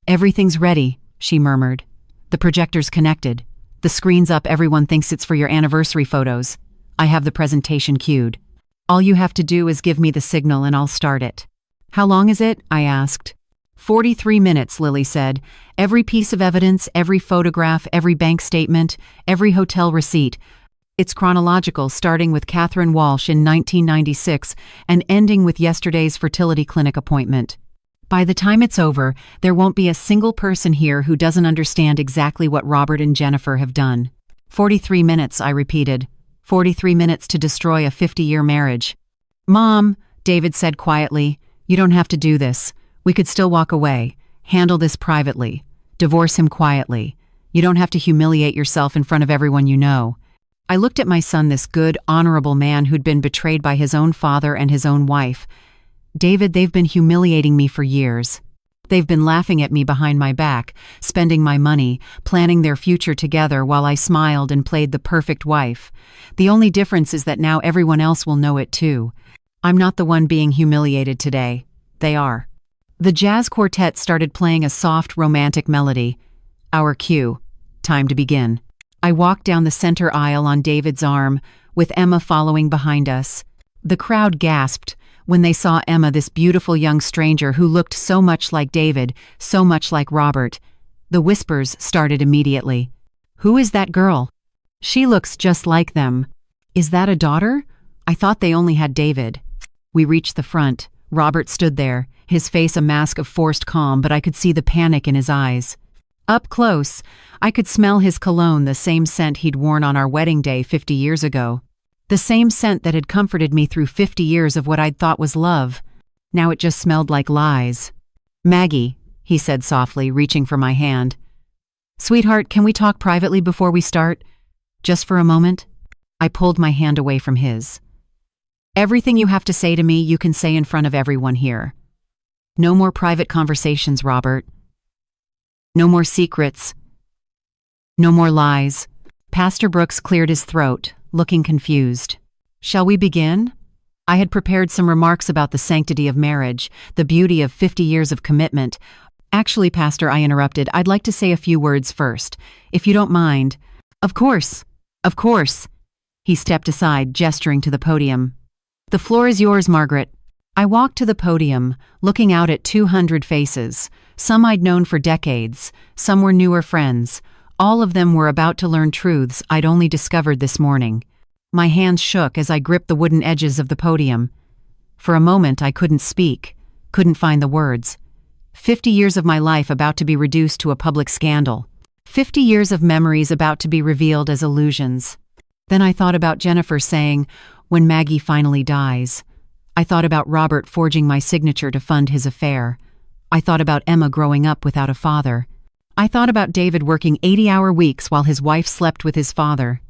"Everything's ready," she murmured. "The projector's connected. The screen's up, everyone thinks it's for your anniversary photos. I have the presentation queued. All you have to do is give me the signal and I'll start it." "How long is it?" I asked. 43 minutes, Lily said. "Every piece of evidence, every photograph, every bank statement, every hotel receipt. It's chronological, starting with Catherine Walsh in 1996 and ending with yesterday's fertility clinic appointment. By the time it's over, there won't be a single person here who doesn't understand exactly what Robert and Jennifer have done." 43 minutes, I repeated. 43 minutes to destroy a 50-year marriage. "Mom," David said quietly, "you don't have to do this. We could still walk away, handle this privately, divorce him quietly. You don't have to humiliate yourself in front of everyone you know." I looked at my son, this good, honorable man who'd been betrayed by his own father and his own wife. "David, they've been humiliating me for years. They've been laughing at me behind my back, spending my money, planning their future together while I smiled and played the perfect wife. The only difference is that now everyone else will know it too. I'm not the one being humiliated today. They are." The jazz quartet started playing a soft, romantic melody. Our cue. Time to begin. I walked down the center aisle on David's arm, with Emma following behind us. The crowd gasped when they saw Emma, this beautiful young stranger who looked so much like David, so much like Robert. The whispers started immediately. "Who is that girl? She looks just like them. Is that a daughter? I thought they only had David." We reached the front. Robert stood there, his face a mask of forced calm, but I could see the panic in his eyes. Up close, I could smell his cologne, the same scent he'd worn on our wedding day 50 years ago. The same scent that had comforted me through 50 years of what I'd thought was love. Now it just smelled like lies. "Maggie," he said softly, reaching for my hand. "Sweetheart, can we talk privately before we start? Just for a moment?" I pulled my hand away from his. "Everything you have to say to me, you can say in front of everyone here. No more private conversations, Robert. No more secrets. No more lies." Pastor Brooks cleared his throat, looking confused. "Shall we begin?" I had prepared some remarks about the sanctity of marriage, the beauty of 50 years of commitment. "Actually, Pastor," I interrupted, "I'd like to say a few words first, if you don't mind." Of course. Of course." He stepped aside, gesturing to the podium. "The floor is yours, Margaret." I walked to the podium, looking out at 200 faces. Some I'd known for decades, some were newer friends. All of them were about to learn truths I'd only discovered this morning. My hands shook as I gripped the wooden edges of the podium. For a moment I couldn't speak, couldn't find the words. 50 years of my life about to be reduced to a public scandal. 50 years of memories about to be revealed as illusions. Then I thought about Jennifer saying, "When Maggie finally dies." I thought about Robert forging my signature to fund his affair. I thought about Emma growing up without a father. I thought about David working 80-hour weeks while his wife slept with his father.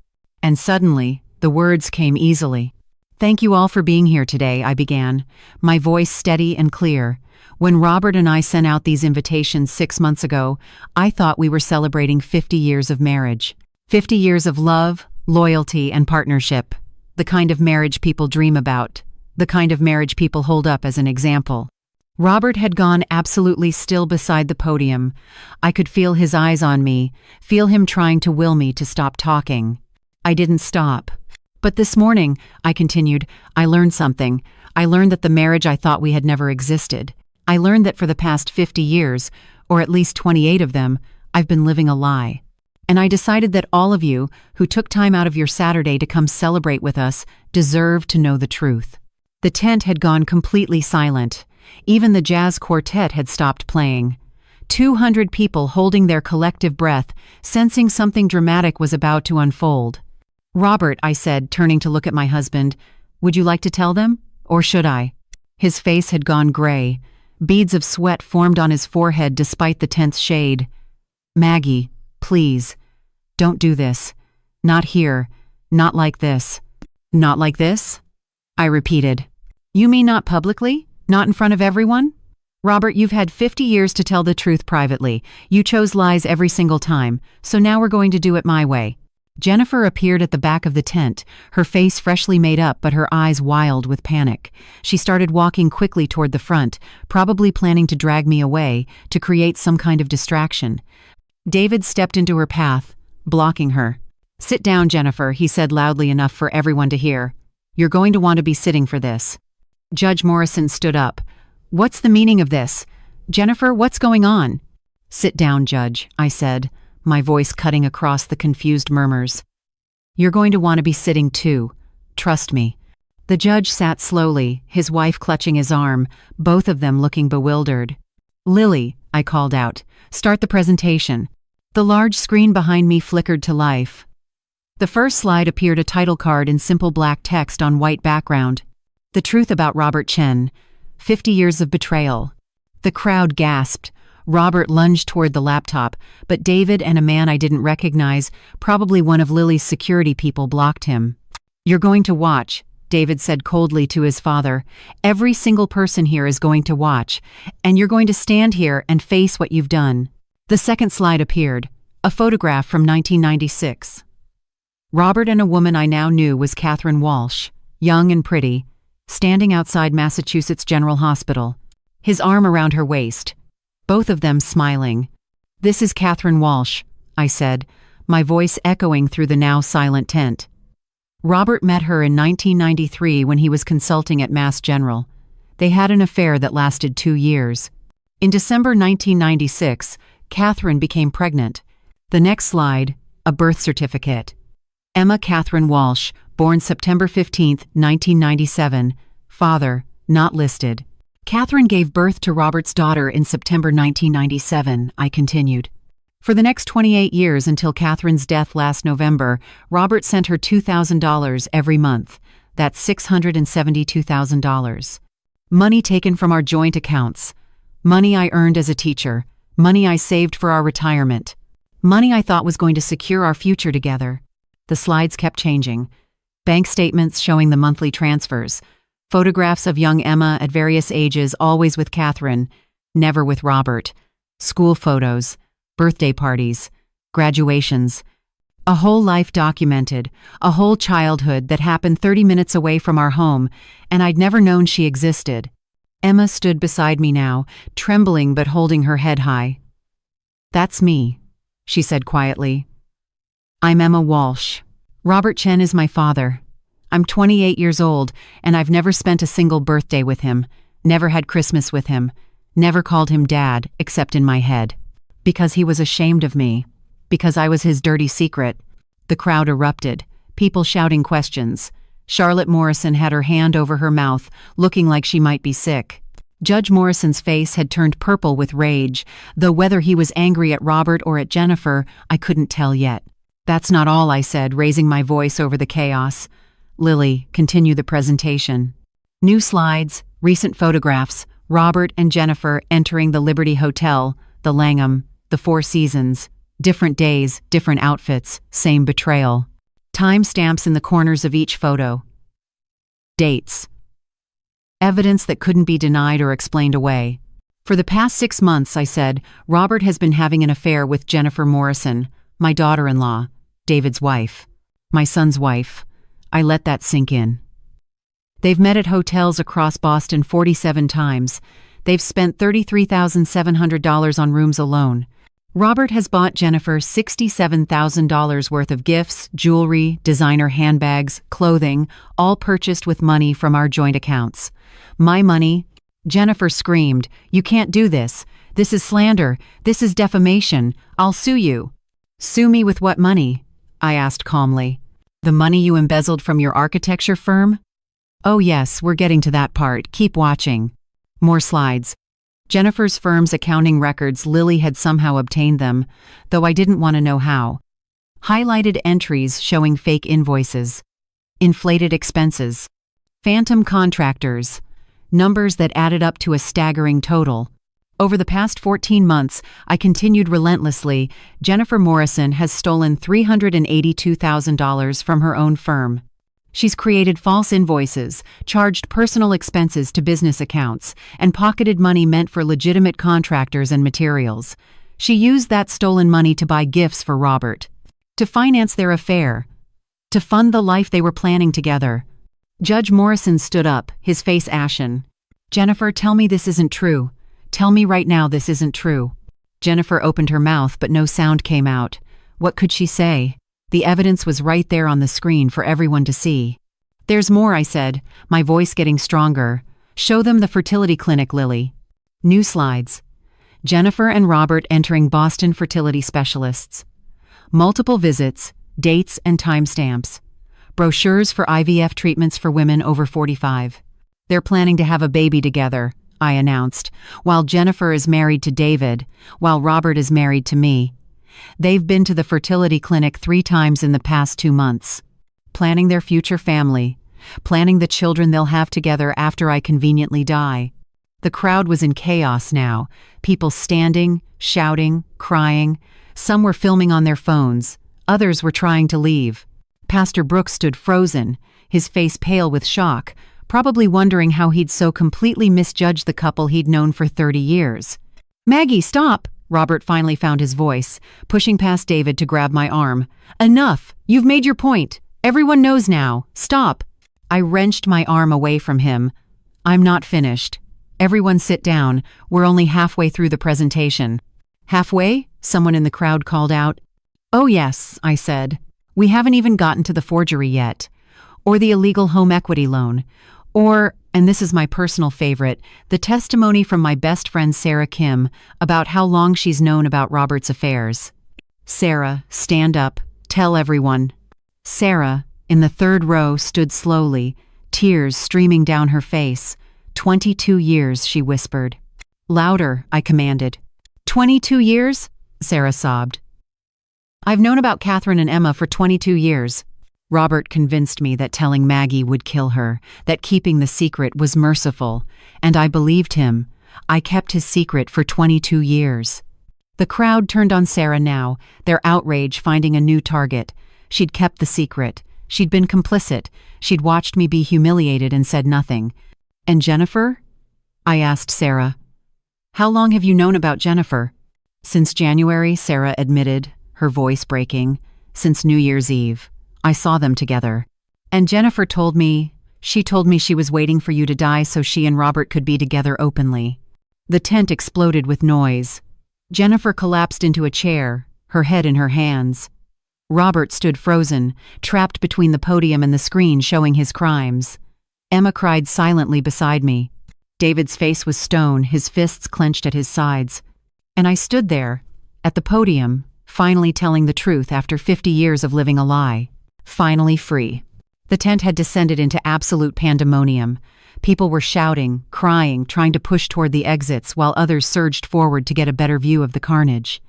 And suddenly, the words came easily. "Thank you all for being here today," I began, my voice steady and clear. "When Robert and I sent out these invitations 6 months ago, I thought we were celebrating 50 years of marriage. 50 years of love, loyalty, and partnership. The kind of marriage people dream about. The kind of marriage people hold up as an example." Robert had gone absolutely still beside the podium. I could feel his eyes on me, feel him trying to will me to stop talking. I didn't stop. "But this morning," I continued, "I learned something. I learned that the marriage I thought we had never existed. I learned that for the past 50 years, or at least 28 of them, I've been living a lie. And I decided that all of you, who took time out of your Saturday to come celebrate with us, deserve to know the truth. The tent had gone completely silent. Even the jazz quartet had stopped playing. 200 people holding their collective breath, sensing something dramatic was about to unfold. "Robert," I said, turning to look at my husband, "would you like to tell them? Or should I?" His face had gone gray. Beads of sweat formed on his forehead despite the tense shade. "Maggie, please, don't do this. Not here. Not like this." "Not like this?" I repeated. "You mean not publicly? Not in front of everyone?" "Robert, you've had 50 years to tell the truth privately. You chose lies every single time, so now we're going to do it my way." Jennifer appeared at the back of the tent, her face freshly made up but her eyes wild with panic. She started walking quickly toward the front, probably planning to drag me away, to create some kind of distraction. David stepped into her path, blocking her. "Sit down, Jennifer," he said loudly enough for everyone to hear. "You're going to want to be sitting for this." Judge Morrison stood up. "What's the meaning of this? Jennifer, what's going on?" "Sit down, Judge," I said, my voice cutting across the confused murmurs. "You're going to want to be sitting too. Trust me." The judge sat slowly, his wife clutching his arm, both of them looking bewildered. "Lily," I called out, "start the presentation." The large screen behind me flickered to life. The first slide appeared a title card in simple black text on white background. "The Truth About Robert Chen, 50 Years of Betrayal." The crowd gasped. Robert lunged toward the laptop, but David and a man I didn't recognize, probably one of Lily's security people, blocked him. "You're going to watch," David said coldly to his father. "Every single person here is going to watch, and you're going to stand here and face what you've done." The second slide appeared, a photograph from 1996. Robert and a woman I now knew was Catherine Walsh, young and pretty, standing outside Massachusetts General Hospital, his arm around her waist, both of them smiling. "This is Catherine Walsh," I said, my voice echoing through the now silent tent. Robert met her in 1993 when he was consulting at Mass General. They had an affair that lasted 2 years. In December 1996, Catherine became pregnant. The next slide, a birth certificate. Emma Catherine Walsh, born September 15, 1997, father, not listed. Catherine gave birth to Robert's daughter in September 1997, I continued. For the next 28 years until Catherine's death last November, Robert sent her $2,000 every month. That's $672,000. Money taken from our joint accounts. Money I earned as a teacher. Money I saved for our retirement. Money I thought was going to secure our future together. The slides kept changing. Bank statements showing the monthly transfers. Photographs of young Emma at various ages, always with Catherine, never with Robert. School photos, birthday parties, graduations. A whole life documented, a whole childhood that happened 30 minutes away from our home, and I'd never known she existed. Emma stood beside me now, trembling but holding her head high. "That's me," she said quietly. "I'm Emma Walsh. Robert Chen is my father. I'm 28 years old, and I've never spent a single birthday with him, never had Christmas with him, never called him Dad, except in my head. Because he was ashamed of me. Because I was his dirty secret." The crowd erupted, people shouting questions. Charlotte Morrison had her hand over her mouth, looking like she might be sick. Judge Morrison's face had turned purple with rage, though whether he was angry at Robert or at Jennifer, I couldn't tell yet. "That's not all," I said, raising my voice over the chaos. "Lily, continue the presentation." New slides, recent photographs, Robert and Jennifer entering the Liberty Hotel, the Langham, the Four Seasons. Different days, different outfits, same betrayal. Time stamps in the corners of each photo. Dates. Evidence that couldn't be denied or explained away. "For the past 6 months," I said, "Robert has been having an affair with Jennifer Morrison, my daughter-in-law, David's wife, my son's wife." I let that sink in. "They've met at hotels across Boston 47 times. They've spent $33,700 on rooms alone. Robert has bought Jennifer $67,000 worth of gifts, jewelry, designer handbags, clothing, all purchased with money from our joint accounts. My money." Jennifer screamed, "You can't do this. This is slander. This is defamation. I'll sue you." "Sue me with what money?" I asked calmly. "The money you embezzled from your architecture firm?" Oh yes, we're getting to that part. Keep watching. More slides. Jennifer's firm's accounting records, Lily had somehow obtained them, though I didn't want to know how. Highlighted entries showing fake invoices. Inflated expenses. Phantom contractors. Numbers that added up to a staggering total. Over the past 14 months, I continued relentlessly. Jennifer Morrison has stolen $382,000 from her own firm. She's created false invoices, charged personal expenses to business accounts, and pocketed money meant for legitimate contractors and materials. She used that stolen money to buy gifts for Robert, to finance their affair, to fund the life they were planning together. Judge Morrison stood up, his face ashen. Jennifer, tell me this isn't true. Tell me right now this isn't true. Jennifer opened her mouth, but no sound came out. What could she say? The evidence was right there on the screen for everyone to see. There's more, I said, my voice getting stronger. Show them the fertility clinic, Lily. New slides. Jennifer and Robert entering Boston fertility specialists. Multiple visits, dates and timestamps. Brochures for IVF treatments for women over 45. They're planning to have a baby together, I announced, while Jennifer is married to David, while Robert is married to me. They've been to the fertility clinic 3 times in the past 2 months. Planning their future family. Planning the children they'll have together after I conveniently die. The crowd was in chaos now. People standing, shouting, crying. Some were filming on their phones. Others were trying to leave. Pastor Brooks stood frozen, his face pale with shock, probably wondering how he'd so completely misjudged the couple he'd known for 30 years. Maggie, stop! Robert finally found his voice, pushing past David to grab my arm. Enough! You've made your point. Everyone knows now. Stop! I wrenched my arm away from him. I'm not finished. Everyone sit down. We're only halfway through the presentation. Halfway? Someone in the crowd called out. Oh yes, I said. We haven't even gotten to the forgery yet. Or the illegal home equity loan. Or, and this is my personal favorite, the testimony from my best friend Sarah Kim about how long she's known about Robert's affairs. Sarah, stand up. Tell everyone. Sarah, in the 3rd row, stood slowly, tears streaming down her face. 22 years, she whispered. Louder, I commanded. 22 years? Sarah sobbed. I've known about Catherine and Emma for 22 years. Robert convinced me that telling Maggie would kill her, that keeping the secret was merciful, and I believed him. I kept his secret for 22 years. The crowd turned on Sarah now, their outrage finding a new target. She'd kept the secret. She'd been complicit. She'd watched me be humiliated and said nothing. And Jennifer? I asked Sarah. How long have you known about Jennifer? Since January, Sarah admitted, her voice breaking. Since New Year's Eve. I saw them together. And Jennifer told me she was waiting for you to die so she and Robert could be together openly. The tent exploded with noise. Jennifer collapsed into a chair, her head in her hands. Robert stood frozen, trapped between the podium and the screen showing his crimes. Emma cried silently beside me. David's face was stone, his fists clenched at his sides. And I stood there, at the podium, finally telling the truth after 50 years of living a lie. Finally free. The tent had descended into absolute pandemonium. People were shouting, crying, trying to push toward the exits while others surged forward to get a better view of the carnage.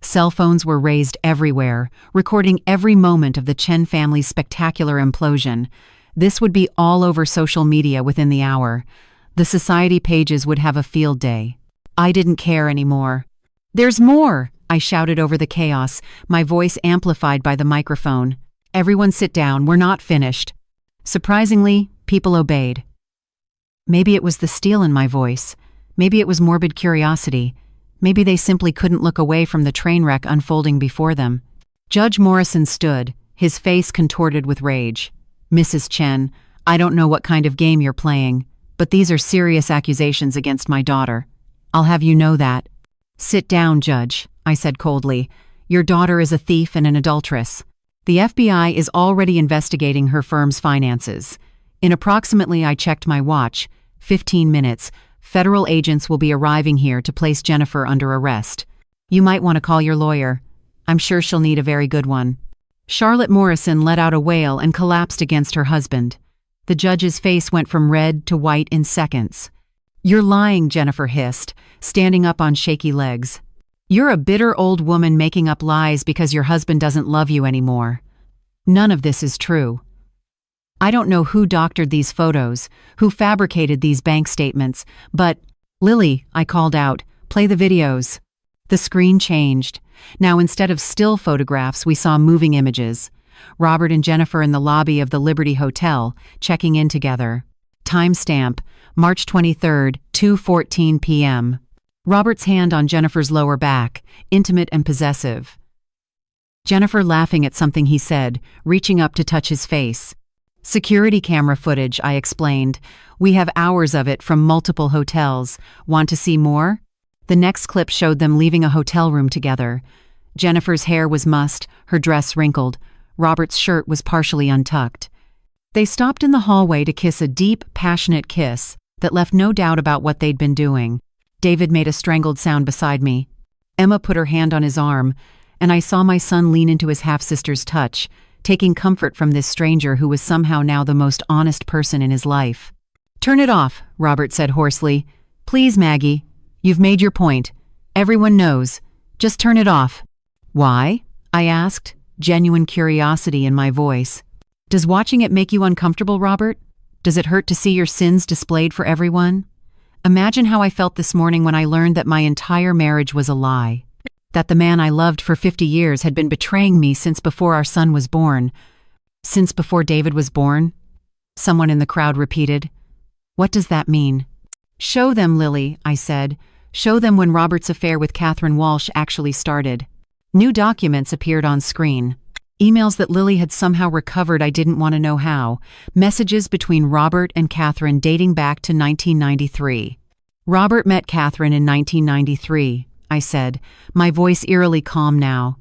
Cell phones were raised everywhere, recording every moment of the Chen family's spectacular implosion. This would be all over social media within the hour. The society pages would have a field day. I didn't care anymore. There's more! I shouted over the chaos, my voice amplified by the microphone. Everyone sit down, we're not finished. Surprisingly, people obeyed. Maybe it was the steel in my voice. Maybe it was morbid curiosity. Maybe they simply couldn't look away from the train wreck unfolding before them. Judge Morrison stood, his face contorted with rage. Mrs. Chen, I don't know what kind of game you're playing, but these are serious accusations against my daughter. I'll have you know that. Sit down, Judge, I said coldly. Your daughter is a thief and an adulteress. The FBI is already investigating her firm's finances. In approximately, I checked my watch, 15 minutes, federal agents will be arriving here to place Jennifer under arrest. You might want to call your lawyer. I'm sure she'll need a very good one. Charlotte Morrison let out a wail and collapsed against her husband. The judge's face went from red to white in seconds. "You're lying," Jennifer hissed, standing up on shaky legs. "You're a bitter old woman making up lies because your husband doesn't love you anymore. None of this is true. I don't know who doctored these photos, who fabricated these bank statements, but—" "Lily," I called out, "play the videos." The screen changed. Now instead of still photographs, we saw moving images. Robert and Jennifer in the lobby of the Liberty Hotel, checking in together. Timestamp, March 23rd, 2:14 p.m. Robert's hand on Jennifer's lower back, intimate and possessive. Jennifer laughing at something he said, reaching up to touch his face. "Security camera footage," I explained. "We have hours of it from multiple hotels. Want to see more?" The next clip showed them leaving a hotel room together. Jennifer's hair was mussed, her dress wrinkled. Robert's shirt was partially untucked. They stopped in the hallway to kiss a deep, passionate kiss that left no doubt about what they'd been doing. David made a strangled sound beside me. Emma put her hand on his arm, and I saw my son lean into his half-sister's touch, taking comfort from this stranger who was somehow now the most honest person in his life. "Turn it off," Robert said hoarsely. "Please, Maggie. You've made your point. Everyone knows. Just turn it off." "Why?" I asked, genuine curiosity in my voice. "Does watching it make you uncomfortable, Robert? Does it hurt to see your sins displayed for everyone? Imagine how I felt this morning when I learned that my entire marriage was a lie. That the man I loved for 50 years had been betraying me since before our son was born. Since before David was born?" Someone in the crowd repeated. "What does that mean?" "Show them, Lily," I said. "Show them when Robert's affair with Catherine Walsh actually started." New documents appeared on screen. Emails that Lily had somehow recovered, I didn't want to know how. Messages between Robert and Catherine dating back to 1993. "Robert met Catherine in 1993, I said, my voice eerily calm now.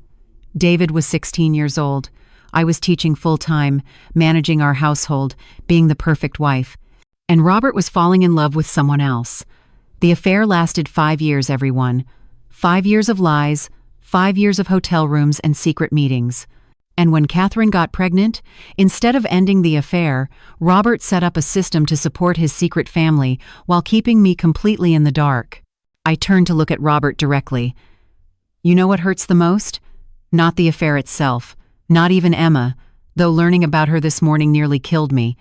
"David was 16 years old. I was teaching full-time, managing our household, being the perfect wife. And Robert was falling in love with someone else. The affair lasted 5 years, everyone. 5 years of lies, 5 years of hotel rooms and secret meetings. And when Catherine got pregnant, instead of ending the affair, Robert set up a system to support his secret family while keeping me completely in the dark." I turned to look at Robert directly. "You know what hurts the most? Not the affair itself, not even Emma, though learning about her this morning nearly killed me.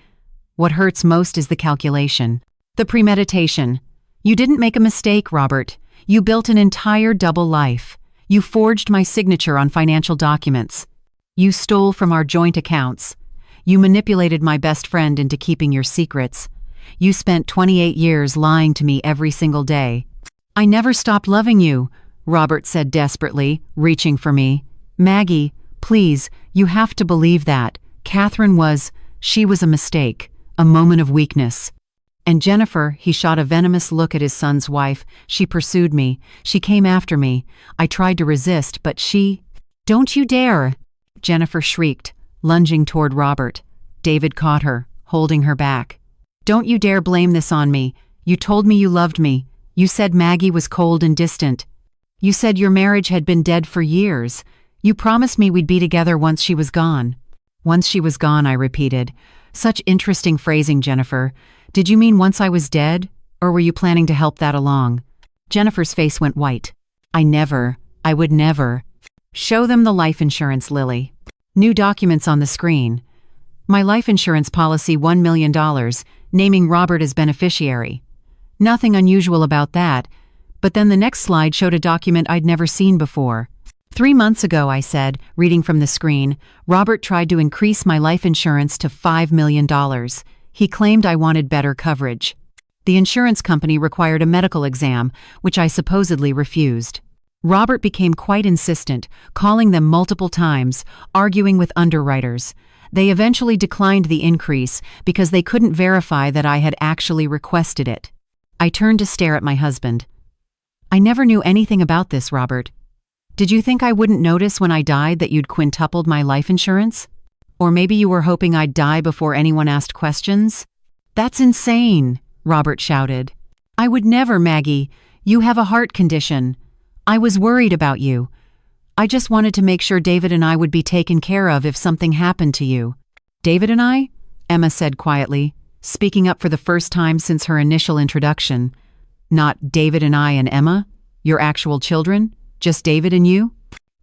What hurts most is the calculation, the premeditation. You didn't make a mistake, Robert. You built an entire double life. You forged my signature on financial documents. You stole from our joint accounts. You manipulated my best friend into keeping your secrets. You spent 28 years lying to me every single day." "I never stopped loving you," Robert said desperately, reaching for me. "Maggie, please, you have to believe that. She was a mistake, a moment of weakness. And Jennifer," he shot a venomous look at his son's wife, "she pursued me. She came after me. I tried to resist, but she—" "Don't you dare!" Jennifer shrieked, lunging toward Robert. David caught her, holding her back. "Don't you dare blame this on me. You told me you loved me. You said Maggie was cold and distant. You said your marriage had been dead for years. You promised me we'd be together once she was gone." "Once she was gone," I repeated. "Such interesting phrasing, Jennifer. Did you mean once I was dead, or were you planning to help that along?" Jennifer's face went white. I would never. "Show them the life insurance, Lily." New documents on the screen. My life insurance policy, $1 million, naming Robert as beneficiary. Nothing unusual about that, but then the next slide showed a document I'd never seen before. 3 months ago, I said, reading from the screen, Robert tried to increase my life insurance to $5 million. He claimed I wanted better coverage. The insurance company required a medical exam, which I supposedly refused. Robert became quite insistent, calling them multiple times, arguing with underwriters. They eventually declined the increase because they couldn't verify that I had actually requested it. I turned to stare at my husband. "I never knew anything about this, Robert. Did you think I wouldn't notice when I died that you'd quintupled my life insurance? Or maybe you were hoping I'd die before anyone asked questions?" "That's insane," Robert shouted. "I would never, Maggie. You have a heart condition. I was worried about you. I just wanted to make sure David and I would be taken care of if something happened to you." "David and I?" Emma said quietly, speaking up for the first time since her initial introduction. Not David and I and Emma? Your actual children? Just David and you?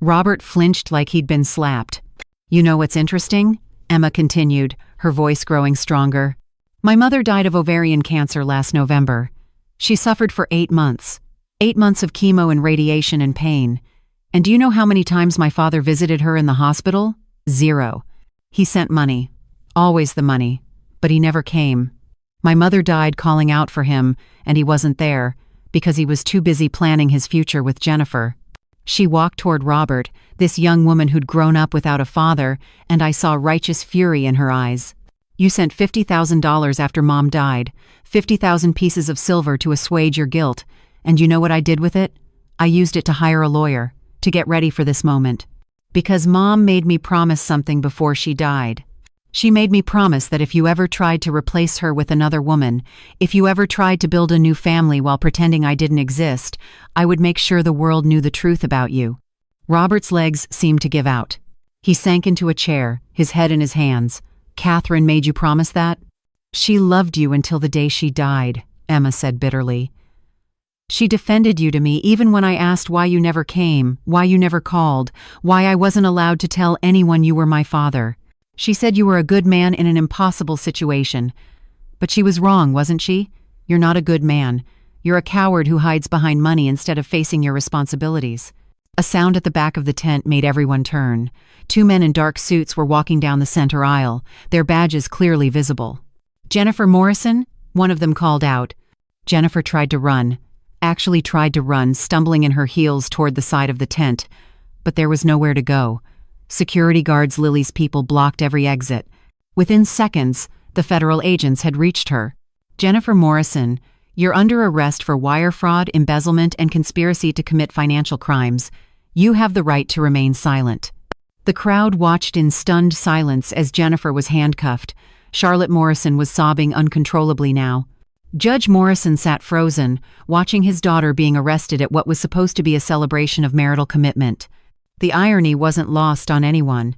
Robert flinched like he'd been slapped. You know what's interesting? Emma continued, her voice growing stronger. My mother died of ovarian cancer last November. She suffered for 8 months. 8 months of chemo and radiation and pain. And do you know how many times my father visited her in the hospital? 0. He sent money. Always the money. But he never came. My mother died calling out for him, and he wasn't there, because he was too busy planning his future with Jennifer. She walked toward Robert, this young woman who'd grown up without a father, and I saw righteous fury in her eyes. You sent $50,000 after Mom died, 50,000 pieces of silver to assuage your guilt, and you know what I did with it? I used it to hire a lawyer, to get ready for this moment. Because Mom made me promise something before she died. She made me promise that if you ever tried to replace her with another woman, if you ever tried to build a new family while pretending I didn't exist, I would make sure the world knew the truth about you. Robert's legs seemed to give out. He sank into a chair, his head in his hands. Catherine made you promise that? She loved you until the day she died, Emma said bitterly. She defended you to me even when I asked why you never came, why you never called, why I wasn't allowed to tell anyone you were my father. She said you were a good man in an impossible situation. But she was wrong, wasn't she? You're not a good man. You're a coward who hides behind money instead of facing your responsibilities. A sound at the back of the tent made everyone turn. 2 men in dark suits were walking down the center aisle, their badges clearly visible. Jennifer Morrison? One of them called out. Jennifer tried to run. Actually tried to run, stumbling in her heels toward the side of the tent. But there was nowhere to go. Security guards Lily's people blocked every exit. Within seconds, the federal agents had reached her. Jennifer Morrison, you're under arrest for wire fraud, embezzlement, and conspiracy to commit financial crimes. You have the right to remain silent. The crowd watched in stunned silence as Jennifer was handcuffed. Charlotte Morrison was sobbing uncontrollably now. Judge Morrison sat frozen, watching his daughter being arrested at what was supposed to be a celebration of marital commitment. The irony wasn't lost on anyone.